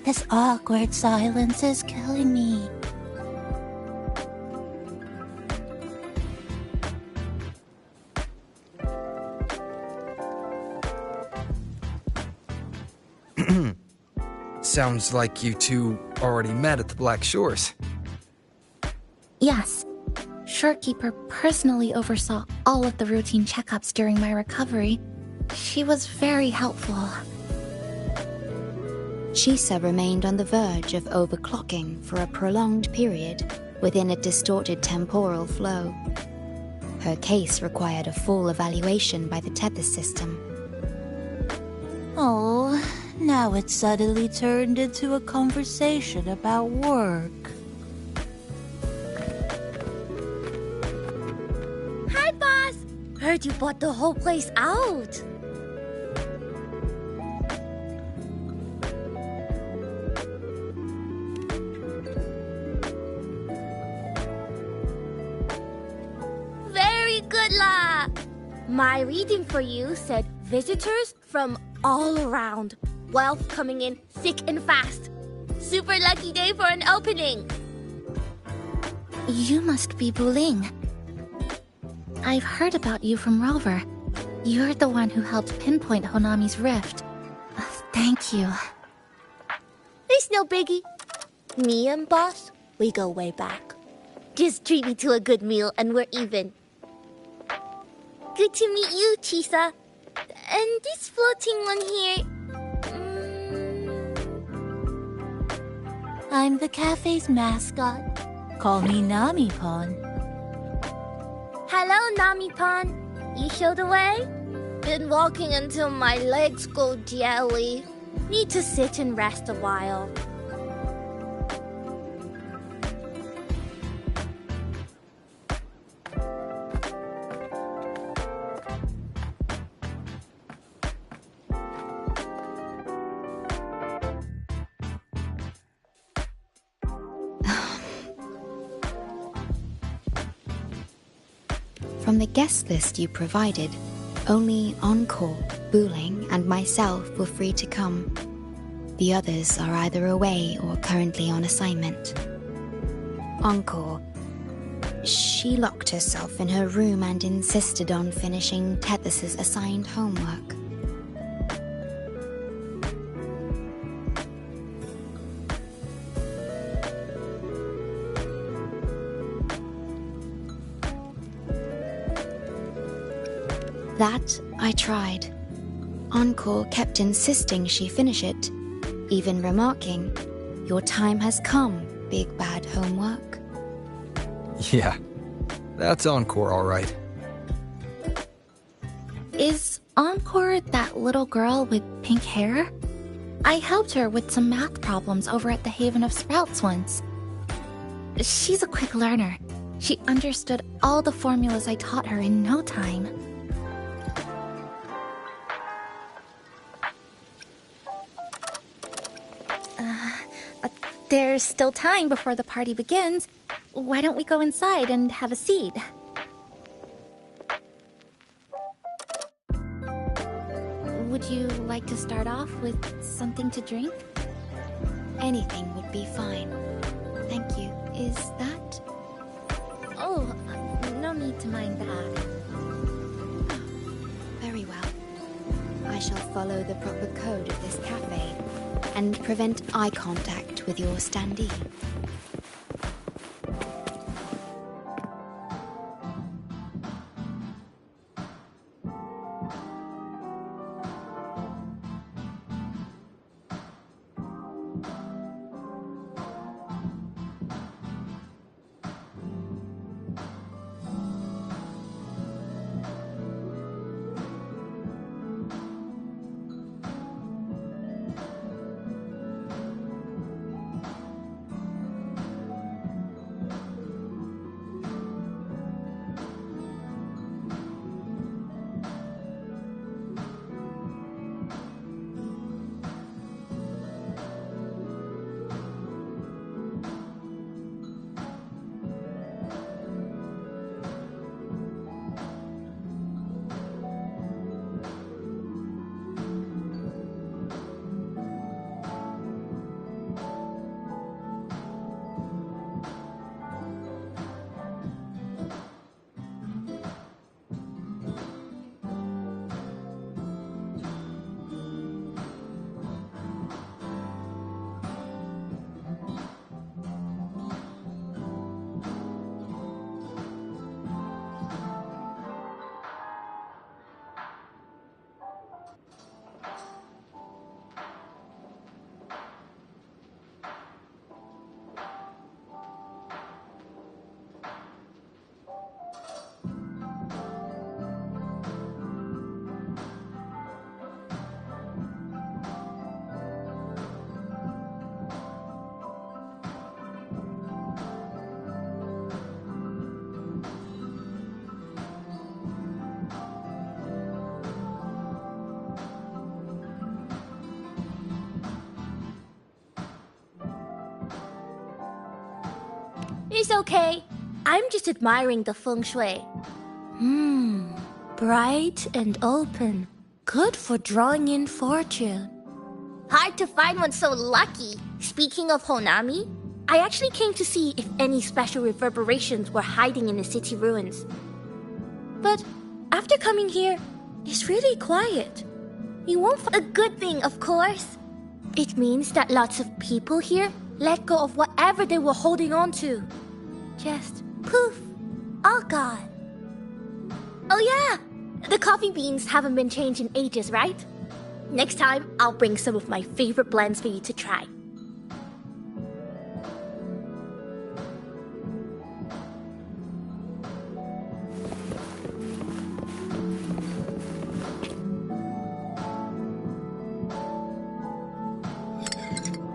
This awkward silence is killing me. Sounds like you two already met at the Black Shores. Yes. Shorekeeper personally oversaw all of the routine checkups during my recovery. She was very helpful. Chisa remained on the verge of overclocking for a prolonged period within a distorted temporal flow. Her case required a full evaluation by the Tethys system. Oh, Now it suddenly turned into a conversation about work. Hi, boss! Heard you bought the whole place out. Very good, La! My reading for you said visitors from all around. Wealth coming in thick and fast. Super lucky day for an opening. You must be Buling. I've heard about you from Rover. You're the one who helped pinpoint Honami's rift. Thank you. It's no biggie. Me and boss, we go way back. Just treat me to a good meal and we're even. Good to meet you, Chisa. And this floating one here... I'm the cafe's mascot. Call me Nami-pon. Hello, Nami-pon. You show the way? Been walking until my legs go jelly. Need to sit and rest a while. From the guest list you provided, only Encore, Buling, and myself were free to come. The others are either away or currently on assignment. Encore. She locked herself in her room and insisted on finishing Tethys's assigned homework. That I tried. Encore kept insisting she finish it, even remarking, "Your time has come, big bad homework." Yeah, that's Encore all right. Is Encore that little girl with pink hair? I helped her with some math problems over at the Haven of Sprouts once. She's a quick learner. She understood all the formulas I taught her in no time. There's still time before the party begins. Why don't we go inside and have a seat? Would you like to start off with something to drink? Anything would be fine. Thank you. Is that... Oh, no need to mind that. Very well. I shall follow the proper code of this cafe and prevent eye contact with your standee. It's okay. I'm just admiring the feng shui. Bright and open. Good for drawing in fortune. Hard to find one so lucky. Speaking of Honami, I actually came to see if any special reverberations were hiding in the city ruins. But after coming here, it's really quiet. You won't find a good thing, of course. It means that lots of people here let go of whatever they were holding on to. Just poof, all gone. Oh yeah, the coffee beans haven't been changed in ages, right? Next time, I'll bring some of my favorite blends for you to try.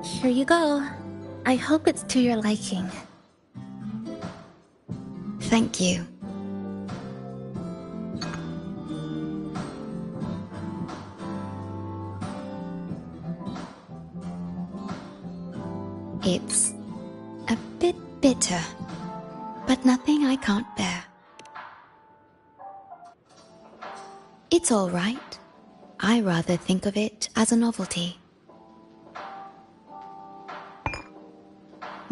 Here you go. I hope it's to your liking. Thank you. It's a bit bitter, but nothing I can't bear. It's all right. I rather think of it as a novelty.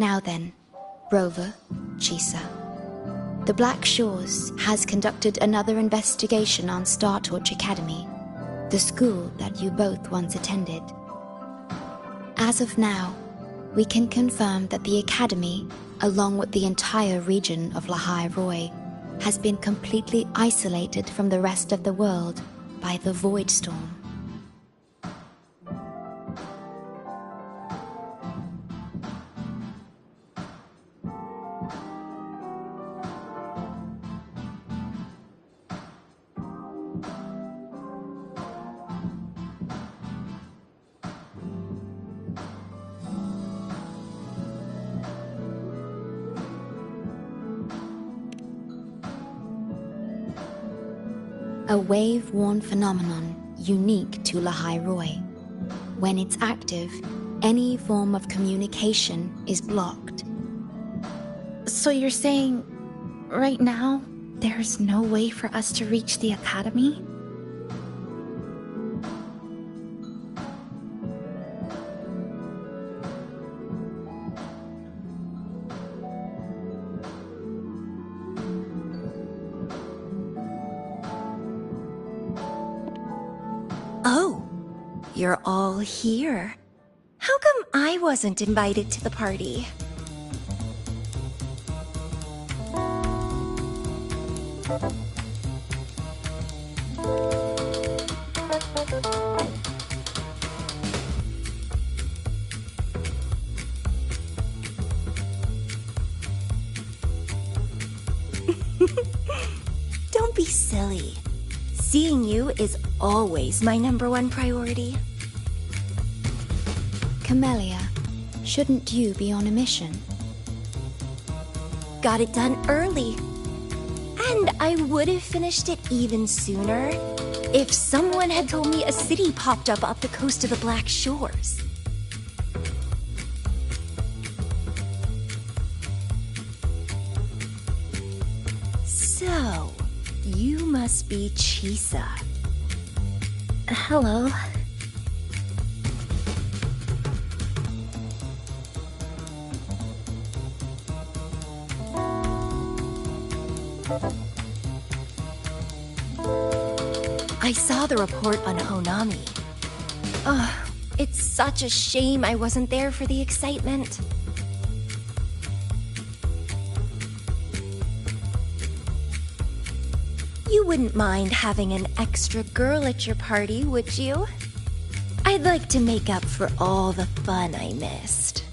Now then, Rover, Chisa. The Black Shores has conducted another investigation on Star Torch Academy, the school that you both once attended. As of now, we can confirm that the Academy, along with the entire region of Lahai Roi, has been completely isolated from the rest of the world by the Void Storm. A wave-worn phenomenon unique to Lahai Roi. When it's active, any form of communication is blocked. So you're saying, right now, there's no way for us to reach the Academy? You're all here. How come I wasn't invited to the party? Don't be silly. Seeing you is always my #1 priority. Camellia, shouldn't you be on a mission? Got it done early. And I would have finished it even sooner if someone had told me a city popped up off the coast of the Black Shores. So, you must be Chisa. Hello. I saw the report on Honami. Ugh, it's such a shame I wasn't there for the excitement. You wouldn't mind having an extra girl at your party, would you? I'd like to make up for all the fun I missed.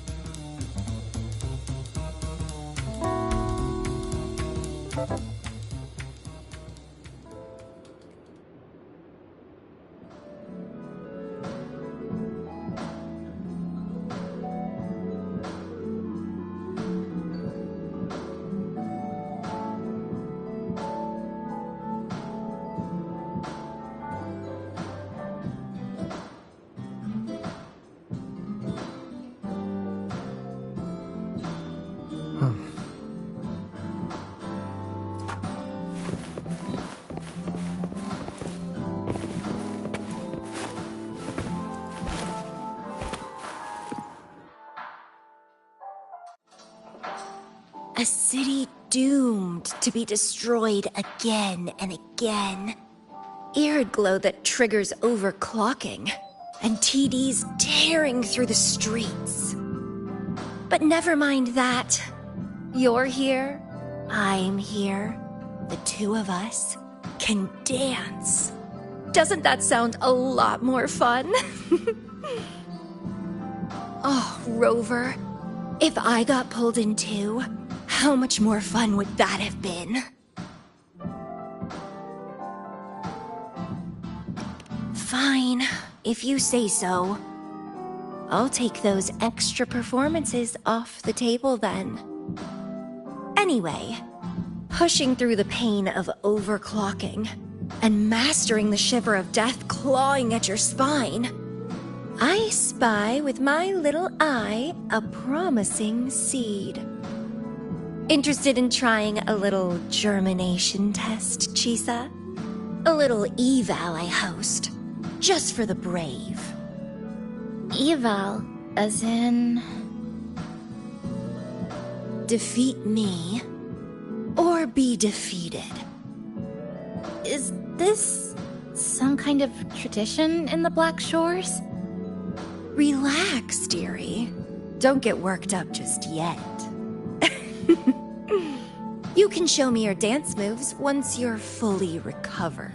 A city doomed to be destroyed again and again. Ear glow that triggers overclocking, and TDs tearing through the streets. But never mind that. You're here, I'm here. The two of us can dance. Doesn't that sound a lot more fun? Oh, Rover, if I got pulled in too, how much more fun would that have been? Fine, if you say so. I'll take those extra performances off the table then. Anyway, pushing through the pain of overclocking and mastering the shiver of death clawing at your spine, I spy with my little eye a promising seed. Interested in trying a little germination test, Chisa? A little eval I host, just for the brave. Eval, as in... Defeat me, or be defeated. Is this some kind of tradition in the Black Shores? Relax, dearie. Don't get worked up just yet. You can show me your dance moves once you're fully recovered.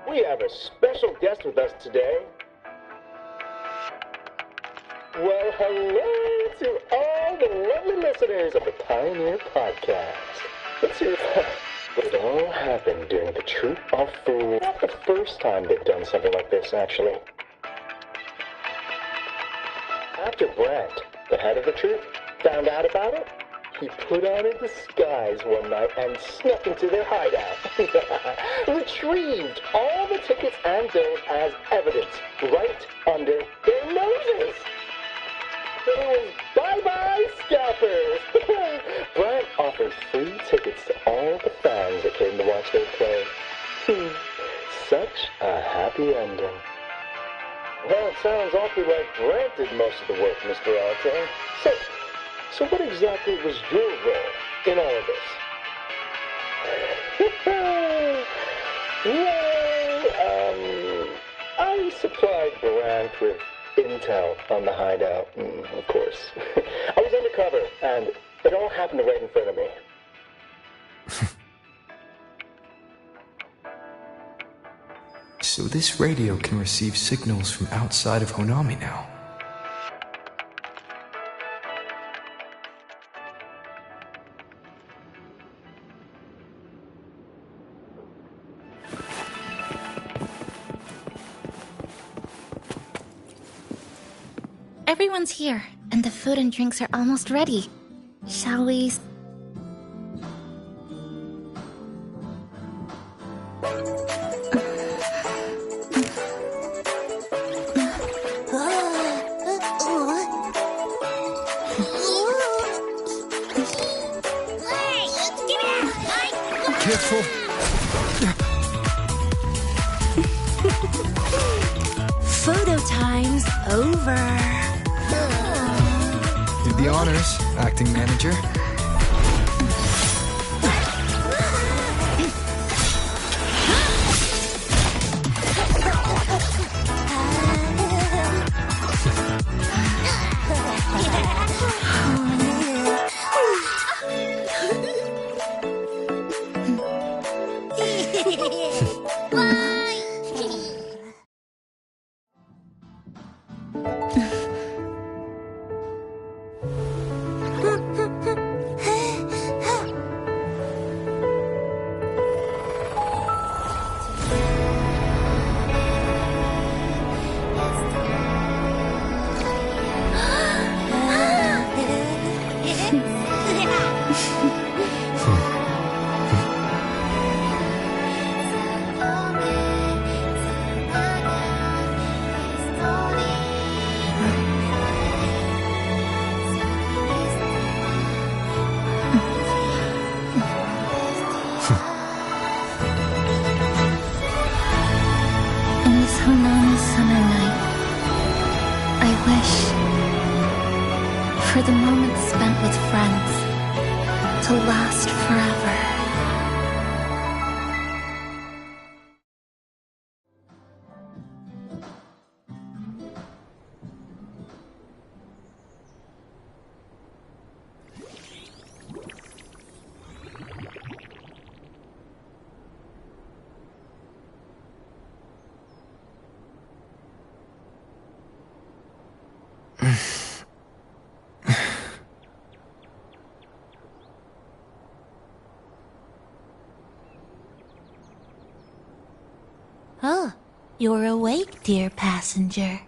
We have a special guest with us today. Well, hello to all the lovely listeners of the Pioneer Podcast. Let's hear what it all happened during the Troop of Fools. Not the first time they've done something like this, actually. After Brent, the head of the troop, found out about it, he put on a disguise one night and snuck into their hideout. Retrieved all the tickets and bills as evidence right under their noses. It was bye-bye scalpers. Brent offered free tickets to all the fans that came to watch their play. Such a happy ending. Well, it sounds awfully like Brent did most of the work, Mr. Altair. So what exactly was your role in all of this? Well, I supplied Brant with intel on the hideout, of course. I was undercover, and it all happened right in front of me. So this radio can receive signals from outside of Honami now. Everyone's here, and the food and drinks are almost ready. Shall we... Careful. Photo time's over. Do the honors, acting manager. Honami summer night. I wish for the moments spent with friends to last forever. Oh, you're awake, dear passenger.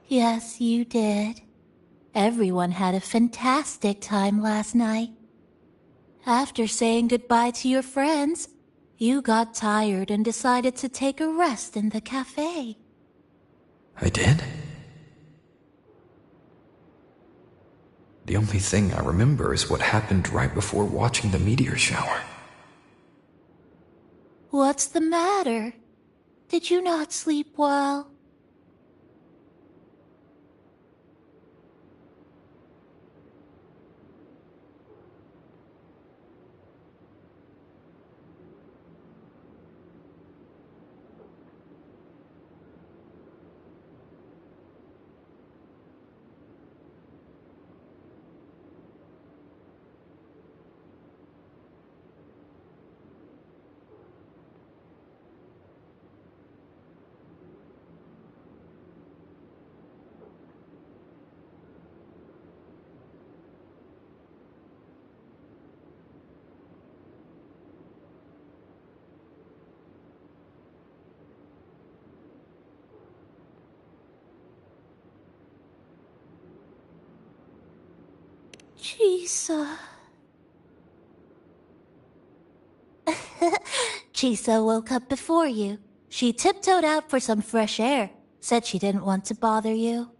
Yes, you did. Everyone had a fantastic time last night. After saying goodbye to your friends, you got tired and decided to take a rest in the cafe. I did? The only thing I remember is what happened right before watching the meteor shower. What's the matter? Did you not sleep well? Chisa. Chisa woke up before you. She tiptoed out for some fresh air. Said she didn't want to bother you.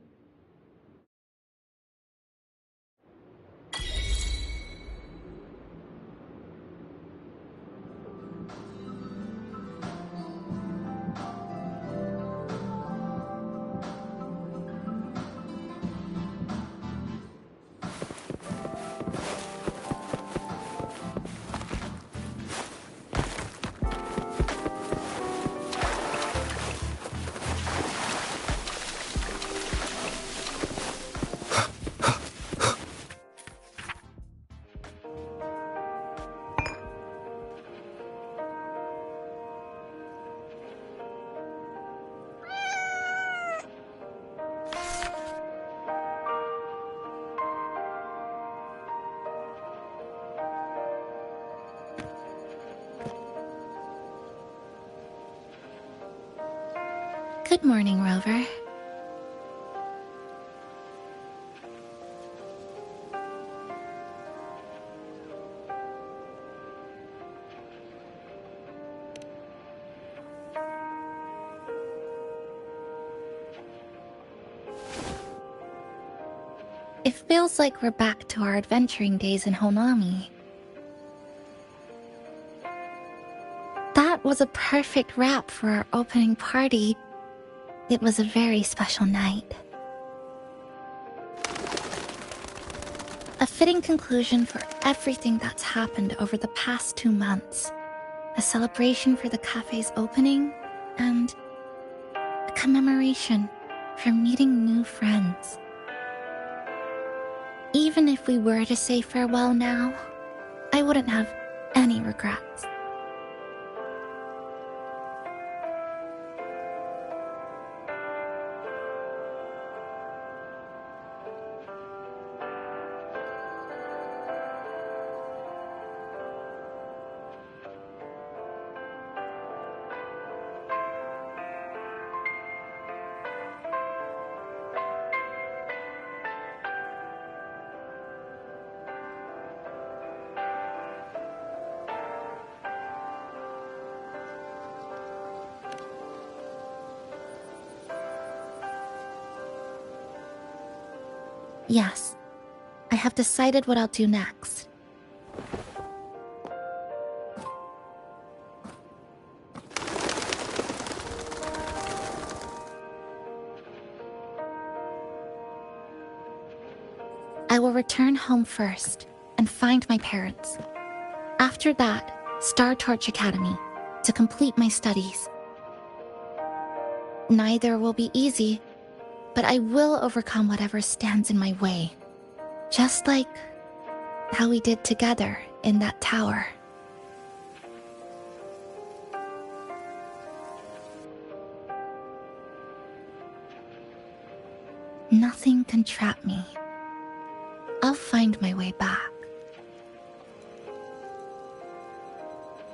Good morning, Rover. It feels like we're back to our adventuring days in Honami. That was a perfect wrap for our opening party. It was a very special night. A fitting conclusion for everything that's happened over the past 2 months. A celebration for the cafe's opening, and a commemoration for meeting new friends. Even if we were to say farewell now, I wouldn't have any regrets. Yes. I have decided what I'll do next. I will return home first and find my parents. After that, Star Torch Academy to complete my studies. Neither will be easy, but I will overcome whatever stands in my way. Just like how we did together in that tower. Nothing can trap me. I'll find my way back.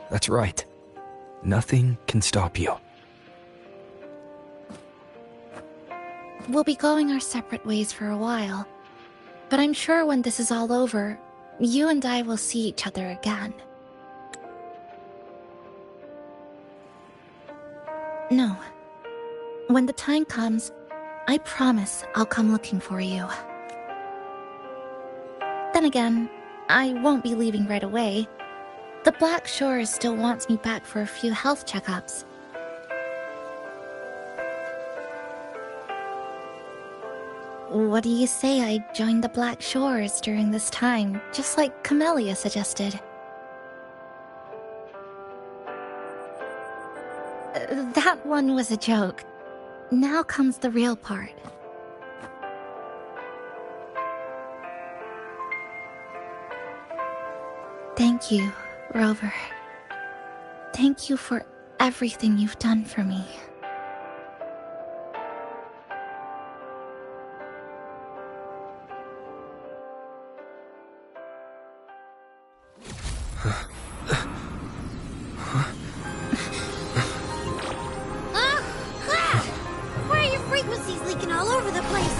That's right. Nothing can stop you. We'll be going our separate ways for a while, but I'm sure when this is all over, you and I will see each other again. No. When the time comes, I promise I'll come looking for you. Then again, I won't be leaving right away. The Black Shores still wants me back for a few health checkups. What do you say I join the Black Shores during this time, just like Camellia suggested? That one was a joke. Now comes the real part. Thank you, Rover. Thank you for everything you've done for me. Why are your frequencies leaking all over the place?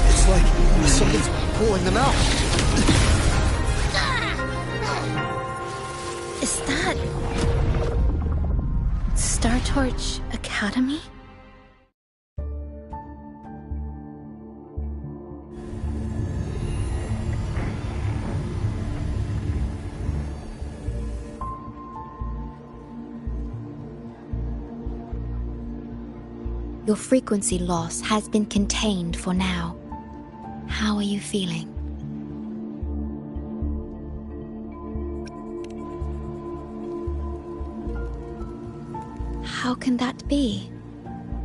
It's like something's pulling them out. Is that... Star Torch Academy? Your frequency loss has been contained for now. How are you feeling? How can that be?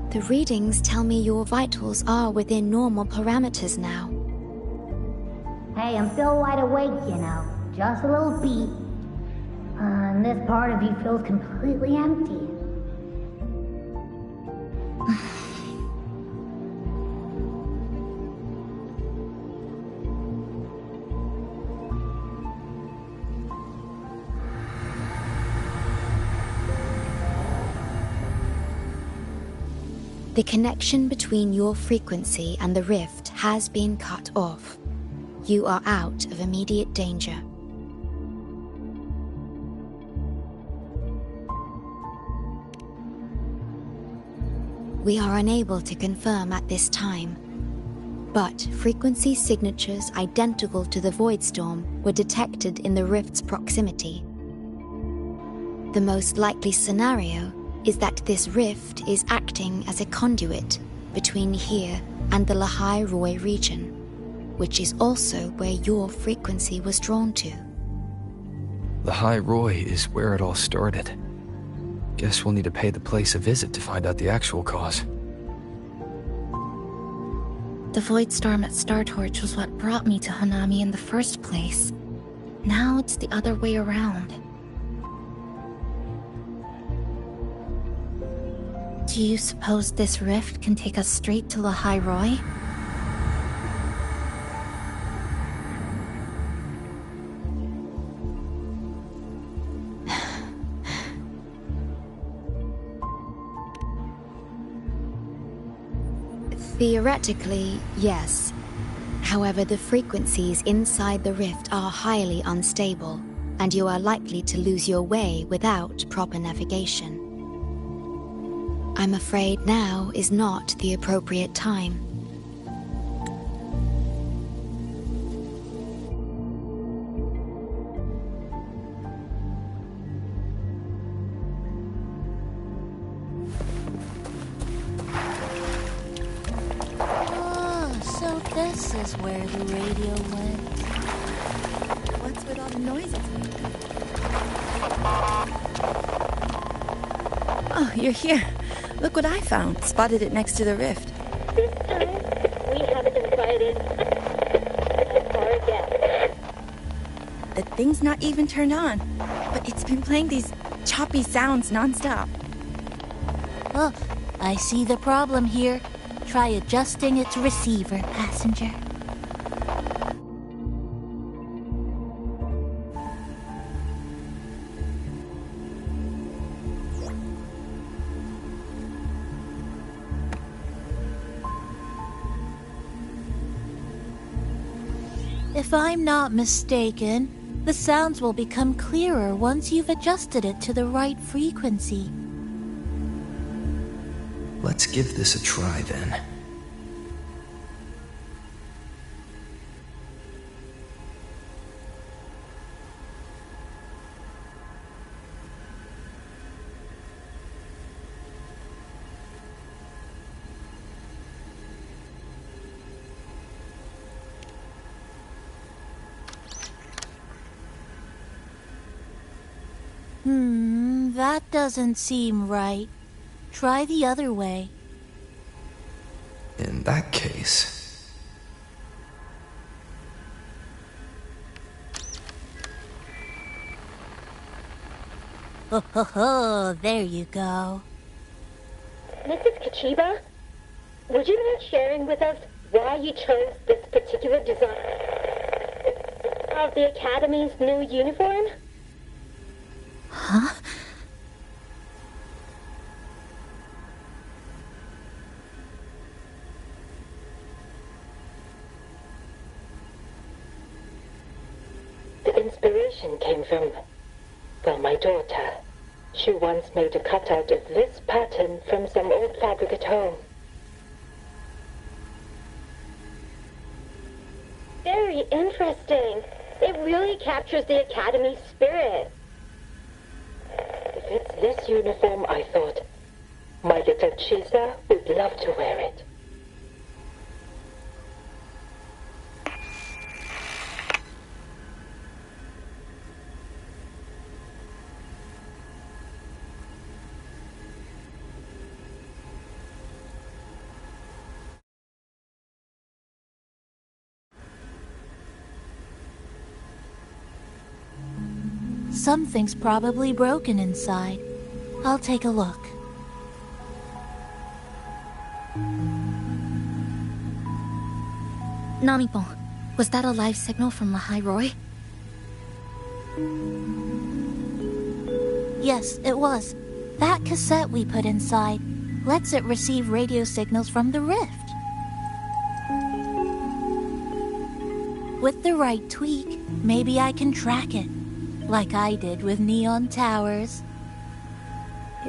The readings tell me your vitals are within normal parameters now. Hey, I'm still wide awake, you know. Just a little beat. And this part of you feels completely empty. The connection between your frequency and the rift has been cut off. You are out of immediate danger. We are unable to confirm at this time, but frequency signatures identical to the Void Storm were detected in the rift's proximity. The most likely scenario is that this rift is acting as a conduit between here and the Lahai Roi region, which is also where your frequency was drawn to. Lahai Roi is where it all started. Guess we'll need to pay the place a visit to find out the actual cause. The Void Storm at Star Torch was what brought me to Hanami in the first place. Now it's the other way around. Do you suppose this rift can take us straight to Lahai Roi? Theoretically, yes. However, the frequencies inside the rift are highly unstable, and you are likely to lose your way without proper navigation. I'm afraid now is not the appropriate time. Oh, so this is where the radio went. What's with all the noises? Oh, you're here. Look what I found. Spotted it next to the rift. This time, we haven't invited our guests. The thing's not even turned on, but it's been playing these choppy sounds nonstop. Oh, I see the problem here. Try adjusting its receiver, passenger. If I'm not mistaken, the sounds will become clearer once you've adjusted it to the right frequency. Let's give this a try then. That doesn't seem right. Try the other way. In that case... Oh, there you go. Mrs. Kachiba, would you mind sharing with us why you chose this particular design of the Academy's new uniform? Huh? The inspiration came from, well, my daughter. She once made a cutout of this pattern from some old fabric at home. Very interesting. It really captures the Academy's spirit. If it's this uniform, I thought, my little Chisa would love to wear it. Something's probably broken inside. I'll take a look. Namipon, was that a live signal from Lahai Roy? Yes, it was. That cassette we put inside lets it receive radio signals from the rift. With the right tweak, maybe I can track it. Like I did with Neon Towers.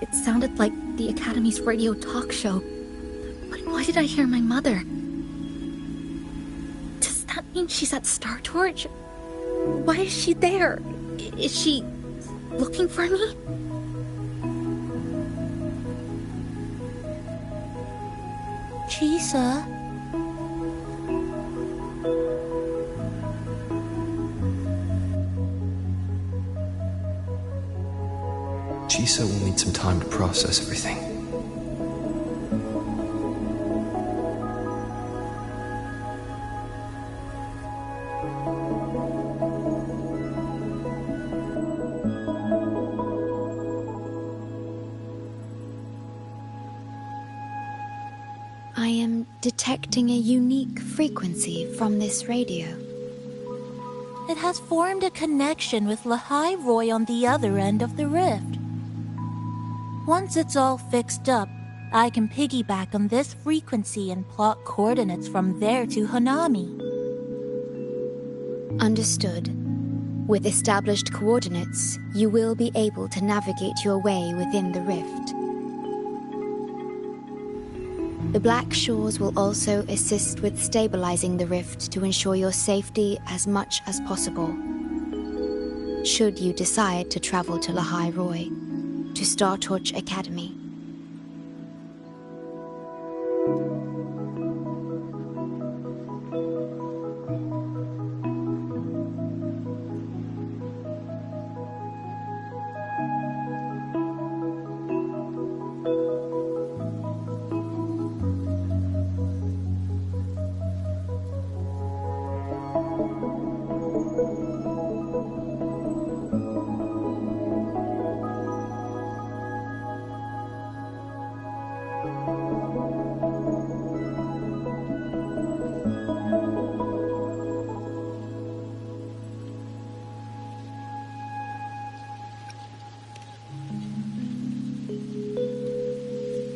It sounded like the Academy's radio talk show. But why did I hear my mother? Does that mean she's at Star Torch? Why is she there? Is she looking for me? Chisa? Chisa will need some time to process everything. I am detecting a unique frequency from this radio. It has formed a connection with Lahai Roy on the other end of the rift. Once it's all fixed up, I can piggyback on this frequency and plot coordinates from there to Hanami. Understood. With established coordinates, you will be able to navigate your way within the rift. The Black Shores will also assist with stabilizing the rift to ensure your safety as much as possible. Should you decide to travel to Lahai Roy, to Star Torch Academy.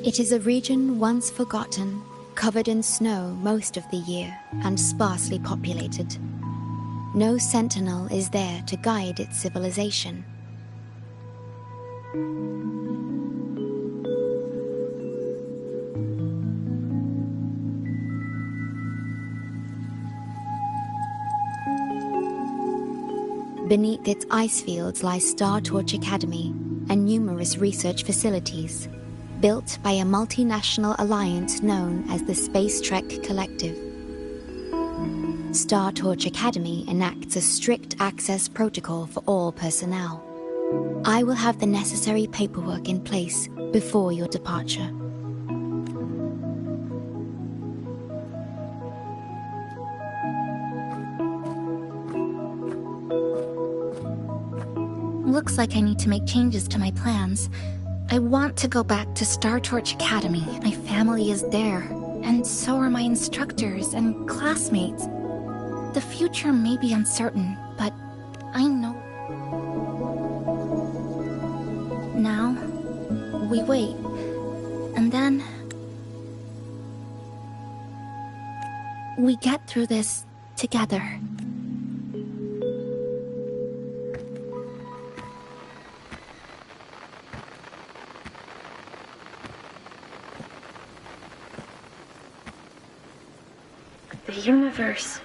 It is a region once forgotten, covered in snow most of the year, and sparsely populated. No sentinel is there to guide its civilization. Beneath its ice fields lies Star Torch Academy and numerous research facilities, built by a multinational alliance known as the Space Trek Collective. Star Torch Academy enacts a strict access protocol for all personnel. I will have the necessary paperwork in place before your departure. Looks like I need to make changes to my plans. I want to go back to Star Torch Academy. My family is there, and so are my instructors and classmates. The future may be uncertain, but I know. Now, we wait, and then we get through this together. The universe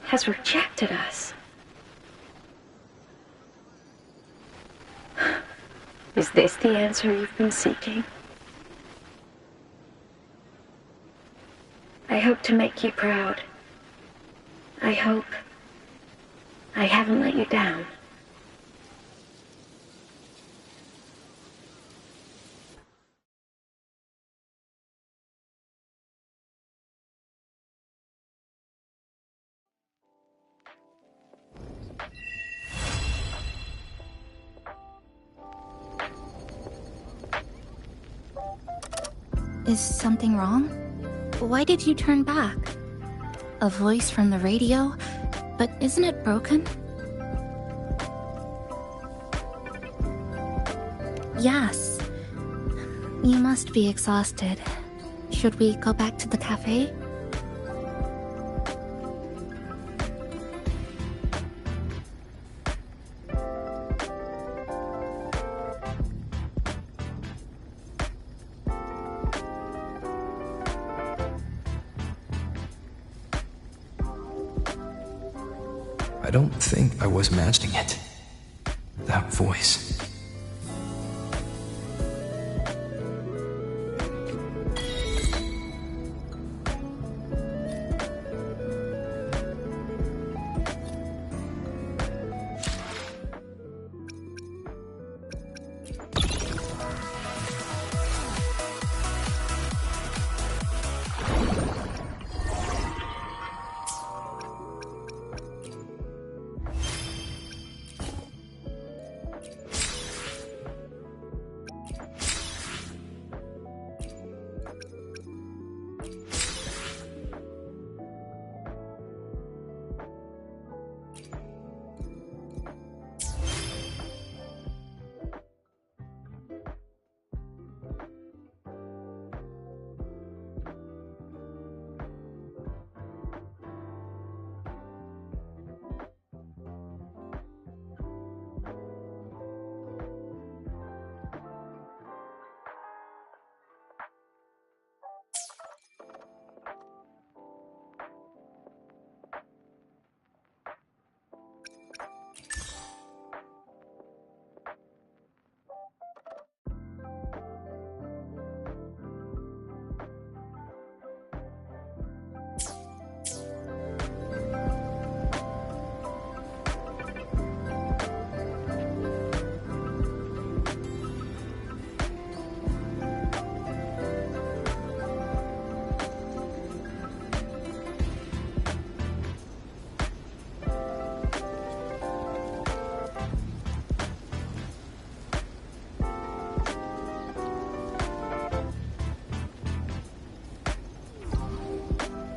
has rejected us. Is this the answer you've been seeking? I hope to make you proud. I hope I haven't let you down. Is something wrong? Why did you turn back? A voice from the radio? But isn't it broken? Yes. You must be exhausted. Should we go back to the cafe? I don't think I was imagining it. That voice.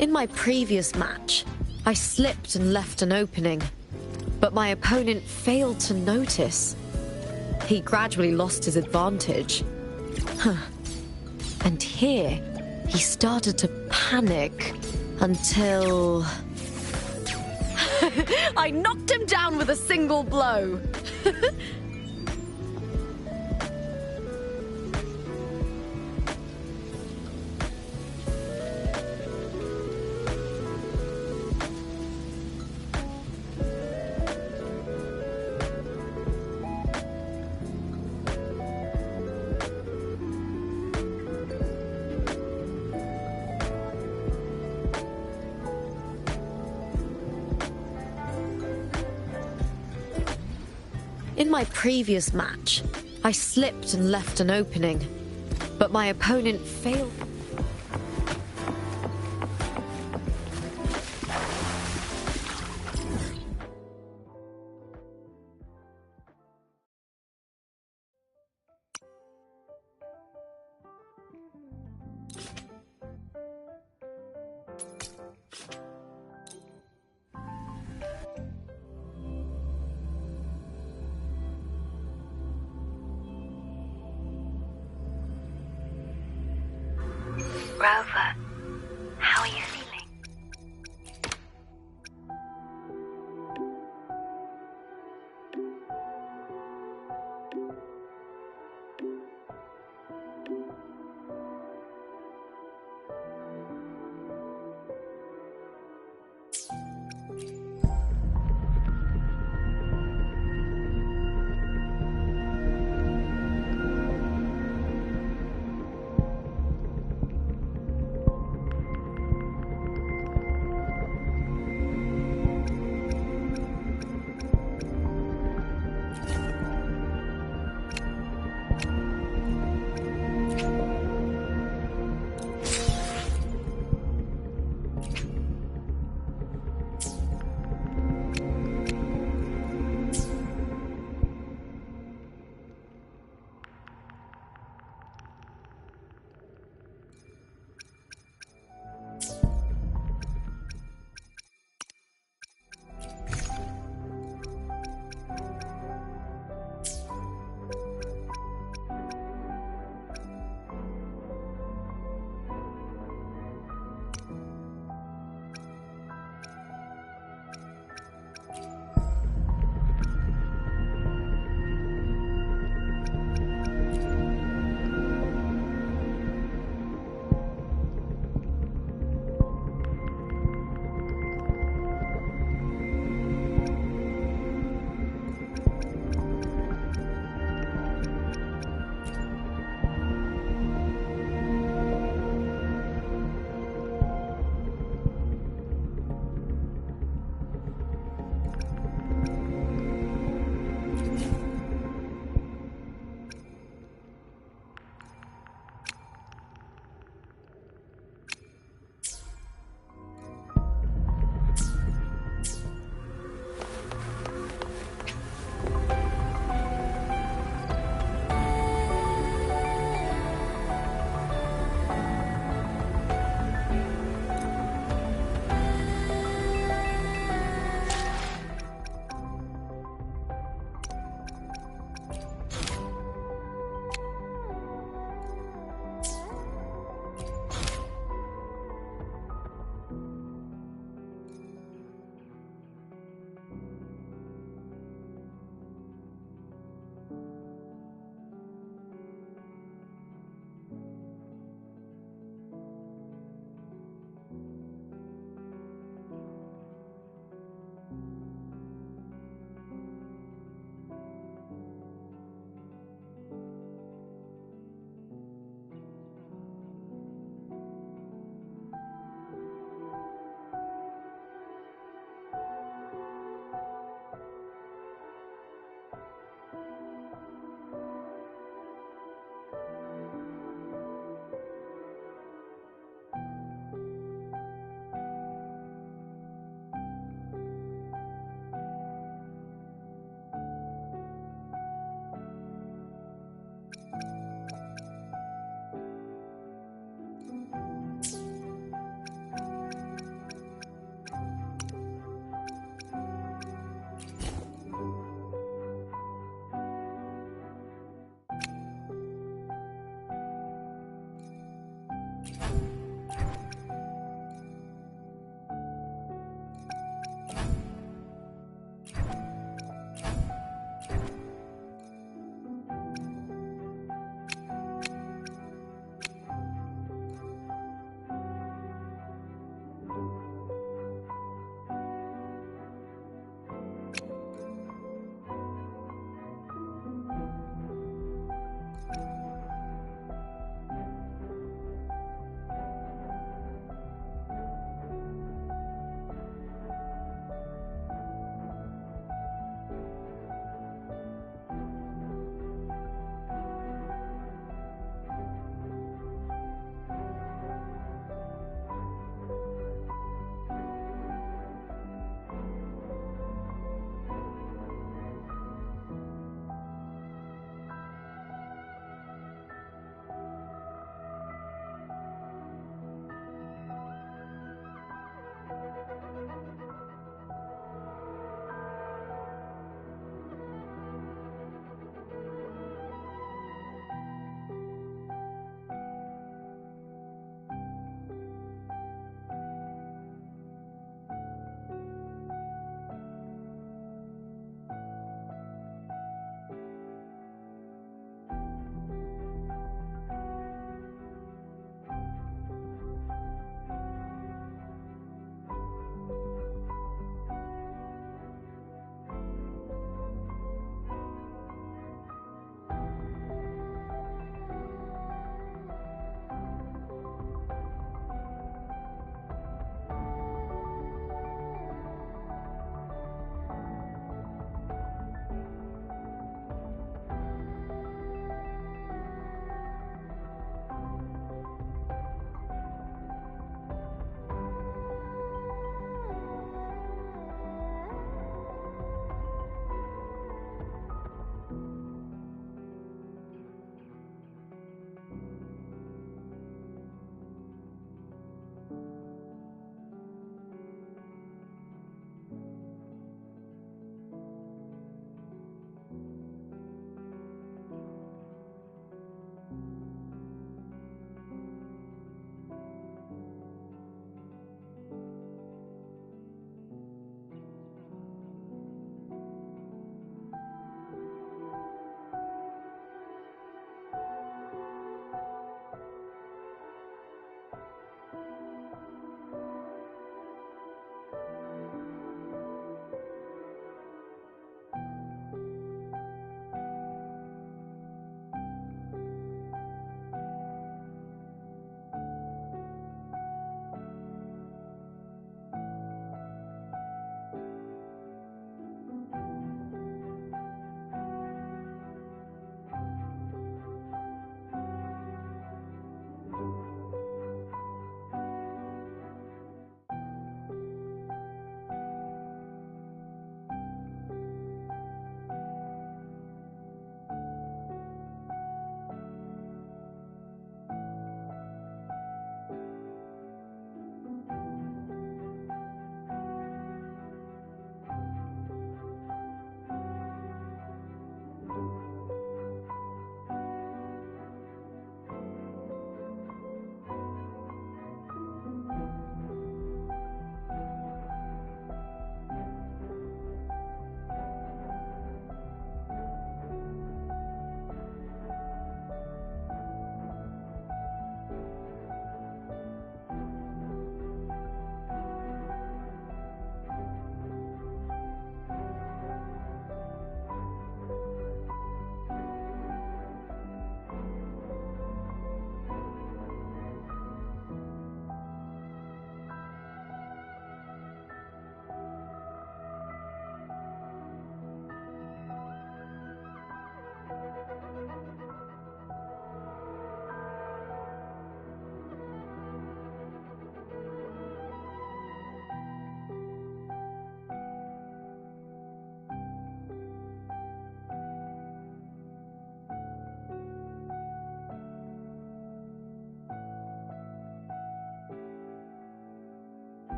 In my previous match, I slipped and left an opening, but my opponent failed to notice. He gradually lost his advantage. And here, he started to panic until... I knocked him down with a single blow. In my previous match, I slipped and left an opening, but my opponent failed. Rover, how are you feeling?